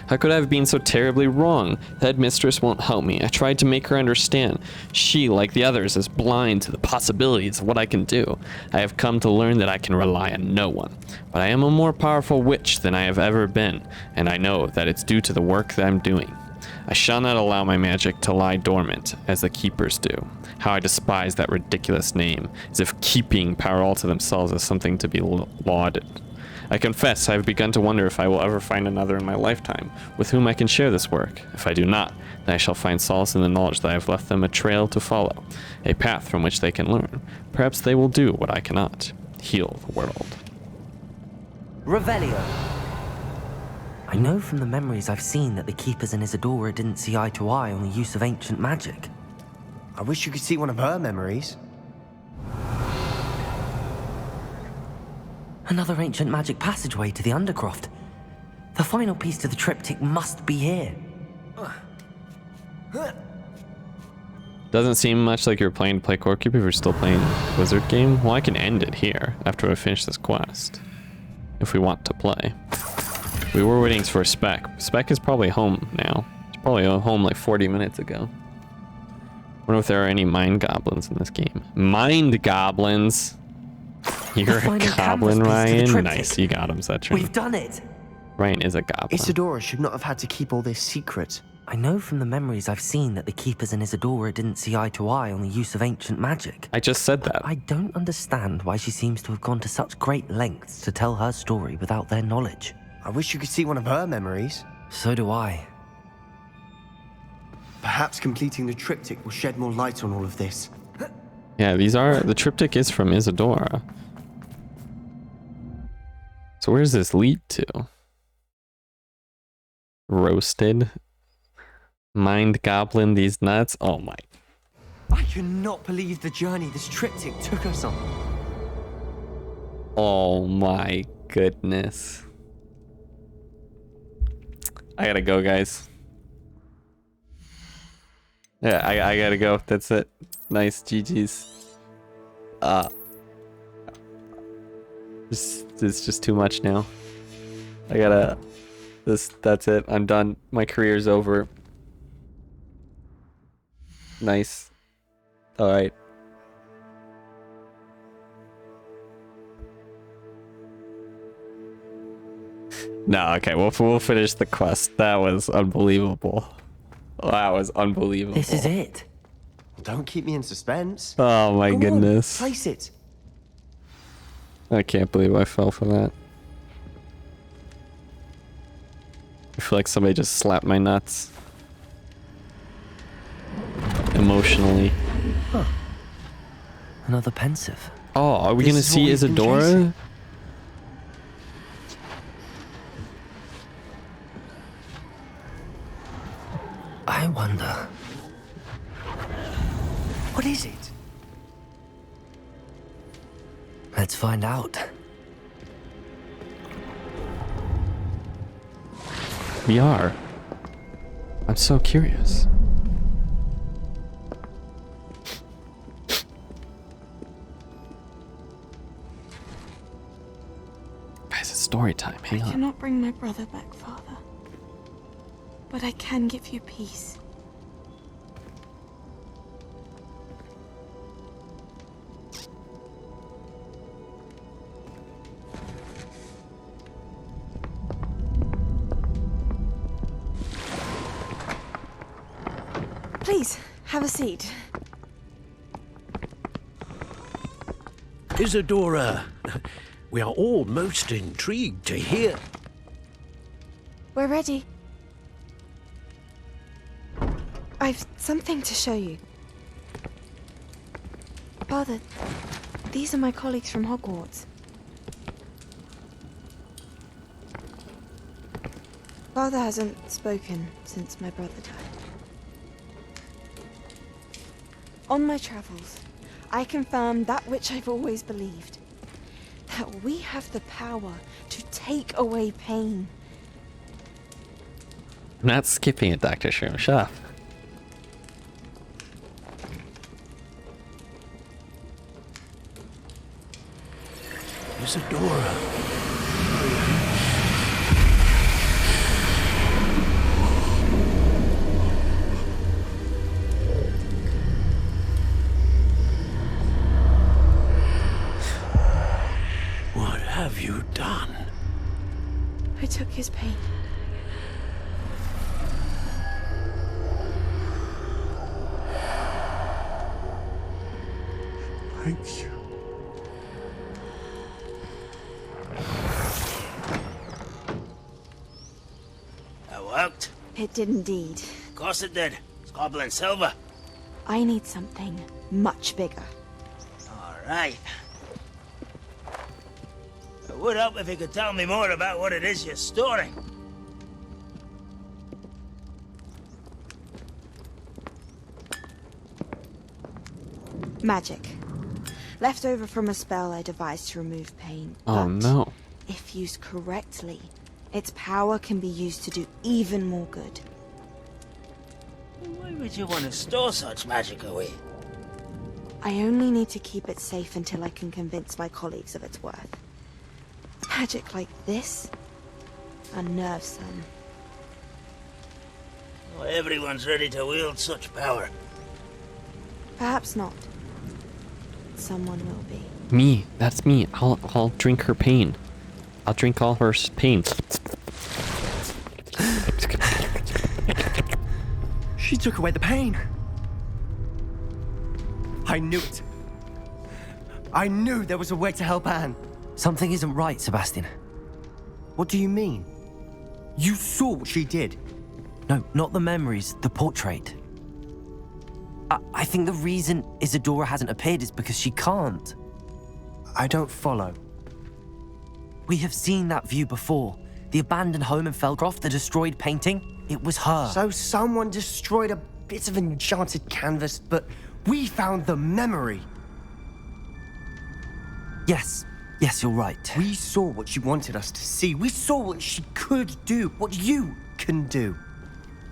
How could I have been so terribly wrong? The headmistress won't help me. I tried to make her understand. She, like the others, is blind to the possibilities of what I can do. I have come to learn that I can rely on no one. But I am a more powerful witch than I have ever been, and I know that it's due to the work that I'm doing. I shall not allow my magic to lie dormant, as the keepers do. How I despise that ridiculous name, as if keeping power all to themselves is something to be lauded. I confess I have begun to wonder if I will ever find another in my lifetime with whom I can share this work. If I do not, then I shall find solace in the knowledge that I have left them a trail to follow, a path from which they can learn. Perhaps they will do what I cannot, heal the world. Revelio. I know from the memories I've seen that the Keepers and Isadora didn't see eye to eye on the use of ancient magic. I wish you could see one of her memories. Another ancient magic passageway to the Undercroft. The final piece to the triptych must be here. Doesn't seem much like you're playing Play Core Keeper if you're still playing Wizard game. Well, I can end it here after I finish this quest, if we want to play. We were waiting for Spec. Spec is probably home now. It's probably home like 40 minutes ago. Wonder if there are any mind goblins in this game. Mind goblins? You're a goblin, Ryan? Nice, you got him, Setcher. We've done it! Ryan is a goblin. Isadora should not have had to keep all this secret. I know from the memories I've seen that the Keepers and Isadora didn't see eye to eye on the use of ancient magic. I just said that. I don't understand why she seems to have gone to such great lengths to tell her story without their knowledge. I wish you could see one of her memories. So do I. Perhaps completing the triptych will shed more light on all of this. Yeah, the triptych is from Isadora. So where's this lead to? Roasted. Mind goblin these nuts. Oh my. I cannot believe the journey this triptych took us on. Oh my goodness. I gotta go, guys. Yeah, I gotta go. That's it. Nice, GG's. It's just too much now. I gotta... That's it. I'm done. My career's over. Nice. Alright. No, okay, we'll finish the quest. That was unbelievable. That was unbelievable. This is it. Don't keep me in suspense. Oh my goodness. On, place it. I can't believe I fell for that. I feel like somebody just slapped my nuts. Emotionally. Huh. Another pensive. Oh, are we gonna see Isadora? I wonder. What is it? Let's find out. we are? I'm so curious. Guys, it's story time. Hang I on. cannot bring my brother back, Father. But I can give you peace. Please, have a seat. Isadora, we are all most intrigued to hear. We're ready. I've something to show you. Father, these are my colleagues from Hogwarts. Father hasn't spoken since my brother died. On my travels, I confirmed that which I've always believed. That we have the power to take away pain. I'm not skipping it, Dr. Shroom. Shut up. Isadora. What have you done? I took his pain. Thank you. That worked? It did indeed. Of course it did. It's goblin silver. I need something much bigger. All right. It would help if you could tell me more about what it is you're storing. Magic. Left over from a spell I devised to remove pain. Oh no. If used correctly, its power can be used to do even more good. Why would you want to store such magic away? I only need to keep it safe until I can convince my colleagues of its worth. Magic like this unnerves them. Well, everyone's ready to wield such power. Perhaps not. Someone will be. Me. That's me. I'll drink her pain. I'll drink all her pain. She took away the pain. I knew it. I knew there was a way to help Anne. Something isn't right, Sebastian. What do you mean? You saw what she did. No, not the memories, the portrait. I think the reason Isadora hasn't appeared is because she can't. I don't follow. We have seen that view before. The abandoned home in Felcroft, the destroyed painting. It was her. So someone destroyed a bit of enchanted canvas, but we found the memory. Yes, you're right. We saw what she wanted us to see. We saw what she could do, what you can do.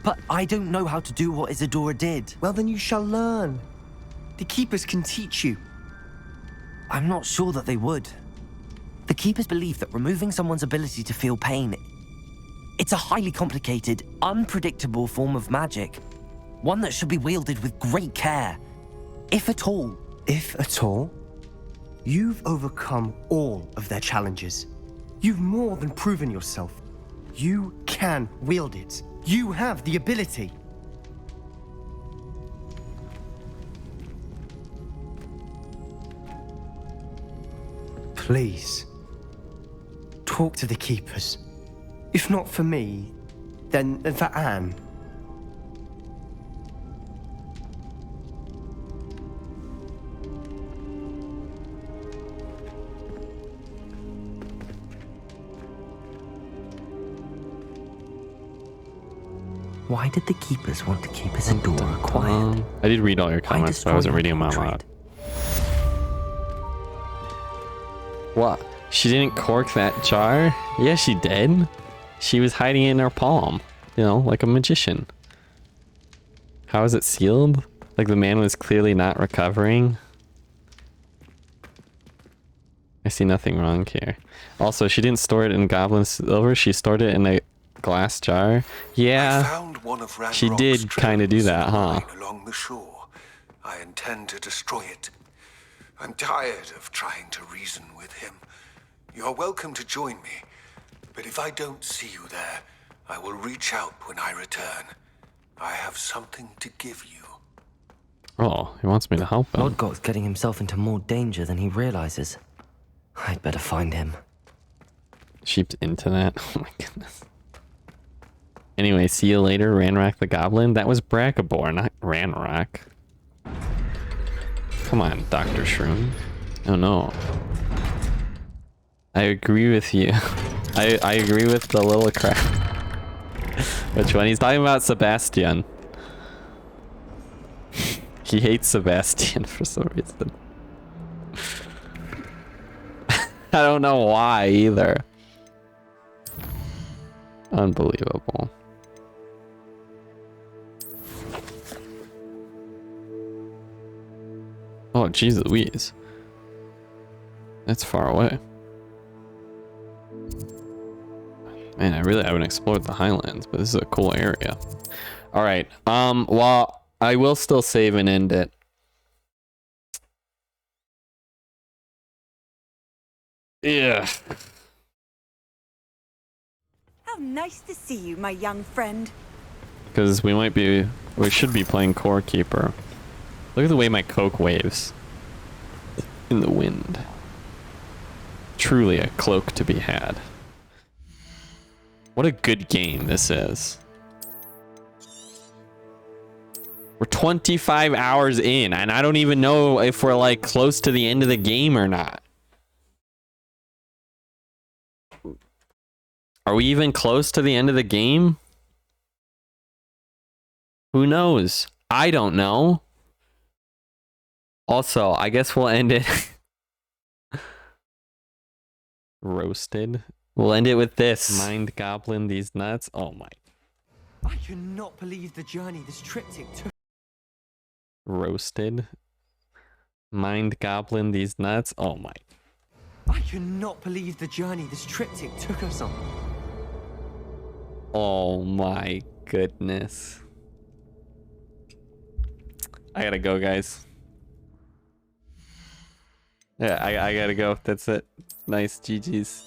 But I don't know how to do what Isadora did. Well, then you shall learn. The Keepers can teach you. I'm not sure that they would. The Keepers believe that removing someone's ability to feel pain, it's a highly complicated, unpredictable form of magic. One that should be wielded with great care. If at all. If at all? You've overcome all of their challenges. You've more than proven yourself. You can wield it. You have the ability. Please, talk to the Keepers. If not for me, then for Anne. Why did the Keepers want to keep Isadora quiet? I did read all your comments, but I wasn't reading them out loud. What? She didn't cork that jar? Yeah, she did. She was hiding it in her palm. You know, like a magician. How is it sealed? Like the man was clearly not recovering. I see nothing wrong here. Also, she didn't store it in goblin silver. She stored it in a glass jar. Yeah, found one of she Ranrock's did kind of do that, huh? along the shore. I intend to destroy it. I'm tired of trying to reason with him. You're welcome to join me, but if I don't see you there, I will reach out when I return. I have something to give you. Oh, he wants me to help him. Lodgok's getting himself into more danger than he realizes. I'd better find him. Sheep's into that. Oh my goodness. Anyway, see you later, Ranrock the Goblin. That was Bragabor, not Ranrock. Come on, Dr. Shroom. Oh no. I agree with you. I agree with the little crap. Which one? He's talking about Sebastian. He hates Sebastian for some reason. I don't know why either. Unbelievable. Oh, jeez Louise. That's far away. Man, I really haven't explored the Highlands, but this is a cool area. Alright, well, I will still save and end it. Yeah. How nice to see you, my young friend. Because we should be playing Core Keeper. Look at the way my Coke waves in the wind. Truly a cloak to be had. What a good game this is. We're 25 hours in, and I don't even know if we're like close to the end of the game or not. Are we even close to the end of the game? Who knows? I don't know. Also, I guess we'll end it. Roasted. We'll end it with this. Mind Goblin these nuts. Oh my. I cannot believe the journey this triptych took. Roasted. Mind Goblin these nuts. Oh my. I cannot believe the journey this triptych took us on. Oh my goodness. I gotta go, guys. Yeah, I gotta go. That's it. Nice. GG's.